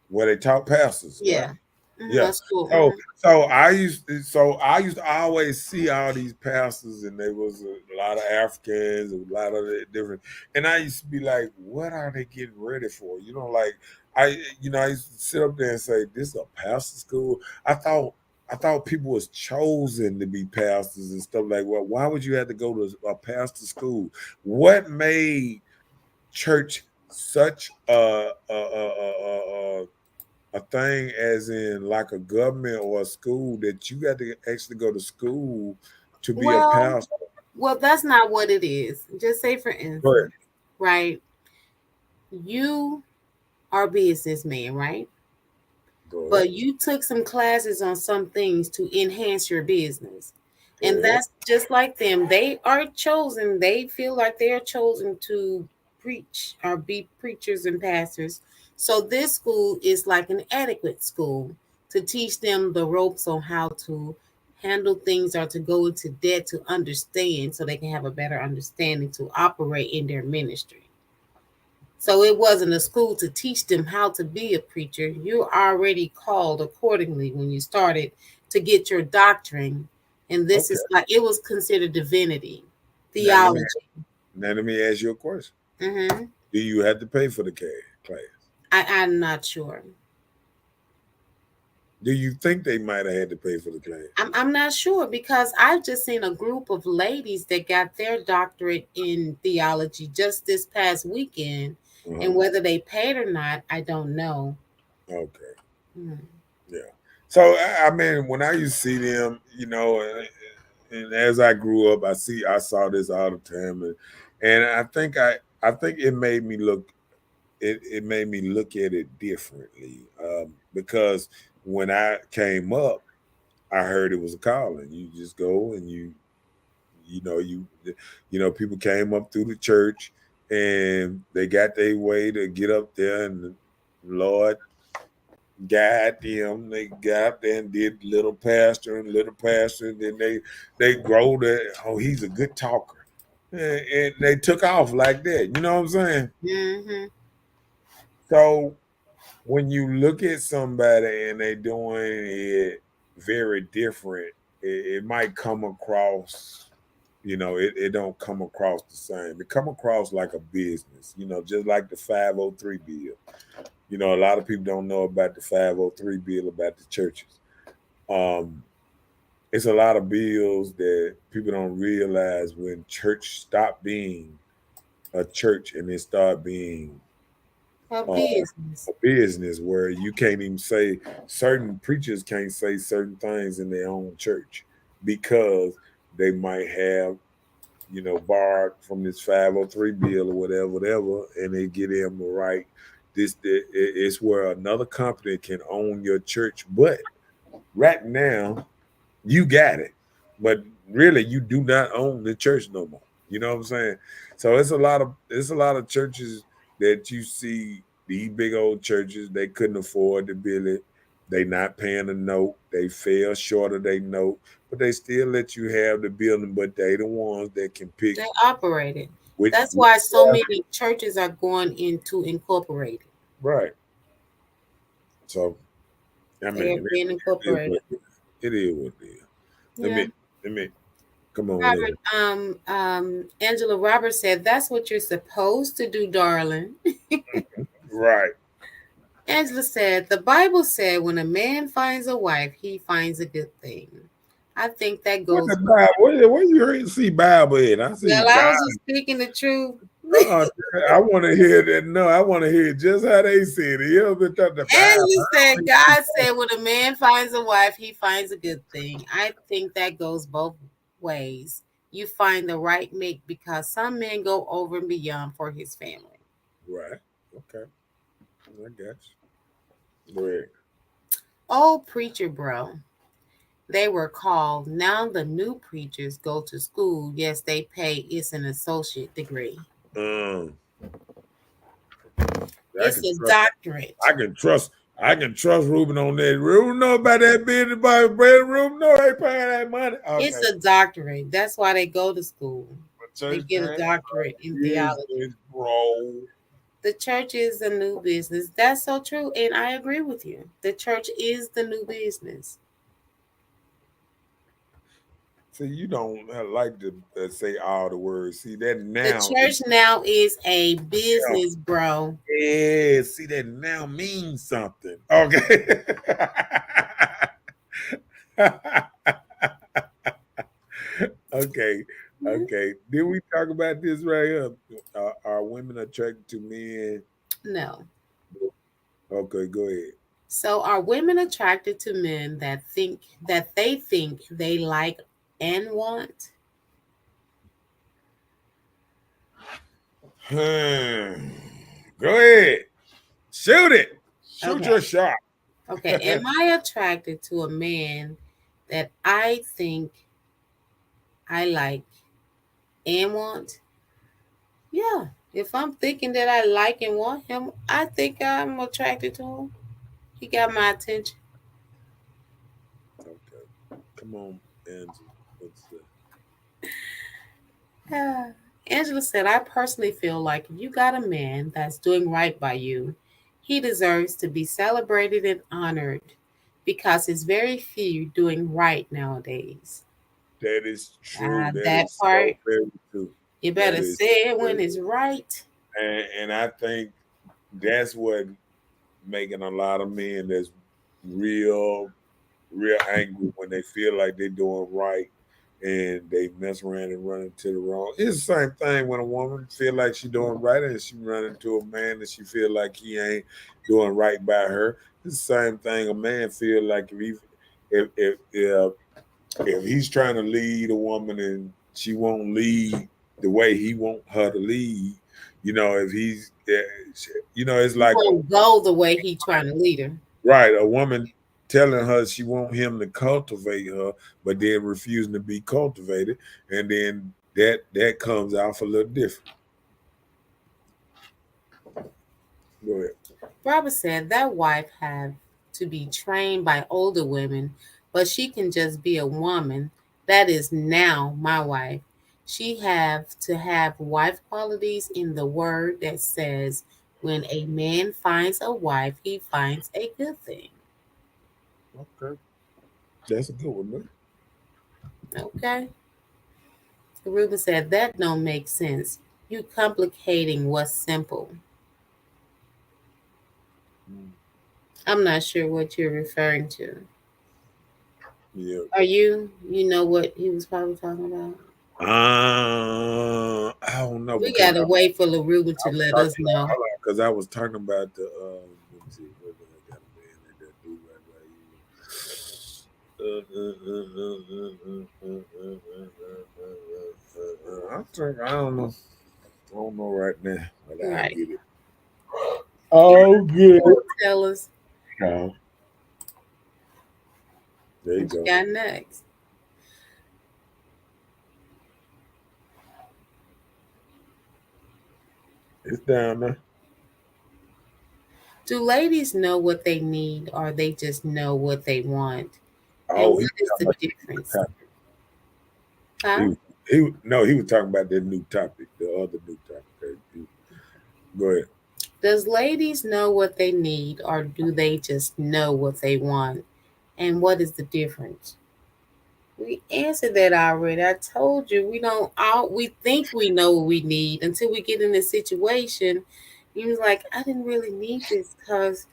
where they taught pastors. Yeah. Right? Yeah. A school. So I used to always see all these pastors, and there was a lot of Africans, a lot of the different, and I used to be like, what are they getting ready for? Like I used to sit up there and say, this is a pastor school. I thought people was chosen to be pastors and stuff like. Well, why would you have to go to a pastor school? What made church such a thing, as in like a government or a school, that you got to actually go to school to be a Well, pastor? well, that's not what it is. Just say, for instance, Correct. right? You are a businessman, right? Go ahead. But you took some classes on some things to enhance your business. Go And ahead. that's just like them. They are chosen. They feel like they are chosen to preach or be preachers and pastors. So this school is like an adequate school to teach them the ropes on how to handle things or to go into debt to understand so they can have a better understanding to operate in their ministry. So it wasn't a school to teach them how to be a preacher. You're already called accordingly when you started to get your doctrine. And this Okay. is like it was considered divinity, Now let me theology. now let me ask you a question. hmm Do you have to pay for the class? I'm not sure. Do you think they might have had to pay for the class? I'm not sure because I've just seen a group of ladies that got their doctorate in theology just this past weekend. And Uh-huh. whether they paid or not, I don't know. Okay. Mm. Yeah. So I mean, when I used to see them, and as I grew up, I saw this all the time, and I think it made me look it made me look at it differently, because when I came up, I heard it was a calling. You just go and you know people came up through the church, and they got their way to get up there, and the Lord guide them. They got up there and did little pastor and little pastor, and then they grow to, oh, he's a good talker, and they took off like that. You know what I'm saying? hmm So when you look at somebody and they doing it very different, it might come across, it don't come across the same. It come across like a business, just like the 503 bill. A lot of people don't know about the 503 bill about the churches. Um, it's a lot of bills that people don't realize when church stop being a church and it start being A uh, business. a business, where you can't even say, certain preachers can't say certain things in their own church because they might have, borrowed from this 503 bill or whatever, and they get them the right. It's where another company can own your church, but right now you got it, but really you do not own the church no more. You know what I'm saying? So it's a lot of churches that you see, these big old churches, they couldn't afford to build it. They not paying a note. They fell short of their note, but they still let you have the building. But they the ones that can pick They operated. which, That's why so many churches are going into incorporated. right. So I They are mean, being it is incorporated. what it is. It is what it is. Let Yeah. me let me come on. Robert, Angela Roberts said, "That's what you're supposed to do, darling." Right. Angela said, "The Bible said when a man finds a wife, he finds a good thing." I think that What goes. the Bible? Where you heard see Bible in? I see Well, I God. was just speaking the truth. Uh-uh, I want to hear that. No, I want to hear just how they said it. You ever thought the Bible? Angela said, "God said when a man finds a wife, he finds a good thing." I think that goes both ways. You find the right mate because some men go over and beyond for his family. Right. Okay. I got you. Go ahead. Old preacher bro. They were called. Now the new preachers go to school. Yes, they pay. It's an associate degree. Um, I It's can a trust. doctorate. I can trust. I can trust Ruben on that. Ruben know about that business by bread. Ruben know they paying that money. It's Okay. a doctorate. That's why they go to school. But They church get a grant doctorate in theology. business, bro. The church is the new business. That's so true. And I agree with you. The church is the new business. See, you don't like to say all the words. See that The now? church now is a business, bro. Yeah, see that now means something. Okay. Okay. Okay. Did we talk about this right here? Are women attracted to men? No. Okay, go ahead. So are women attracted to men that they think they like and want? Go ahead. Shoot it. Shoot Okay. your shot. Okay. Am I attracted to a man that I think I like and want? Yeah. If I'm thinking that I like and want him, I think I'm attracted to him. He got my attention. Okay. Come on, Angela. What's the Angela said, I personally feel like if you got a man that's doing right by you, he deserves to be celebrated and honored because it's very few doing right nowadays. That is true. That That is so part, very true. you That better is say it when very it's right. and I think that's what making a lot of men that's real angry when they feel like they're doing right and they mess around and run into the wrong. It's the same thing when a woman feel like she doing right and she run into a man and she feel like he ain't doing right by her. It's the same thing a man feel like if he's trying to lead a woman and she won't lead the way he want her to lead, if he's, it's He like won't go the way he trying to lead her. right, a woman telling her she want him to cultivate her, but then refusing to be cultivated, and then that comes off a little different. Go ahead. Robert said that wife have to be trained by older women, but she can just be a woman. That is now my wife. She have to have wife qualities in the word that says when a man finds a wife, he finds a good thing. Okay, that's a good one, man. Okay. Ruben said that don't make sense. You complicating what's simple. I'm not sure what you're referring to. Yeah. Are you know what he was probably talking about? I don't know We because gotta wait for LaRuben I to was let talking us know. because I was talking about the let me see what I got a man that do right. I don't know. I don't know right now, but I Right. get it. Oh, good. Tell us No. There you what you go. got next. It's down there. Do ladies know what they need or they just know what they want? And Oh, what is the difference? Huh? he was talking about that new topic, the other new topic. Go ahead. Does ladies know what they need or do they just know what they want? And what is the difference? We answered that already. I told you we think we know what we need until we get in a situation. He was like, I didn't really need this because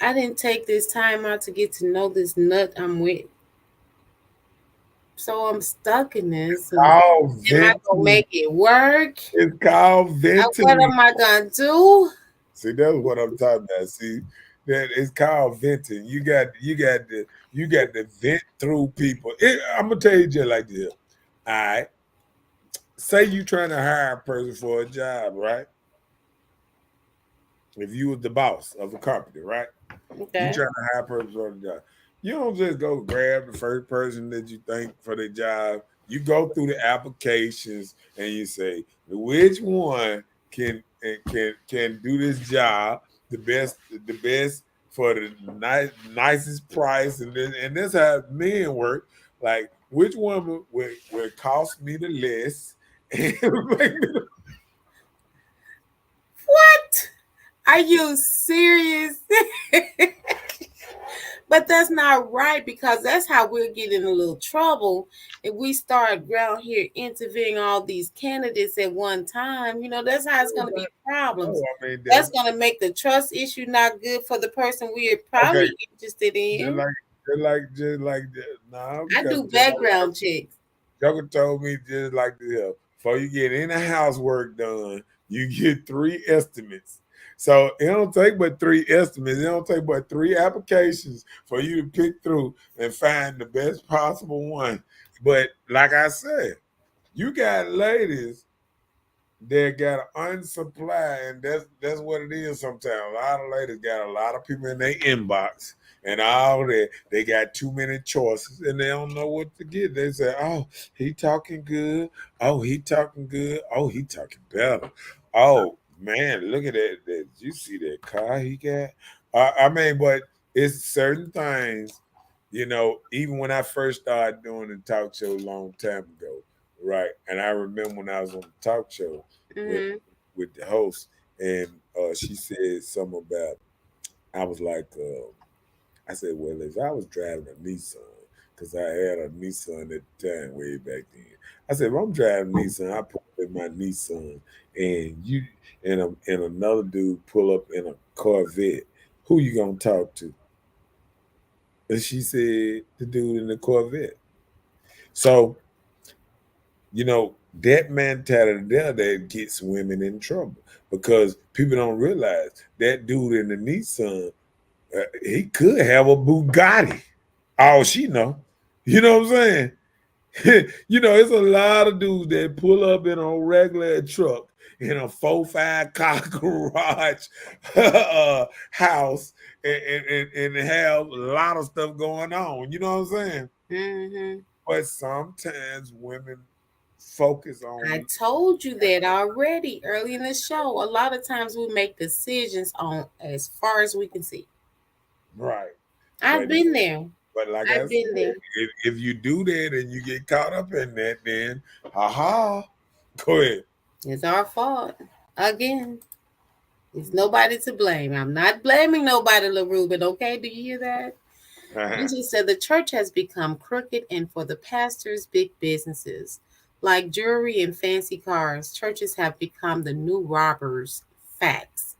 I didn't take this time out to get to know this nut I'm with. So I'm stuck in this. And Oh, am I gonna venting. make it work? It's called What venting. am I gonna do? See, that's what I'm talking about. See, that it's called venting. You got to vent through people. I'm gonna tell you just like this. All right. Say you trying to hire a person for a job, right? If you was the boss of a company, right? You Okay. trying to hire a person for the job. You don't just go grab the first person that you think for the job. You go through the applications and you say which one can do this job the best for the nicest price, and this how men work. Like which one would cost me the less and make me What? Are you serious? But that's not right, because that's how we'll get in a little trouble if we start around here interviewing all these candidates at one time. You know, that's how it's going to be problems. I mean, That's going to make the trust issue not good for the person we're probably interested just in. like that. Nah, I do because background checks. Joker told me just like this. Before you get any housework done, you get 3 estimates. So it don't take but 3 estimates. It don't take but 3 applications for you to pick through and find the best possible one. But like I said, you got ladies that got an unsupply, and that's what it is sometimes. A lot of ladies got a lot of people in their inbox and all that. They got too many choices and they don't know what to get. They say, oh, he talking good. Oh, he talking good. Oh, he talking better. Oh man, look at that. Did you see that car he got? I mean, but it's certain things, even when I first started doing the talk show a long time ago, right? And I remember when I was on the talk show Mm-hmm. with the host, and she said something about. I was like, I said, well, if I was driving a Nissan, because I had a Nissan at the time, way back then. I said, if I'm driving a Nissan, I pull up in my Nissan, and you and another dude pull up in a Corvette. Who you gonna talk to? And she said, the dude in the Corvette. So that mentality there that gets women in trouble because people don't realize that dude in the Nissan, he could have a Bugatti. All she know. You know what I'm saying? It's a lot of dudes that pull up in a regular truck in a 4-5 car garage house and have a lot of stuff going on. You know what I'm saying? Mm-hmm. But sometimes women focus I on told you that already early in the show. A lot of times we make decisions on as far as we can see. right. I've But been there. but like I I've said, been there. if you do that and you get caught up in that, then go ahead. It's our fault. Again, it's nobody to blame. I'm not blaming nobody, LaRue, but okay, do you hear that? And she said the church has become crooked, and for the pastors, big businesses like jewelry and fancy cars, churches have become the new robbers. Facts.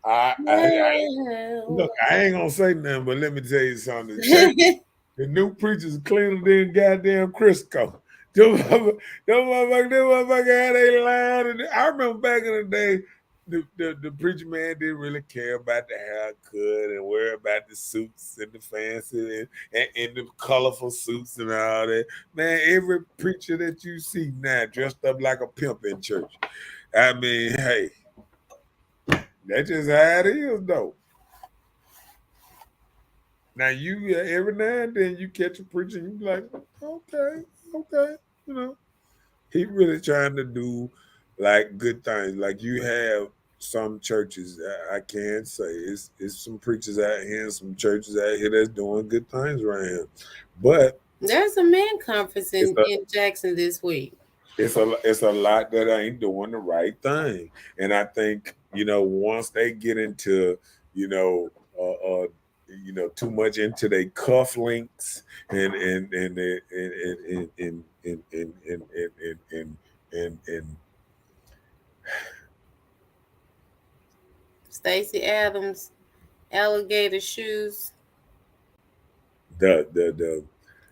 Look, Well, I ain't gonna say nothing, but let me tell you something. The new preachers cleaner than goddamn Crisco. Them motherfuckers had a line. I remember back in the day, the preacher man didn't really care about the haircut and worry about the suits and the fancy and the colorful suits and all that. Man, every preacher that you see now dressed up like a pimp in church. I mean, hey, that's just how it is, though. Now every now and then you catch a preacher and you be like, okay, he really trying to do like good things. Like you have some churches, I can't say it's some preachers out here and some churches out here that's doing good things around here. But there's a men conference it's in Jackson this week. it's a lot that ain't doing the right thing. And I think, once they get into, too much into their cufflinks and Stacey Adams, alligator shoes, the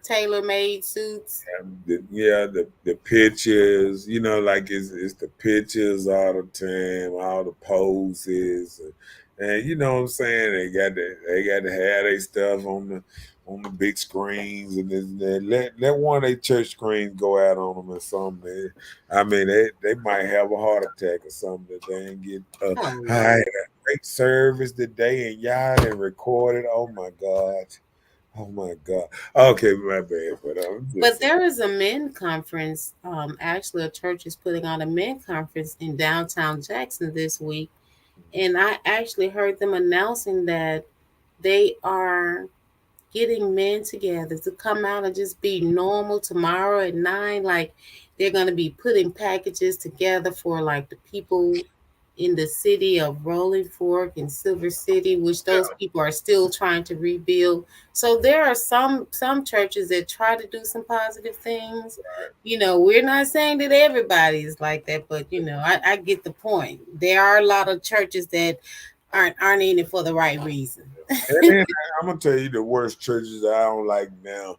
tailor-made suits. the pictures, like it's the pictures all the time, all the poses, and you know what I'm saying. They got to have their stuff on the big screens, and then let one of their church screens go out on them or something. I mean, they might have a heart attack or something that they ain't get. I had a great service today, and y'all didn't record it. Oh my God. Oh my God. Okay, my bad. But there is a men conference. Actually, a church is putting on a men conference in downtown Jackson this week. And I actually heard them announcing that they are getting men together to come out and just be normal tomorrow at 9. Like they're going to be putting packages together for like the people in the city of Rolling Fork and Silver City, which those people are still trying to rebuild. So there are some churches that try to do some positive things. You know, we're not saying that everybody is like that, but you know, I get the point. There are a lot of churches that aren't in it for the right reason. And then I'm gonna tell you the worst churches I don't like now.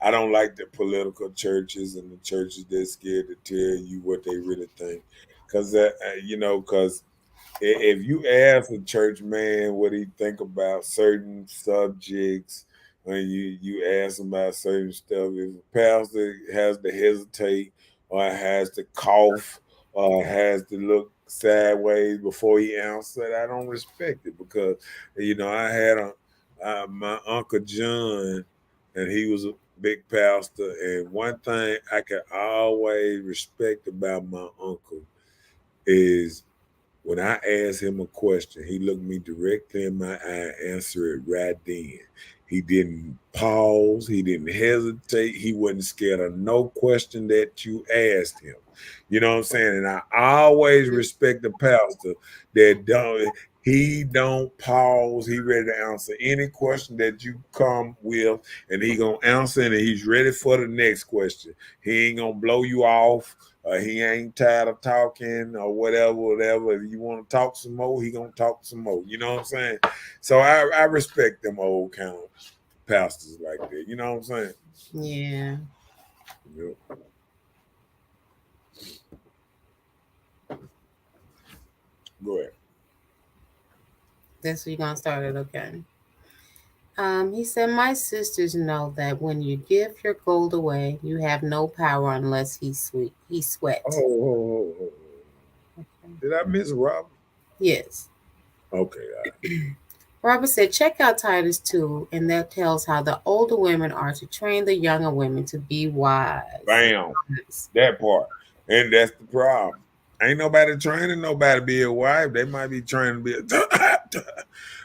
I don't like the political churches and the churches that's scared to tell you what they really think, because because if you ask a church man what he think about certain subjects, when you ask him about certain stuff, if a pastor has to hesitate or has to cough or has to look sideways before he answered, I don't respect it because I had my uncle John, and he was a big pastor, and one thing I could always respect about my uncle is when I asked him a question, he looked me directly in my eye, answered it right then. He didn't pause. He didn't hesitate. He wasn't scared of no question that you asked him. You know what I'm saying? And I always respect the pastor that he don't pause. He ready to answer any question that you come with, and he gonna answer it, and he's ready for the next question. He ain't gonna blow you off. He ain't tired of talking or whatever. If you want to talk some more, he gonna talk some more. You know what I'm saying? So I respect them old kind of pastors like that. You know what I'm saying? Yeah. Yep. Go ahead. That's what you're gonna start it, okay. He said, my sisters know that when you give your gold away, you have no power unless he sweat. Oh. Did I miss Robert? Yes. Okay. Robert said, check out Titus 2, and that tells how the older women are to train the younger women to be wise. Bam. That part. And that's the problem. Ain't nobody training nobody to be a wife. They might be training to be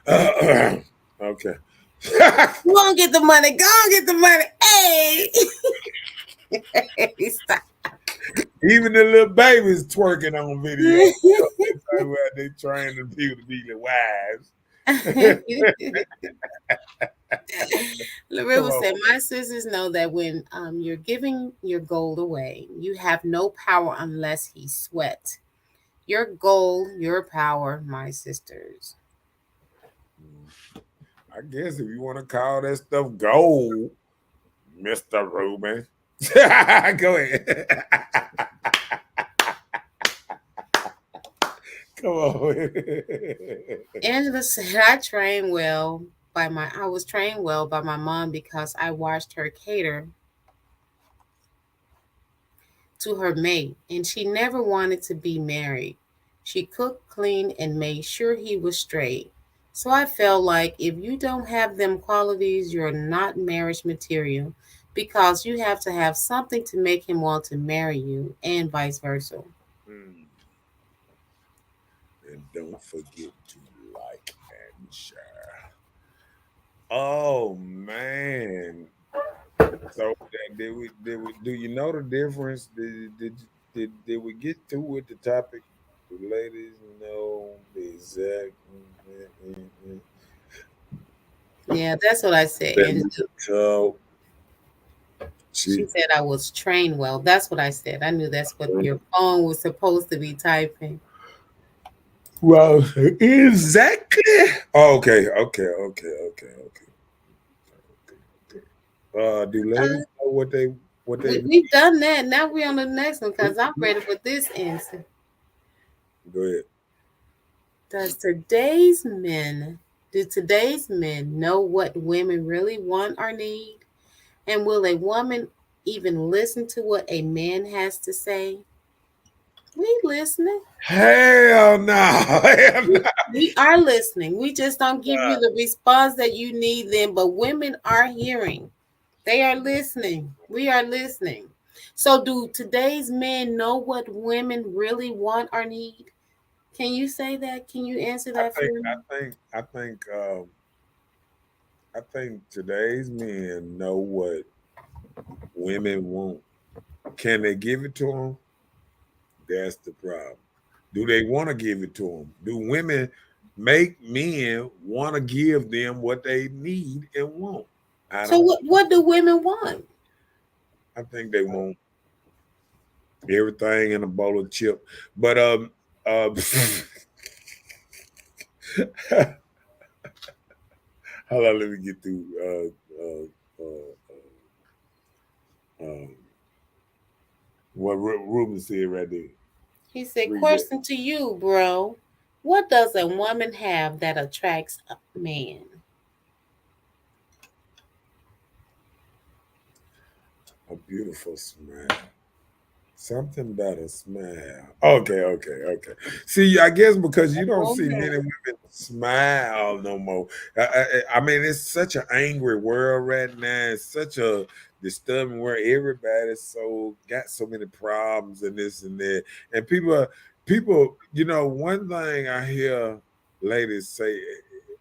a okay. Go on, get the money. Go on, get the money. Hey. Stop. Even the little babies twerking on video. They trying to people to be the wives. Loretta said, my sisters know that when you're giving your gold away, you have no power unless he sweat. Your gold, your power, my sisters. I guess if you want to call that stuff gold, Mr. Rubin. Go ahead. Come on. Angela said, I was trained well by my mom because I watched her cater to her mate, and she never wanted to be married. She cooked, cleaned, and made sure he was straight. So I felt like if you don't have them qualities, you're not marriage material because you have to have something to make him want to marry you, and vice versa. And don't forget to like and share. Oh man. So did we do you know the difference? Did we get through with the topic? Do ladies know the exact Yeah, that's what I said. And so she said I was trained well. That's what I said. I knew that's what your phone was supposed to be typing. Well, exactly. Okay. Do ladies know what they We've done that. Now we're on the next one because I'm ready for this answer. Go ahead. Do today's men know what women really want or need? And will a woman even listen to what a man has to say? We listening. Hell no. We are listening. We just don't give you the response that you need then, but women are hearing. They are listening. We are listening. So do today's men know what women really want or need? Can you say that? Can you answer that for me? I think today's men know what women want. Can they give it to them? That's the problem. Do they want to give it to them? Do women make men want to give them what they need and want? I So don't. what do women want? I think they want everything in a bowl of chip. But hold on, let me get through um, what Ruben said right there. He said, Read that. question to you, bro. What does a woman have that attracts a man? A beautiful smile. Something about a smile. Okay. See, I guess because you don't see many women smile no more. I mean, it's such an angry world right now. It's such a disturbing world. Everybody's got so many problems and this and that. And people, one thing I hear ladies say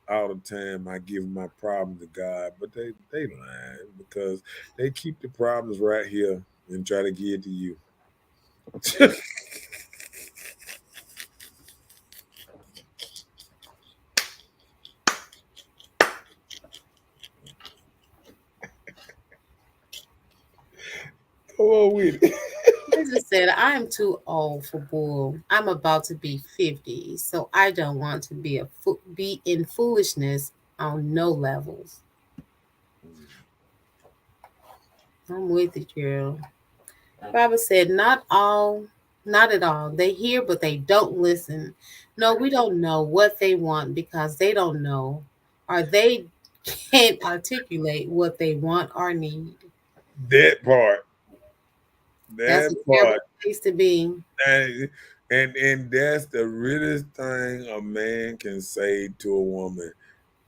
all the time, I give my problem to God, but they lying because they keep the problems right here and try to give it to you. Come on with it. I just said, I am too old for bull. I'm about to be 50, so I don't want to be in foolishness on no levels. I'm with you, girl. Robert said, not at all. They hear, but they don't listen. No, we don't know what they want because they don't know, or they can't articulate what they want or need. That part. That's That a terrible part. place to be. And that's the realest thing a man can say to a woman.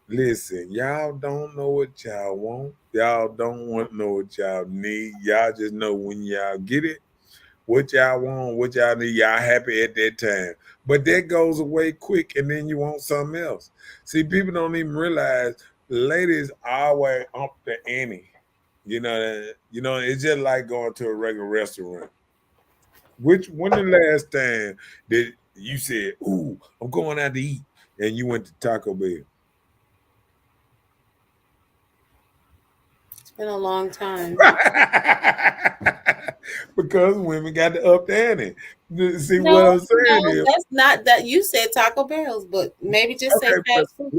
Listen, y'all don't know what y'all want. Y'all don't want to know what y'all need. Y'all just know when y'all get it, what y'all want, what y'all need, y'all happy at that time. But that goes away quick and then you want something else. See, people don't even realize ladies always up the ante. It's just like going to a regular restaurant. When the last time that you said, "Ooh, I'm going out to eat," and you went to Taco Bell? It's been a long time. Because women got to up the ante. See what No, I'm saying no, is, that's not that. You said Taco Bell's, but maybe just say okay, but fast food.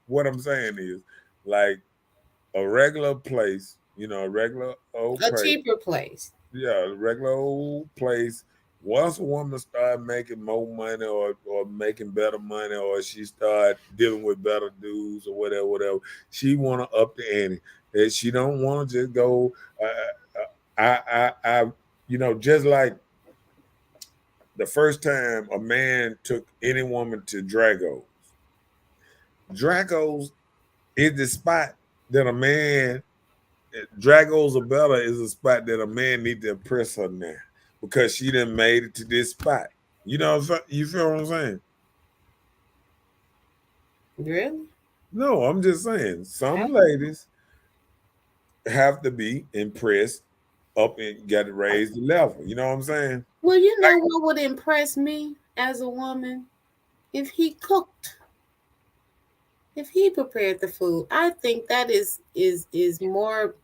what I'm saying is, like a regular place, a regular old A place, cheaper place. yeah, a regular old place. Once a woman start making more money or making better money, or she start dealing with better dudes or whatever, she want to up the ante. And she don't want to just go. Just like the first time a man took any woman to Drago's is the spot that a man. Drago's Abella is a spot that a man need to impress her now because she done made it to this spot. You feel what I'm saying? Really? No, I'm just saying some I- ladies have to be impressed up and got to raise the level. You know what I'm saying? Well, you know what would impress me as a woman? If he cooked, if he prepared the food. I think that is more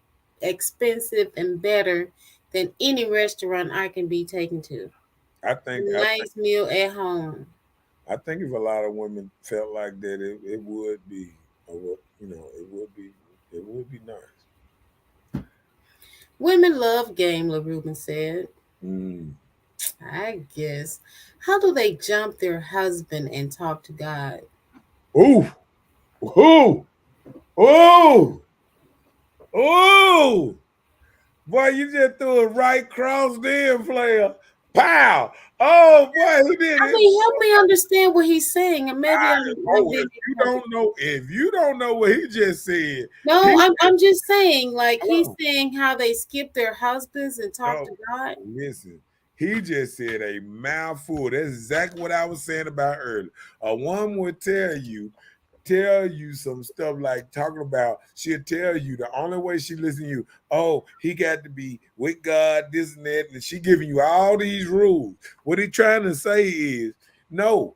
expensive and better than any restaurant I can be taken to. I A think I think nice meal at home. I think if a lot of women felt like that, it would be, it would be nice. Women love game, LaRuben said. Mm. I guess. How do they jump their husband and talk to God? Ooh, ooh, ooh, ooh. Boy, you just threw it right cross there, player. Pow! Oh boy, he did I it. mean, help me understand what he's saying, and maybe I'm Oh, being if you don't know what he just said, no, he I'm just saying, like he's oh, saying how they skip their husbands and talk no, to God. listen. He just said a mouthful. That's exactly what I was saying about earlier. A woman would tell you some stuff like talking about, she'll tell you the only way she listen to you, oh, he got to be with God, this and that, and she giving you all these rules. What he trying to say is No,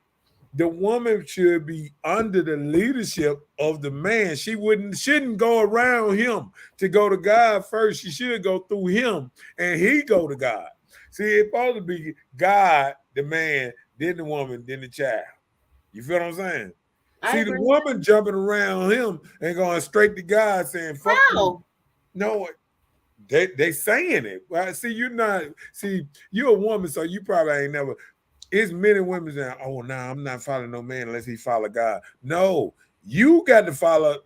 the woman should be under the leadership of the man. Shouldn't go around him to go to God first. She should go through him and he go to God. See, it's supposed to be God, the man, then the woman, then the child. You feel what I'm saying? I See, the agree. woman jumping around him and going straight to God saying, fuck you. How? No, they saying it. Well, see, you're a woman, so you probably ain't never. It's many women saying, "Oh, nah, I'm not following no man unless he follow God." No, you got to follow.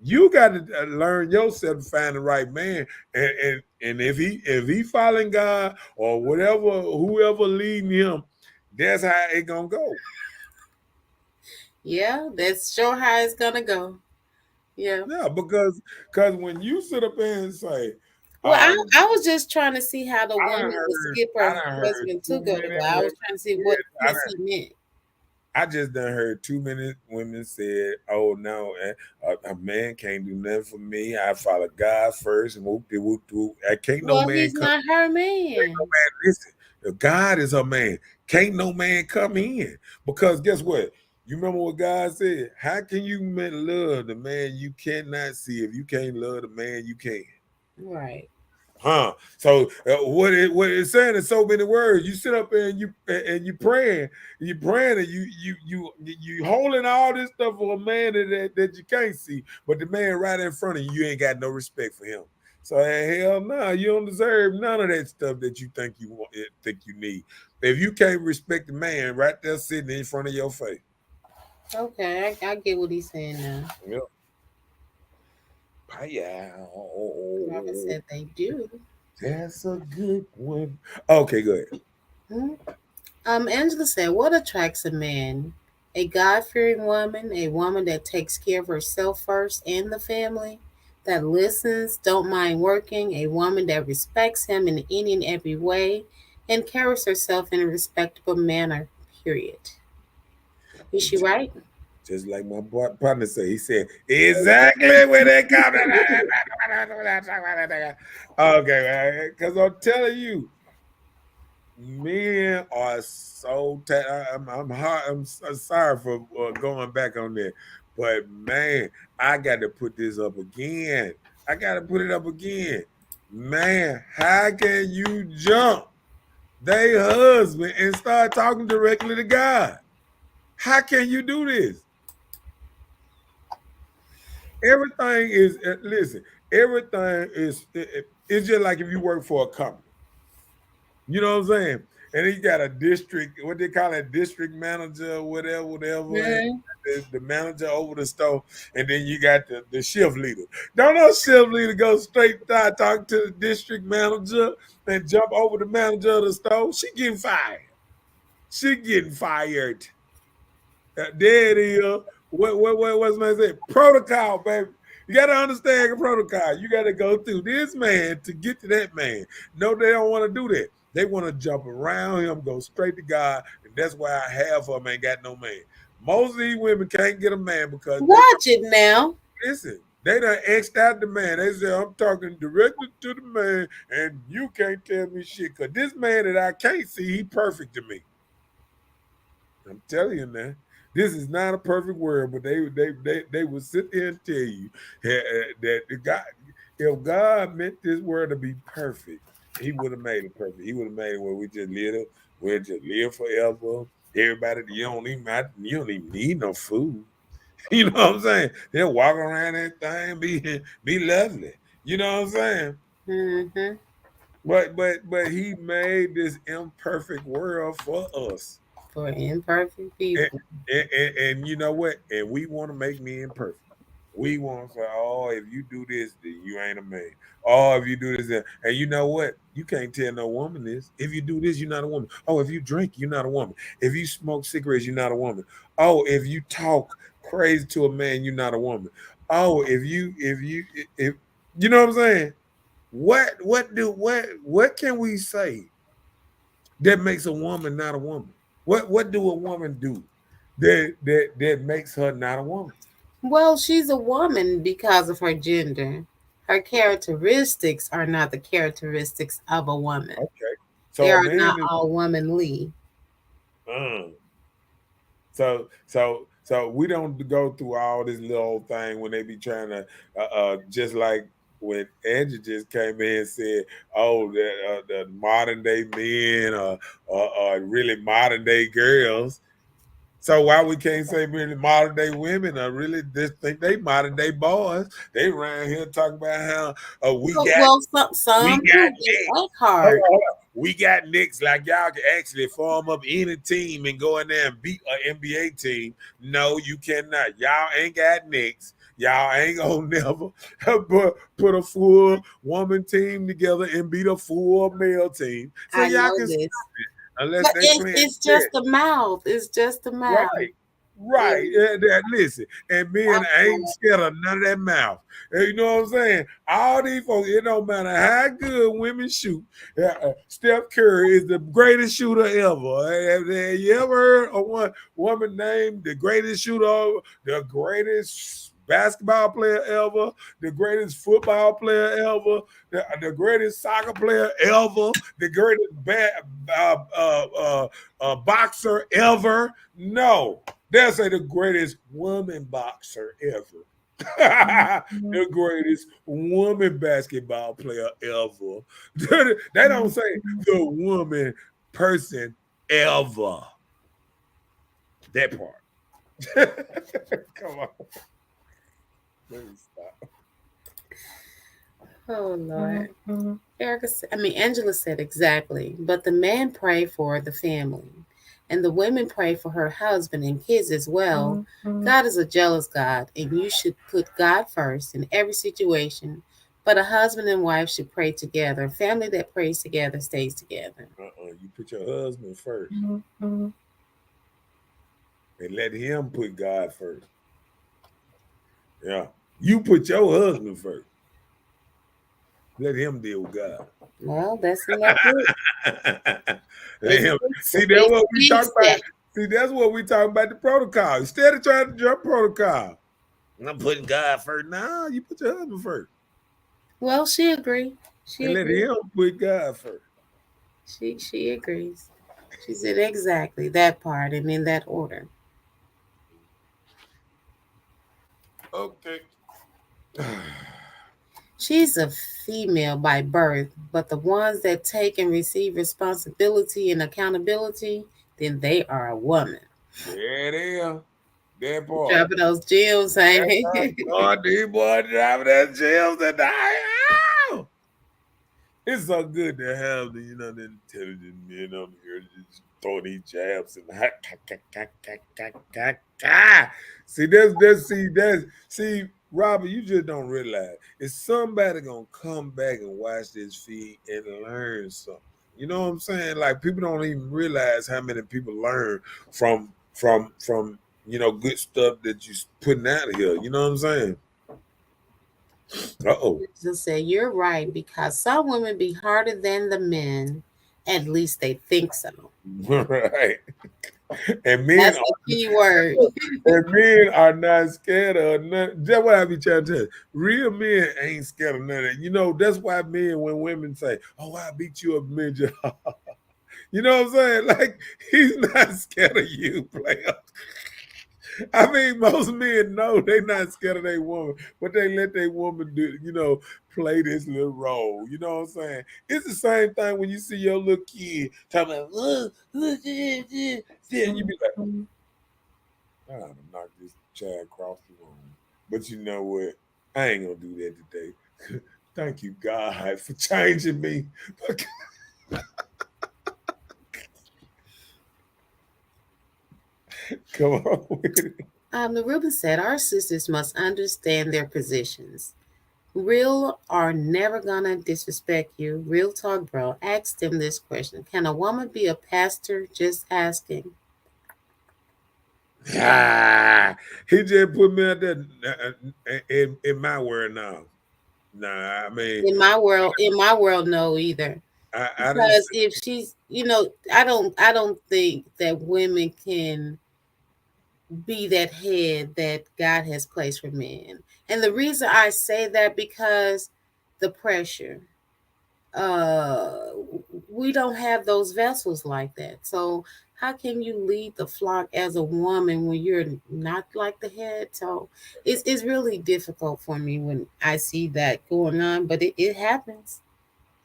You got to learn yourself to find the right man, and if he following God or whatever, whoever leading him, that's how it gonna go. Yeah, that's sure how it's gonna go. Yeah. Yeah, because when you sit up there and say, Well, I was just trying to see how the I woman done would heard, skip I her done heard husband to too go to many God. I was women. trying to see Yeah, what I he meant. I just done heard too many women said, "Oh no, a man can't do nothing for me. I follow God first, and whoop de whoop whoop. I can't no Well, man he's come. not her Can't no man. man listen. God is her man. Can't no man come in because guess what? You remember what God said? How can you love the man you cannot see if you can't love the man you can? Right. Huh? So what it's saying in so many words. You sit up there and you praying, and you holding all this stuff for a man that you can't see, but the man right in front of you, you ain't got no respect for him. So hell no, you don't deserve none of that stuff that you think you want, think you need. If you can't respect the man right there sitting in front of your face. Okay, I get what he's saying now. Yep. Robert said they do. That's a good one. Okay, good. Hmm? Angela said, "What attracts a man? A God-fearing woman, a woman that takes care of herself first and the family, that listens, don't mind working, a woman that respects him in any and every way, and carries herself in a respectable manner. Period." Is she right? Just like my partner said, he said exactly where they come. Okay, because I'm telling you, men are so. I'm sorry for going back on there, but man, I got to put this up again. I got to put it up again. Man, how can you jump they husband and start talking directly to God? How can you do this? Everything is listen. Everything is it's just like if you work for a company. You know what I'm saying? And he got a district, what they call it, district manager, or whatever. And Mhm. the manager over the store, and then you got the shift leader. Don't no shift leader go straight start talking to the district manager and jump over the manager of the store. She getting fired. She getting fired. There it is. What's man say? Protocol, baby. You got to understand the protocol. You got to go through this man to get to that man. No, they don't want to do that. They want to jump around him, go straight to God, and that's why half of them ain't got no man. Most of these women can't get a man because they Watch it now. listen. They done X'd out the man. They say, I'm talking directly to the man, and you can't tell me shit. Because this man that I can't see, he perfect to me. I'm telling you, man. This is not a perfect world, but they would sit there and tell you that the God, if God meant this world to be perfect, He would have made it perfect. He would have made it where we just live forever. Everybody, you don't even need no food. You know what I'm saying? They'll walk around that thing, be lovely. You know what I'm saying? Mm-hmm. But He made this imperfect world for us. For imperfect And, people. and you know what? And we want to make men perfect. We want to say, oh, if you do this, then you ain't a man. Oh, if you do this, and you know what? You can't tell no woman this. If you do this, you're not a woman. Oh, if you drink, you're not a woman. If you smoke cigarettes, you're not a woman. Oh, if you talk crazy to a man, you're not a woman. Oh, if you know what I'm saying? What can we say that makes a woman not a woman? What do a woman do that makes her not a woman? Well, she's a woman because of her gender. Her characteristics are not the characteristics of a woman. Okay, They so a are man not is all womanly. uh, So we don't go through all this little thing when they be trying to just like when Angie just came in and said, "Oh, the modern day men are really modern day girls." So why we can't say really modern day women are really just think they modern day boys? They around here talking about how Well, we some got do. They next. act hard. Hold on. We got Knicks. Like y'all can actually form up any team and go in there and beat an NBA team. No, you cannot. Y'all ain't got Knicks. Y'all ain't gonna never put a full woman team together and beat a full male team. So I y'all know can stop this. it unless But they playing it's chess. just the mouth. It's just the mouth. Right. Right. Listen, and men ain't scared of none of that mouth. You know what I'm saying? All these folks, it don't matter how good women shoot. Steph Curry is the greatest shooter ever. Have you ever heard of one woman named the greatest shooter, the greatest basketball player ever, the greatest football player ever, the greatest soccer player ever, the greatest boxer ever? No. They'll say the greatest woman boxer ever. The greatest woman basketball player ever. They don't say the woman person ever. That part. Come on. Let me stop. Oh Lord. Angela said exactly. But the men pray for the family. And the women pray for her husband and kids as well. God is a jealous God, and you should put God first in every situation. But a husband and wife should pray together. A family that prays together stays together. You put your husband first. And let him put God first. Yeah. You put your husband first. Let him deal with God. Well, that's enough. Let him. See, that's what we talk about. See, that's what we talk about the protocol. Instead of trying to jump protocol, I'm putting God first. Nah, you put your husband first. Well, she agreed. And let him put God first. She agrees. She said exactly that part and in that order. Okay. She's a female by birth, but the ones that take and receive responsibility and accountability, then they are a woman. There they are. That part. Dropping those gems, ain't it? Oh, these boys dropping that gems tonight. Ow! It's so good to have the intelligent men on here just throwing these jabs and see, Robert, you just don't realize is somebody gonna come back and watch this feed and learn something. You know what I'm saying? Like people don't even realize how many people learn from good stuff that you putting out of here. You know what I'm saying? Uh-oh. Just say you're right because some women be harder than the men. At least they think so. Right. And men That's the key word. And men are not scared of nothing. That's what I be trying to tell you. Real men ain't scared of nothing. That's why men, when women say, "Oh, I beat you up, midget," you know what I'm saying? Like he's not scared of you, player. I mean, most men know they're not scared of their woman, but they let their woman play this little role. You know what I'm saying? It's the same thing when you see your little kid talking about, yeah, you be like, I'm gonna knock this child across the room. But you know what? I ain't gonna do that today. Thank you, God, for changing me. Come on with it. The Reuben said, our sisters must understand their positions. Real are never gonna disrespect you. Real talk, bro. Ask them this question. Can a woman be a pastor? Just asking. He just put me out there in my world now. Nah, I mean in my world, no either. Because if she's, I don't think that women can be that head that God has placed for men. And the reason I say that because the pressure. We don't have those vessels like that. So how can you lead the flock as a woman when you're not like the head? So it's really difficult for me when I see that going on, but it happens.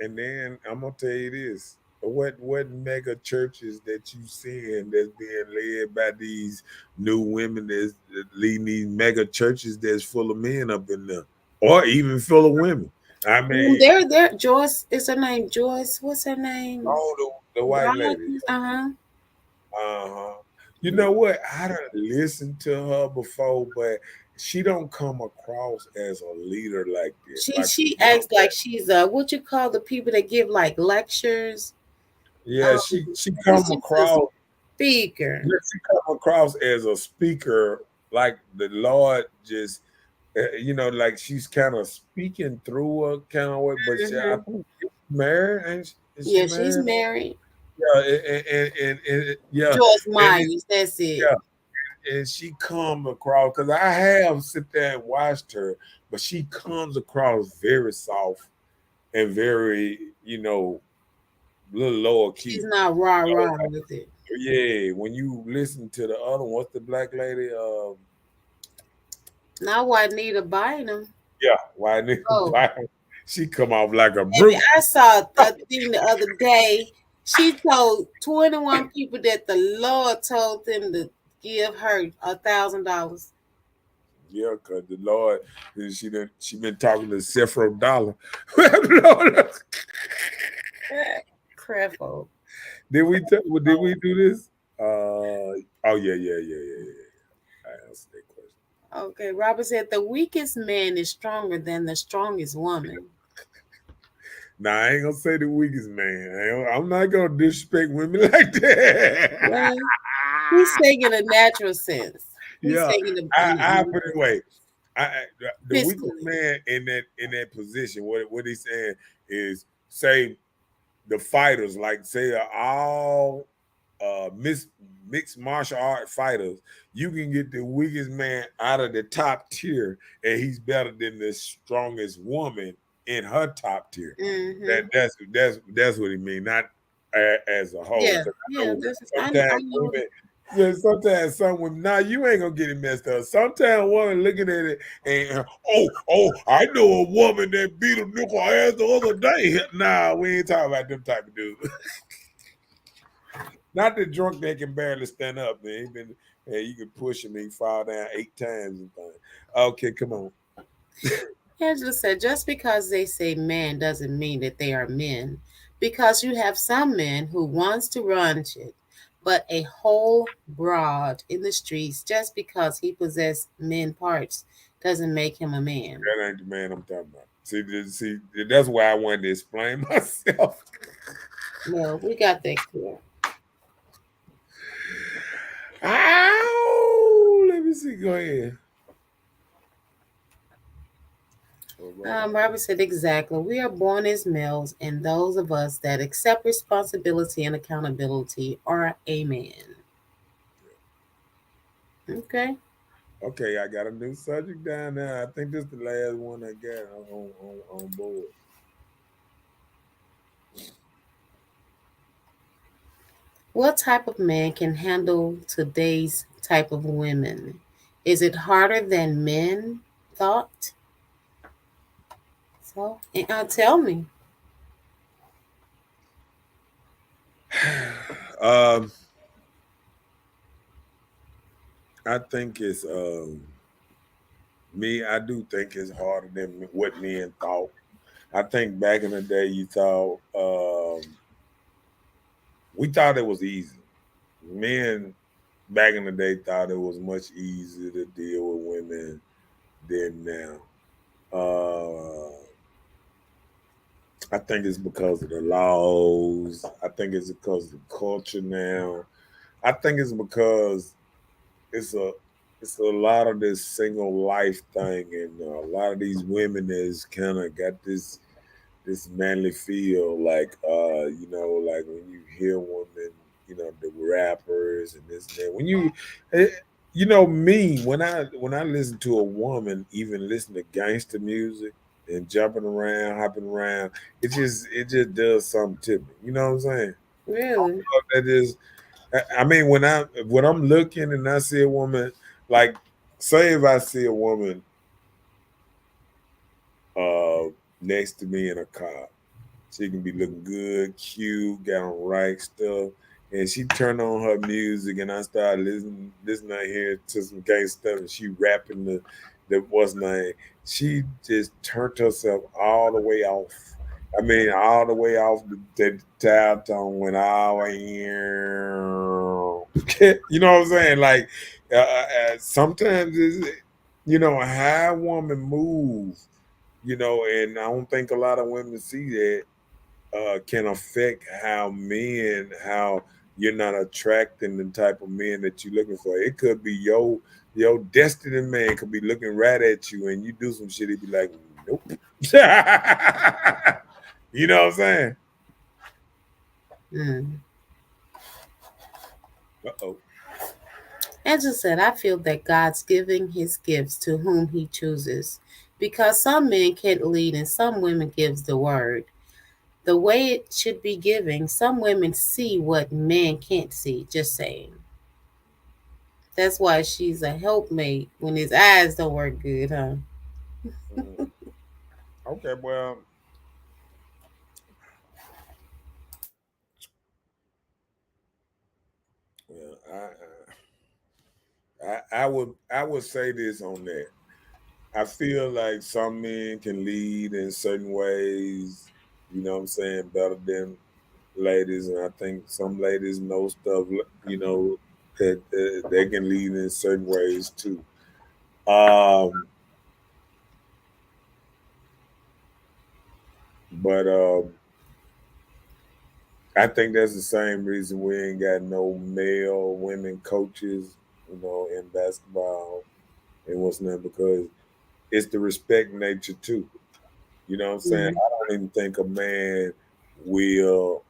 And then I'm gonna tell you this: what mega churches that you seeing that's being led by these new women that's leading these mega churches that's full of men up in there, or even full of women. I mean, There, Joyce is her name. Joyce, what's her name? oh, the white lady. Rogers. Uh-huh. Uh-huh. You know what? I done listened to her before, but she don't come across as a leader like that. Like She you know, acts like she's what you call the people that give like lectures. yeah, Um, she she's come just a across. speaker. Yeah, she come across as a speaker, like the Lord just, like she's kind of speaking through her kind of way. But I Hmm. think she's married, and is she Yeah, she's married? married. Yeah, and yeah, Joyce and it, Myers, that's it. yeah, and she come across because I have sit there and watched her, but she comes across very soft and very, little lower She's key. not rah with it. Yeah, when you listen to the other one, what's the black lady? Not Juanita Bynum. Yeah, why didn't Oh, why she come off like a baby, brute? I saw a thing the other day. She told 21 people that the Lord told them to give her $1,000. Yeah, cause the Lord, she been talking to several dollar. Creflo. Did we do this? Oh yeah. I answered that question. Okay, Robert said the weakest man is stronger than the strongest woman. Nah, I ain't gonna say the weakest man. I'm not gonna disrespect women like that. Well, he's saying in a natural sense. He's Yeah, saying in a I put it natural away. sense. The weakest Physically. man in that position, what he's saying is, say the fighters, like say all mixed martial art fighters, you can get the weakest man out of the top tier, and he's better than the strongest woman in her top tier. Mm-hmm. That's what he mean, not as a whole. Yeah, Because I yeah. know I sometimes know. women. Yeah, sometimes some women, nah, you ain't gonna get it messed up. Sometimes women looking at it and I know a woman that beat a nickel ass the other day. Nah, we ain't talking about them type of dudes. Not the drunk that can barely stand up, man. He been, you can push him, he fall down 8 times and things. Okay, come on. Angela said, just because they say man doesn't mean that they are men. Because you have some men who wants to run shit, but a whole broad in the streets just because he possesses men parts doesn't make him a man. That ain't the man I'm talking about. See, that's why I wanted to explain myself. Well, we got that clear. Ow! Let me see. Go ahead. Robert said, exactly. We are born as males, and those of us that accept responsibility and accountability are a man. Okay. Okay, I got a new subject down there. I think this is the last one I got on board. What type of man can handle today's type of women? Is it harder than men thought? So, tell me. um, I think it's me. I do think it's harder than what men thought. I think back in the day, you thought we thought it was easy. Men back in the day thought it was much easier to deal with women than now. Uh, I think it's because of the laws. I think it's because of the culture now. I think it's because it's a it's a lot of this single life thing, and a lot of these women is kind of got this manly feel, like like when you hear women, the rappers and this and that. When eh, me, when I listen to a woman, even listen to gangster music and jumping around, hopping around, it just does something to me. You know what I'm saying? Really? That is I mean, when I'm looking and I see a woman, like, say if I see a woman uh next to me in a car, she can be looking good, cute, got on right stuff, and she turn on her music, and I start listening here to some gay stuff, and she rapping the what's name. She just turned herself all the way off. I mean, all the way off the dial tone went all the way here. You know what I'm saying? Like, sometimes it's, how a woman move, and I don't think a lot of women see that can affect how you're not attracting the type of men that you're looking for. It could be your destiny man could be looking right at you, and you do some shit. He'd be like, nope. You know what I'm saying? Mm. Uh-oh. As I said, I feel that God's giving his gifts to whom he chooses. Because some men can't lead and some women gives the word. The way it should be giving, some women see what men can't see, just saying. That's why she's a helpmate when his eyes don't work good, huh? Mm. Okay, well, I would say this on that. I feel like some men can lead in certain ways, what I'm saying, better than ladies. And I think some ladies know stuff, that they can lead in certain ways too. Um, but I think that's the same reason we ain't got no male women coaches, in basketball and what's not, because it's the respect nature too. You know what I'm saying? Mhm. I don't even think a man will,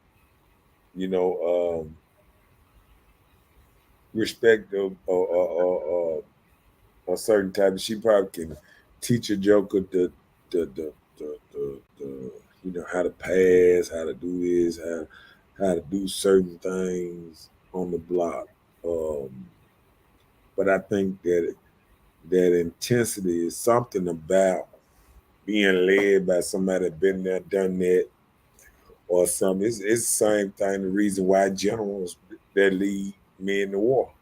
you know, respect a certain type. She probably can teach a joker the how to pass, how to do this, how to do certain things on the block. Um, but I think that intensity is something about being led by somebody that been there, done that, or something. It's the same thing. The reason why generals that lead men to war,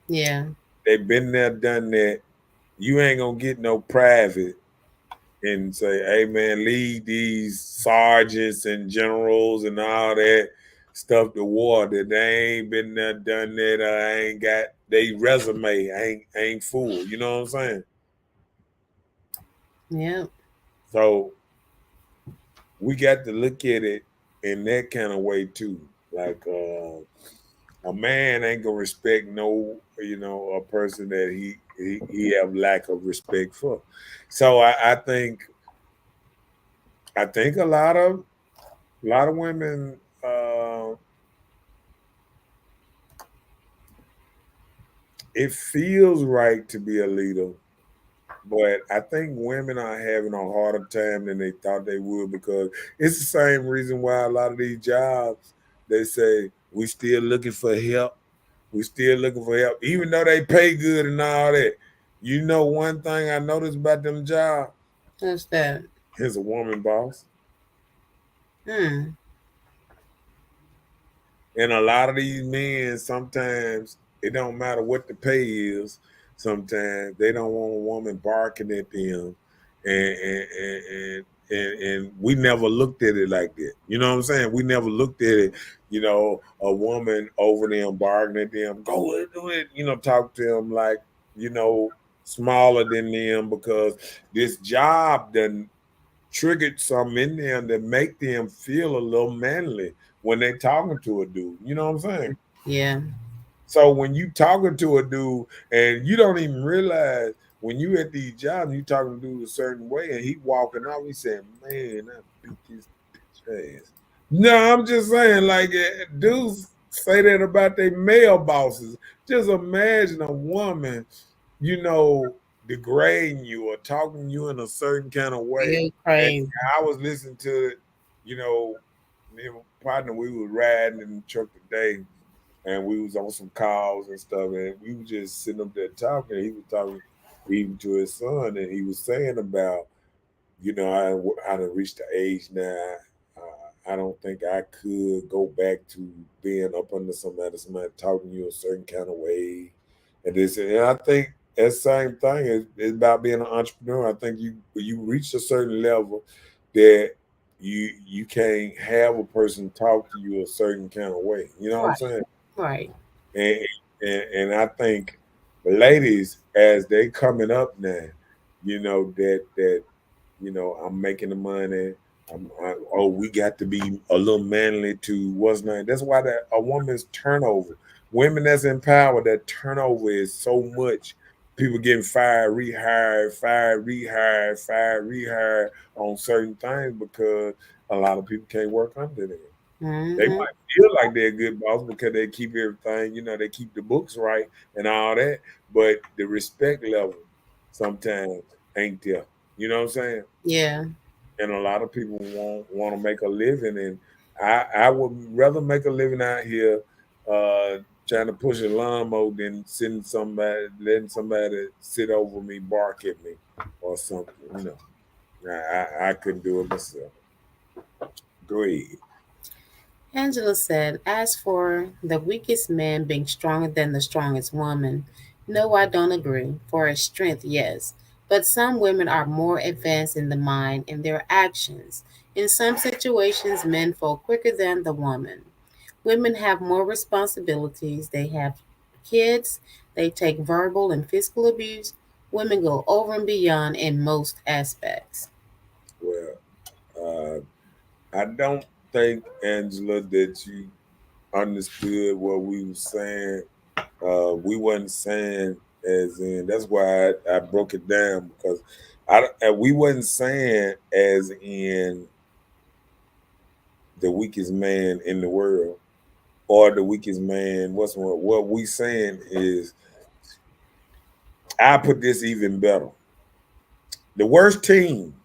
Yeah. they've been there, done that. You ain't gonna get no private and say, "Hey man, lead these sergeants and generals and all that stuff to war." That they ain't been there, done that. Ain't got they resume. Ain't full. You know what I'm saying? Yeah. So we got to look at it in that kind of way too. Like a man ain't gonna respect no, a person that he have lack of respect for. So I think a lot of women it feels right to be a leader, but I think women are having a harder time than they thought they would, because it's the same reason why a lot of these jobs they say we still looking for help. We still looking for help, even though they pay good and all that. One thing I noticed about them jobs What's that? is a woman boss. Hmm. And a lot of these men, sometimes it don't matter what the pay is. Sometimes they don't want a woman barking at them, and we never looked at it like that. You know what I'm saying? We never looked at it. A woman over them barking at them, go and do it. Talk to them like you know smaller than them, because this job done triggered something in them that make them feel a little manly when they talking to a dude. You know what I'm saying? Yeah. So when you talking to a dude and you don't even realize when you at these jobs, you talking to dude a certain way and he walking out, he saying, "Man, I beat this bitch ass." No, I'm just saying, like, dudes say that about their male bosses. Just imagine a woman, you know, degrading you or talking to you in a certain kind of way. You're And crazy. I was listening to it, me and my partner, we was riding in the truck today, and we was on some calls and stuff, and we were just sitting up there talking. He was talking even to his son, and he was saying about, I done reached the age now. I don't think I could go back to being up under somebody talking to you a certain kind of way, and this. And I think that same thing is about being an entrepreneur. I think you reach a certain level that you can't have a person talk to you a certain kind of way. You know what I'm Right. saying? Right. And and I think the ladies as they coming up now, that I'm making the money. Oh, we got to be a little manly to what's name. That's why that a woman's turnover, women that's in power, that turnover is so much. People getting fired, rehired, fired, rehired, fired, rehired on certain things because a lot of people can't work under them. They Hmm. might feel like they're a good boss because they keep everything, they keep the books right and all that, but the respect level sometimes ain't there. You know what I'm saying? Yeah. And a lot of people want to make a living, and I would rather make a living out here trying to push a lawnmower than letting somebody sit over me, bark at me or something. I couldn't do it myself. Go ahead. Angela said, as for the weakest man being stronger than the strongest woman, no, I don't agree. For a strength, yes. But some women are more advanced in the mind and their actions. In some situations, men fall quicker than the woman. Women have more responsibilities. They have kids. They take verbal and physical abuse. Women go over and beyond in most aspects. Well, I don't think, Angela, that you understood what we were saying. We wasn't saying as in. That's why I broke it down because we wasn't saying as in the weakest man in the world or the weakest man. What we saying is, I put this even better. The worst team,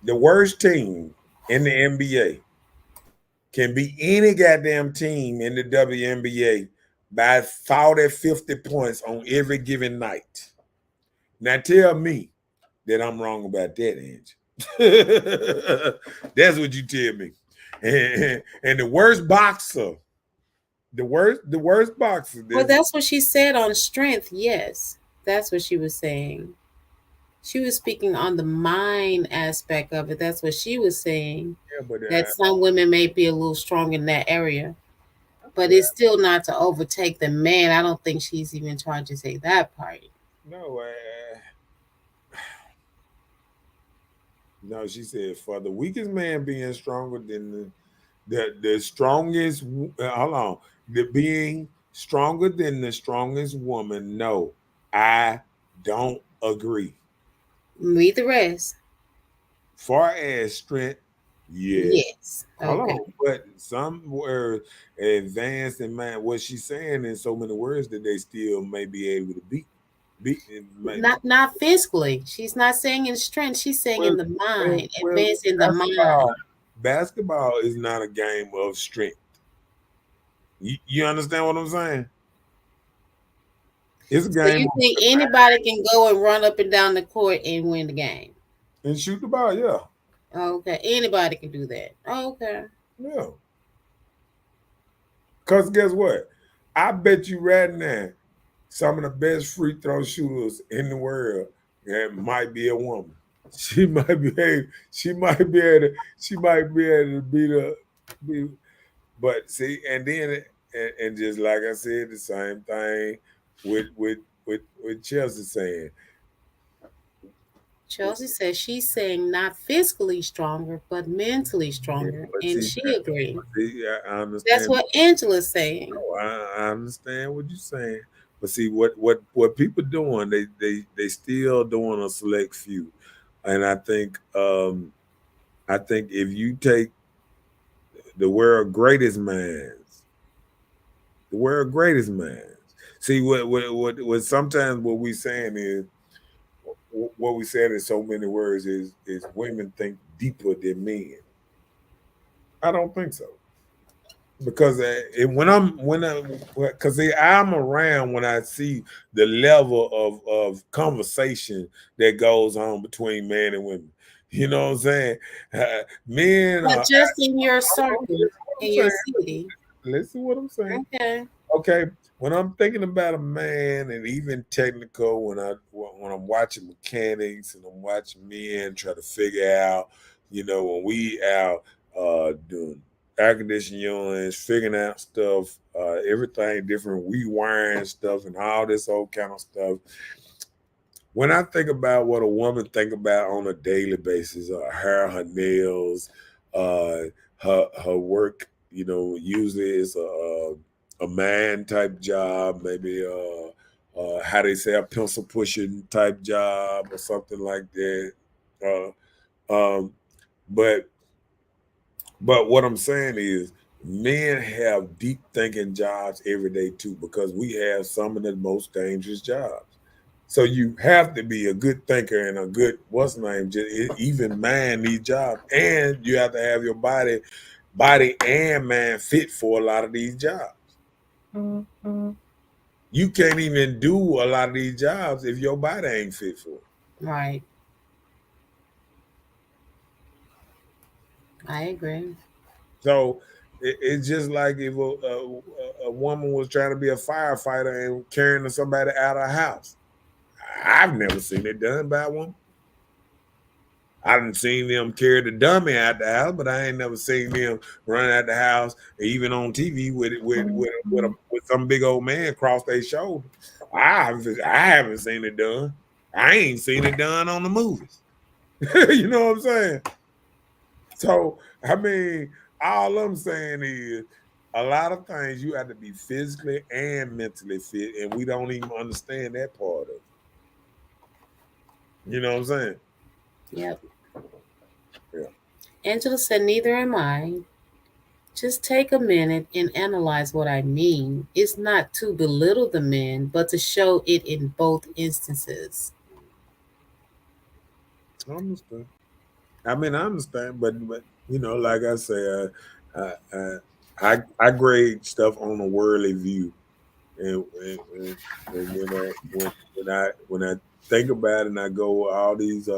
the worst team in the NBA can be any goddamn team in the WNBA by 40, 50 points on every given night. Now tell me that I'm wrong about that, Angie. That's what you tell me. And the worst boxer, the worst boxer. Well, that's what she said on strength. Yes, that's what she was saying. She was speaking on the mind aspect of it. That's what she was saying. Yeah, but That some women may be a little strong in that area, but yeah, it's still not to overtake the man. I don't think she's even trying to say that part. no, no. She said for the weakest man being stronger than the strongest. Hold on, the being stronger than the strongest woman. No, I don't agree. Read the rest. Far as strength, yeah. Yes. Hold Okay. on, but some were advanced in man. What she's saying in so many words that they still may be able to beat and make. Not physically. She's not saying in strength. She's saying Well, in the mind. well, Advance in the mind. basketball is not a game of strength. You understand what I'm saying? It's a So game you of think anybody can go and run up and down the court and win the game? and shoot the ball. Yeah, Okay. Anybody can do that. Okay. yeah. Cause guess what? I bet you right now, some of the best free throw shooters in the world might be a woman. She might be able, she might be able to be, but see, and then and just like I said, the same thing with Chelsea saying. Chelsea says she's saying not physically stronger, but mentally Yeah, stronger. but And see, she agreed. I That's understand. what Angela's saying. No, I understand what you're saying, but see what people doing, they still doing a select few, and I think if you take the world greatest minds, the world greatest minds. See what sometimes what we saying is what we said in so many words is women think deeper than men. I don't think so. because because I'm around when I see the level of conversation that goes on between men and women. You know what I'm saying? Men But are. just in your I'm circle, in your saying, city. listen what I'm saying. Okay. Okay, when I'm thinking about a man, and even technical, when I'm watching mechanics and I'm watching men try to figure out, when we out doing air conditioning units, figuring out stuff, everything different, we wiring stuff and all this old kind of stuff. When I think about what a woman think about on a daily basis, her hair, her nails, uh, her work, usually it's a man type job, maybe how they say a pencil pushing type job or something like that. Um, but what I'm saying is men have deep thinking jobs every day too, because we have some of the most dangerous jobs. So you have to be a good thinker and a good even man need job, and you have to have your body and man fit for a lot of these jobs. You can't even do a lot of these jobs if your body ain't fit for it. Right. I agree. So it's just like if a woman was trying to be a firefighter and carrying somebody out of a house. I've never seen it done by a woman. I done seen them carry the dummy out the house, but I ain't never seen them run out the house, even on TV with some big old man across their shoulder. I haven't seen it done. I ain't seen it done on the movies. You know what I'm saying? So I mean, all I'm saying is a lot of things you have to be physically and mentally fit, and we don't even understand that part of it. You know what I'm saying? Yep. Yeah. Angela said, neither am I. Just take a minute and analyze what I mean. It's not to belittle the men, but to show it in both instances. I understand. I mean, I understand, but like I say, I grade stuff on a worldly view, and when I think about it, and I go all these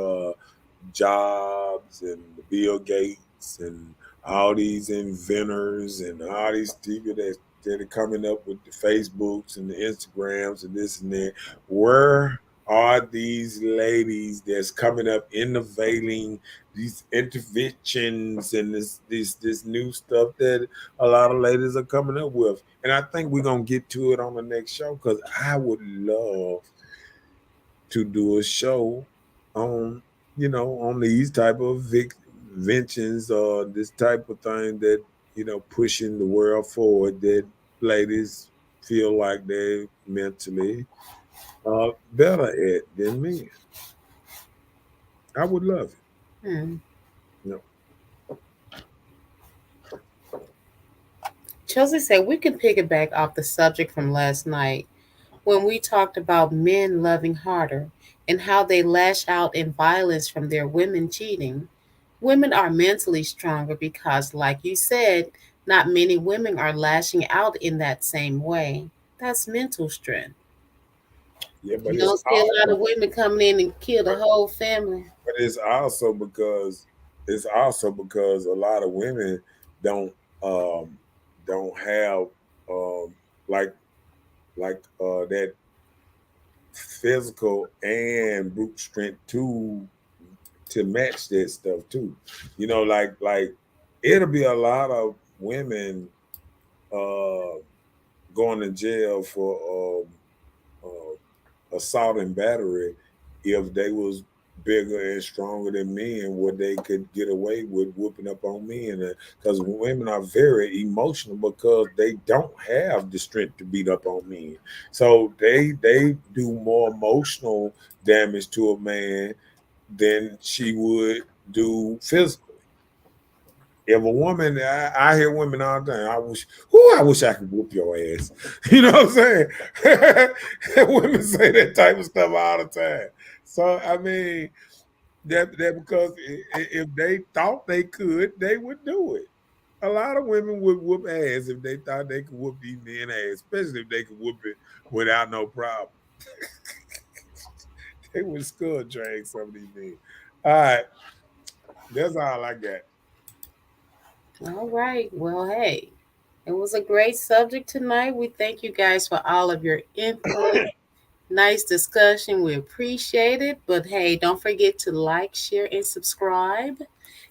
jobs and Bill Gates and all these inventors and all these people that are coming up with the Facebooks and the Instagrams and this and that. Where are these ladies that's coming up innovating these interventions and this new stuff that a lot of ladies are coming up with? And I think we're gonna get to it on the next show, because I would love to do a show on on these type of inventions or this type of thing that pushing the world forward, that ladies feel like they're mentally better at than men. I would love it. Hmm. You know. Chelsea said, we can piggyback off the subject from last night when we talked about men loving harder and how they lash out in violence from their women cheating. Women are mentally stronger because, like you said, not many women are lashing out in that same way. That's mental strength. Yeah, You don't see a lot of women coming in and kill the whole family. but it's also because a lot of women don't um don't have um like that physical and brute strength to match that stuff too. Like it'll be a lot of women uh going to jail for assault and battery if they was bigger and stronger than men, what they could get away with whooping up on men, because women are very emotional because they don't have the strength to beat up on men, so they do more emotional damage to a man than she would do physically. If a woman, I hear women all the time. I wish I could whoop your ass. You know what I'm saying? Women say that type of stuff all the time. So I mean, that because if they thought they could, they would do it. A lot of women would whoop ass if they thought they could whoop these men ass, especially if they could whoop it without no problem. They would skull drag some of these men. All right, that's all I got. All right. Well, hey, it was a great subject tonight. We thank you guys for all of your input. Nice discussion. We appreciate it. But hey, don't forget to like, share, and subscribe.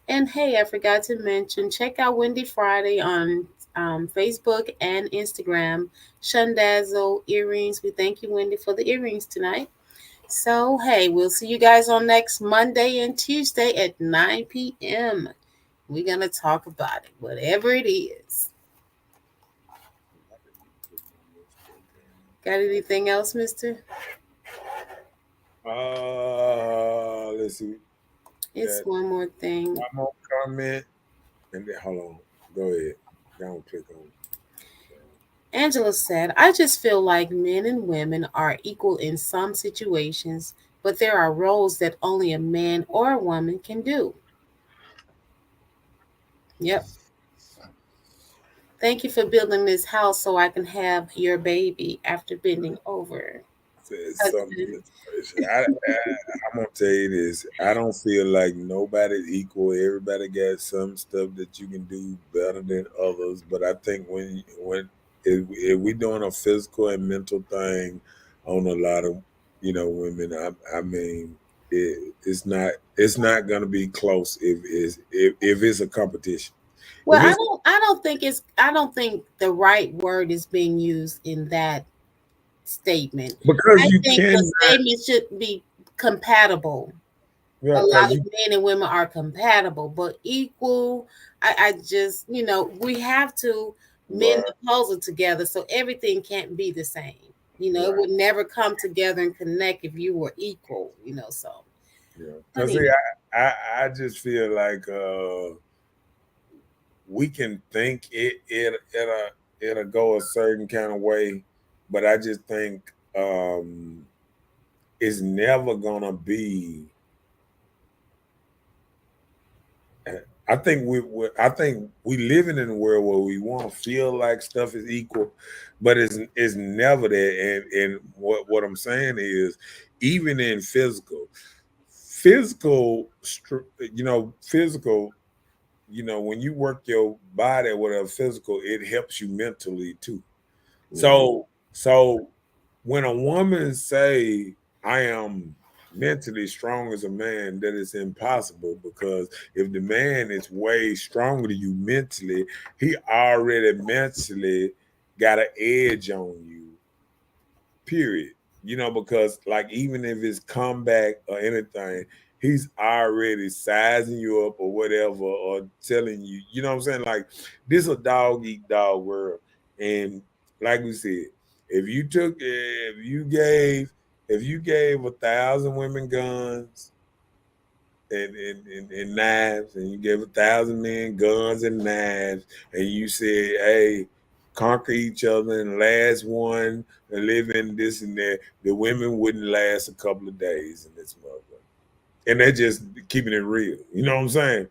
And hey, I forgot to mention, check out Wendy Friday on Facebook and Instagram. Shundazzle earrings. We thank you, Wendy, for the earrings tonight. So hey, we'll see you guys on next Monday and Tuesday at 9 p.m. We're gonna talk about it, whatever it is. Got anything else, Mister? Let's see. It's Got one more thing. one more comment, and then hold on. Go ahead. Don't click on. Angela said, I just feel like men and women are equal in some situations, but there are roles that only a man or a woman can do. Yep. Thank you for building this house so I can have your baby after bending over. Said something. I'm gonna tell you this. I don't feel like nobody's equal. Everybody got some stuff that you can do better than others. But I think when if we doing a physical and mental thing on a lot of women, I mean it's not gonna be close if it's a competition. Well, If it's I don't think the right word is being used in that statement. because I you think can the statement should be compatible. yeah, A because lot of men and women are compatible, but equal. I just, we have to mend right, the puzzle together so everything can't be the same. It right. would never come together and connect if you were equal, so. Yeah, But because anyway, I just feel like we can think it'll go a certain kind of way, but I just think it's never gonna be. I think we living in a world where we want to feel like stuff is equal, but it's never that. And what I'm saying is, even in physical, physical, when you work your body or whatever physical, it helps you mentally too. yeah. So when a woman say, I am mentally strong as a man, that is impossible, because if the man is way stronger than you mentally, he already mentally got an edge on you, period. Because like even if it's comeback or anything, he's already sizing you up or whatever, or telling you, you know what I'm saying? Like, this a dog eat dog world. And like we said, if you gave 1,000 women guns and knives, and you gave 1,000 men guns and knives, and you said, hey, conquer each other, and last one and live in this and that, the women wouldn't last a couple of days in this motherfucker. And they're just keeping it real. You know what I'm saying?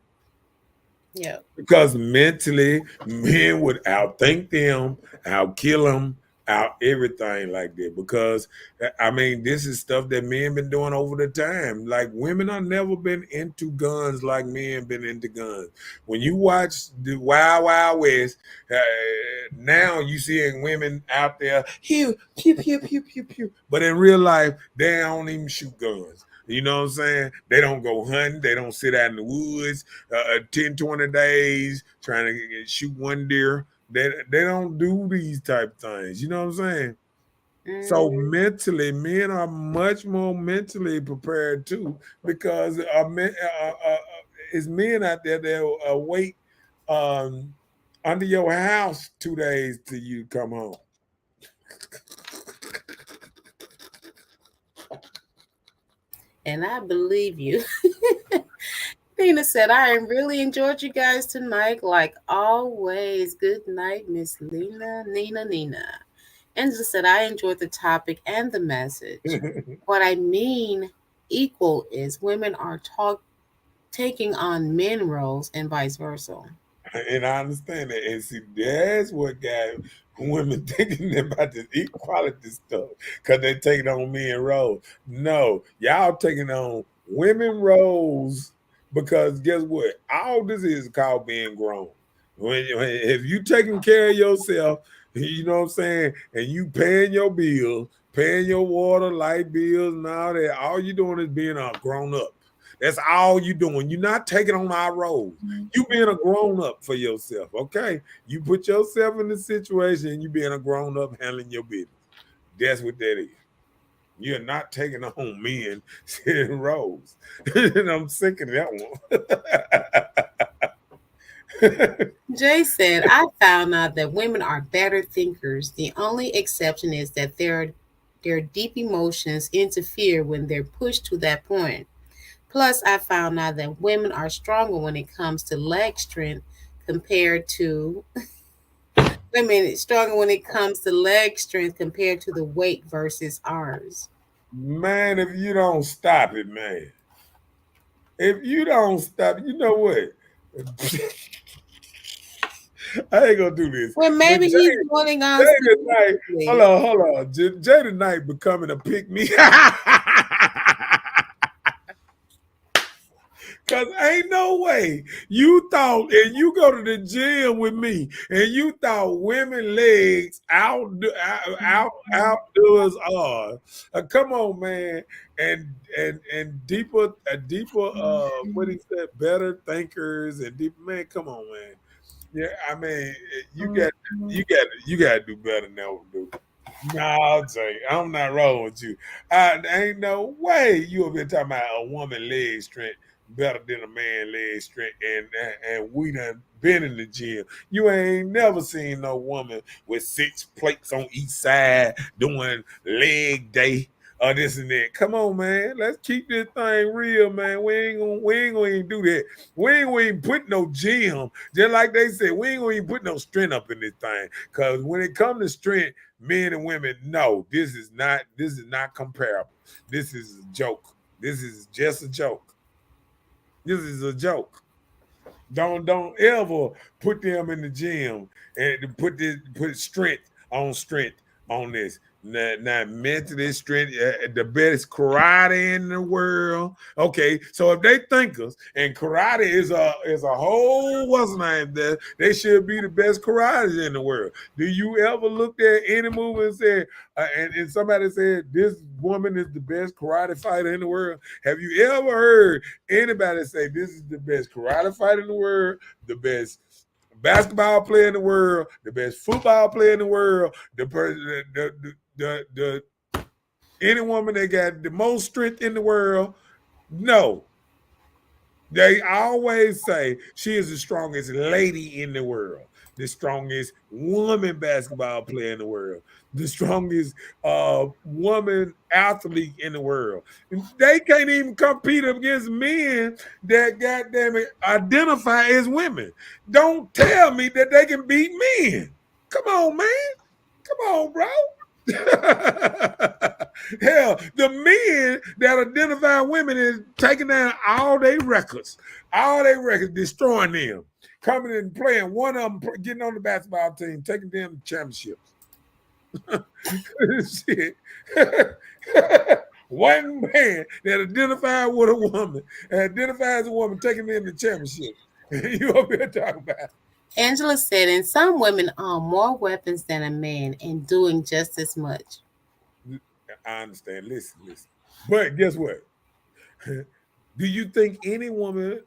Yeah. Because mentally, men would outthink them, outkill them, out everything like that. Because I mean, this is stuff that men been doing over the time. Like, women have never been into guns like men been into guns. When you watch the Wild Wild West, now you seeing women out there, pew pew pew pew pew pew. But in real life, they don't even shoot guns. You know what I'm saying? They don't go hunting. They don't sit out in the woods 10, 20 days trying to shoot one deer. They don't do these type of things. You know what I'm saying? So Mm, mentally, men are much more mentally prepared too, because it's men out there that will wait um, under your house 2 days till you come home. and I believe you. Nina said, I really enjoyed you guys tonight, like always. Good night, Miss Nina. Angela said, I enjoyed the topic and the message. What I mean, equal is women are taking on men roles and vice versa. And I understand that. And see, that's what got women thinking about this equality stuff because they're taking on men roles. No, y'all taking on women roles because guess what? All this is called being grown. If you taking care of yourself, you know what I'm saying, and you paying your bills, paying your water, light bills, and all that, all you doing is being a grown up. That's all you doing. You're not taking on our roles. You being a grown up for yourself, okay? You put yourself in the situation and you being a grown up handling your business. That's what that is. You're not taking on men roles. And I'm sick of that one. Jay said, I found out that women are better thinkers. The only exception is that their deep emotions interfere when they're pushed to that point. Plus, I found out that women are stronger when it comes to leg strength compared to women stronger when it comes to leg strength compared to the weight versus ours. Man, if you don't stop it, man. If you don't stop it, you know what? I ain't gonna do this. Well, maybe he's wanting us. Jay tonight, hold on. Jay tonight becoming a pick me. Cause ain't no way you thought, and you go to the gym with me, and you thought women legs outdoes ours. Come on, man, and deeper, what he said, better thinkers and deeper. Man, come on, man. Yeah, I mean, you got to do better than that, dude. No, Jay, I'm not rolling with you. Ain't no way you have been talking about a woman leg strength better than a man leg strength, and we done been in the gym. You ain't never seen no woman with 6 plates on each side doing leg day or this and that. Come on, man. Let's keep this thing real, man. We ain't gonna even do that. We ain't gonna even put no gym. Just like they said, we ain't gonna even put no strength up in this thing. Cause when it comes to strength, men and women, no, this is not comparable. This is a joke. This is just a joke. This is a joke. Don't ever put them in the gym and put strength on this. Not mentally strength, the best karate in the world. Okay, so if they thinkers and karate is a whole what's the name there, they should be the best karates in the world. Do you ever look at any movie and say, and somebody said this woman is the best karate fighter in the world? Have you ever heard anybody say this is the best karate fighter in the world, the best basketball player in the world, the best football player in the world, the any woman that got the most strength in the world? No. They always say she is the strongest lady in the world, the strongest woman basketball player in the world, the strongest woman athlete in the world. They can't even compete against men that goddamn it identify as women. Don't tell me that they can beat men. Come on, man. Come on, bro. Hell, the men that identify women is taking down all their records, destroying them, coming and playing. One of them getting on the basketball team, taking them to championships. Shit. One man that identifies with a woman, taking them to championships. You over here talking about? Angela said, and some women own more weapons than a man and doing just as much. I understand. Listen. But guess what? Do you think any woman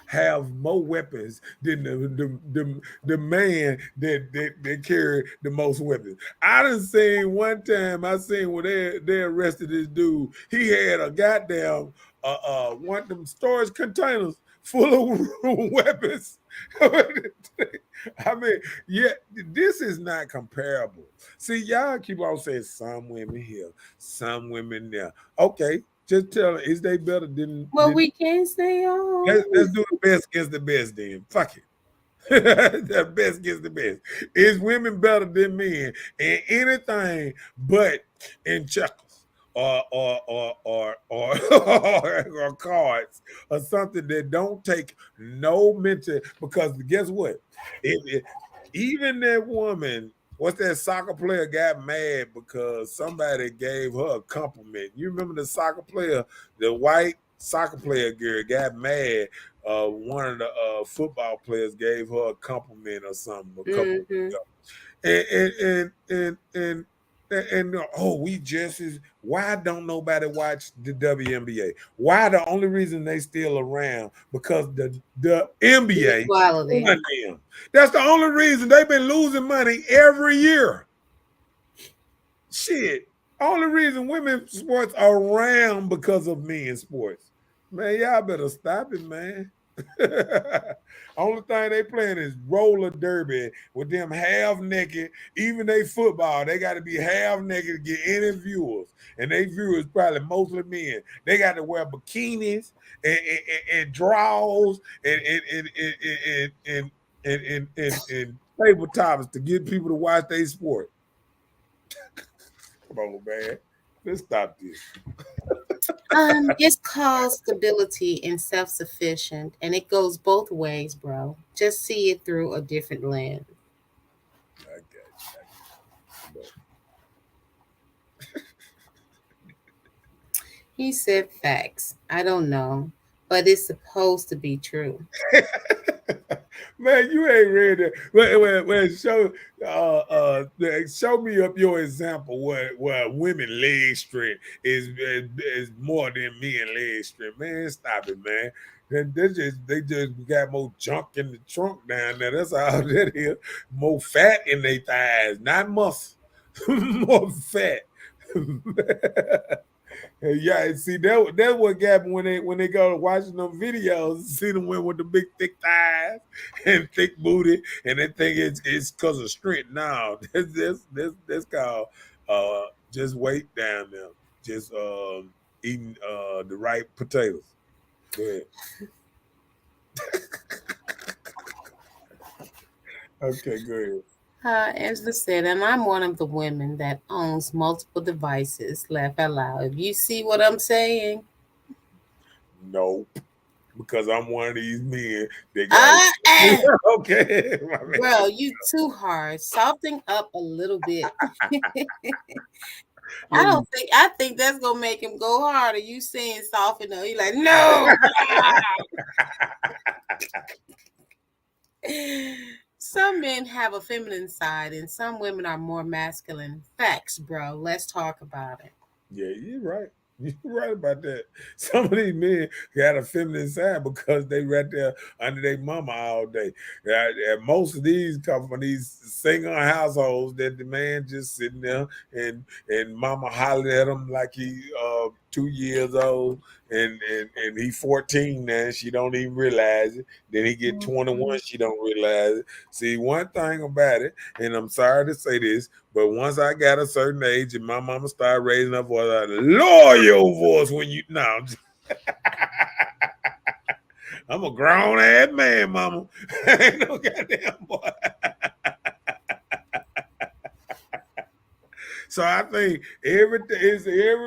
have more weapons than the man that carry the most weapons? I done seen one time, where they arrested this dude. He had a goddamn one of them storage containers full of weapons. I mean, yeah, this is not comparable. See, y'all keep on saying some women here, some women there. Okay, just tell them, is they better than? Well, we can't say all. Let's do the best against the best then. Fuck it. The best against the best. Is women better than men in anything but in checkers or cards or something that don't take no mental. Because guess what? Even that woman, what's that soccer player, got mad because somebody gave her a compliment. You remember the soccer player, the white soccer player girl got mad. One of the football players gave her a compliment or something a couple of weeks ago. And oh, we just as why don't nobody watch the WNBA? Why the only reason they still around? Because the NBA Equality. won them. That's the only reason they've been losing money every year. Shit. Only reason women's sports are around because of men's sports. Man, y'all better stop it, man. Only thing they playing is roller derby with them half naked. Even they football, they got to be half naked to get any viewers, and they viewers probably mostly men. They got to wear bikinis and drawers and tabletops to get people to watch their sport. Come on, man. Let's stop this. It's called stability and self-sufficient, and it goes both ways, bro. Just see it through a different lens. I got you. He said facts. I don't know, but it's supposed to be true. Man, you ain't read it. Well, show me up your example where women leg strength is more than men leg strength. Man, stop it, man. They just got more junk in the trunk down there. That's all that is. More fat in their thighs, not muscle. More fat. Yeah, see that what happened when they go watching them videos, see them women with the big thick thighs and thick booty, and they think it's because of strength. No, that's called just weight down there, just eating the right potatoes. Go ahead. Okay, go ahead. Angela said, and I'm one of the women that owns multiple devices. Laugh out loud. You see what I'm saying? Nope. Because I'm one of these men that got okay. Bro, you too hard. Soften up a little bit. I think that's gonna make him go harder. You saying soften up. He's like, no. Some men have a feminine side and some women are more masculine. Facts, bro. Let's talk about it. Yeah, you're right. You're right about that. Some of these men got a feminine side because they right there under their mama all day. And most of these come from these single households that the man just sitting there and mama hollering at him like he 2 years old and he 14 now. She don't even realize it. Then he get 21, she don't realize it. See, one thing about it, and I'm sorry to say this, but once I got a certain age and my mama started raising her voice, I lower your voice when you I'm a grown ass man, mama. Ain't no goddamn boy. So I think every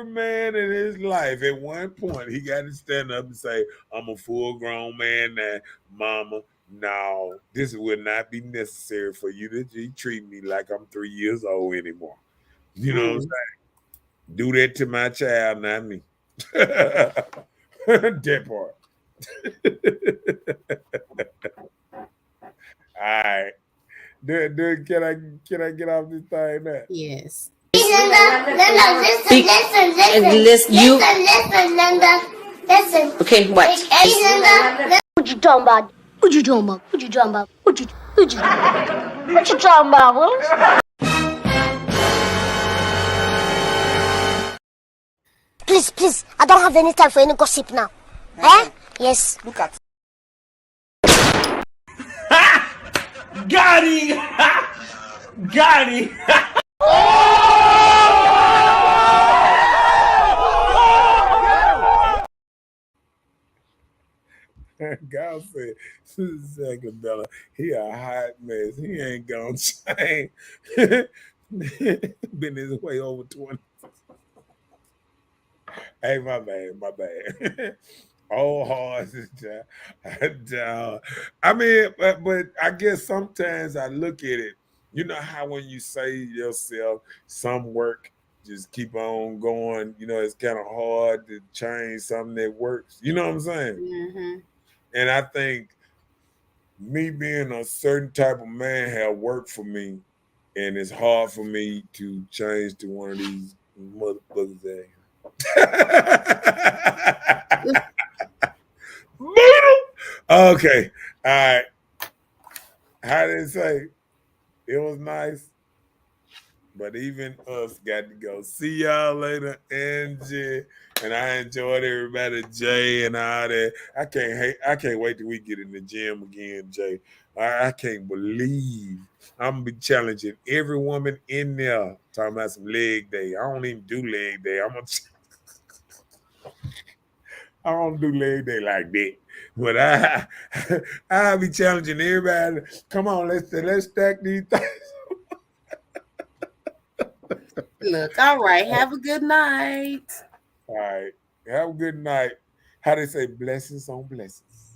man in his life at one point he got to stand up and say, I'm a full grown man now, mama. No, this will not be necessary for you to treat me like I'm 3 years old anymore. You know what I'm saying? Do that to my child, not me. That part. All right. Can I get off this thing now? Yes. Listen. Okay, what? What you talking about? What you talking about? What you talking about? What you talking about, Willis? Please, I don't have any time for any gossip now. Eh? Yes. Look at Got him! Got him! God said, second Bella, he a hot mess. He ain't gonna change. Been his way over 20. Hey, my bad. All horse is down. I mean, but I guess sometimes I look at it. You know how when you say to yourself, some work just keep on going. You know, it's kind of hard to change something that works. You know what I'm saying? Mm-hmm. And I think me being a certain type of man have worked for me, and it's hard for me to change to one of these motherfuckers that. Okay, all right. How did it say? It was nice, but even us got to go. See y'all later, Angie. And I enjoyed everybody, Jay, and all that. I can't wait till we get in the gym again, Jay. I can't believe I'm gonna be challenging every woman in there talking about some leg day. I don't even do leg day. I don't do leg day like that. But I'll be challenging everybody. Come on, let's stack these things. Look, all right. Have a good night. All right. Have a good night. How they say blessings on blessings.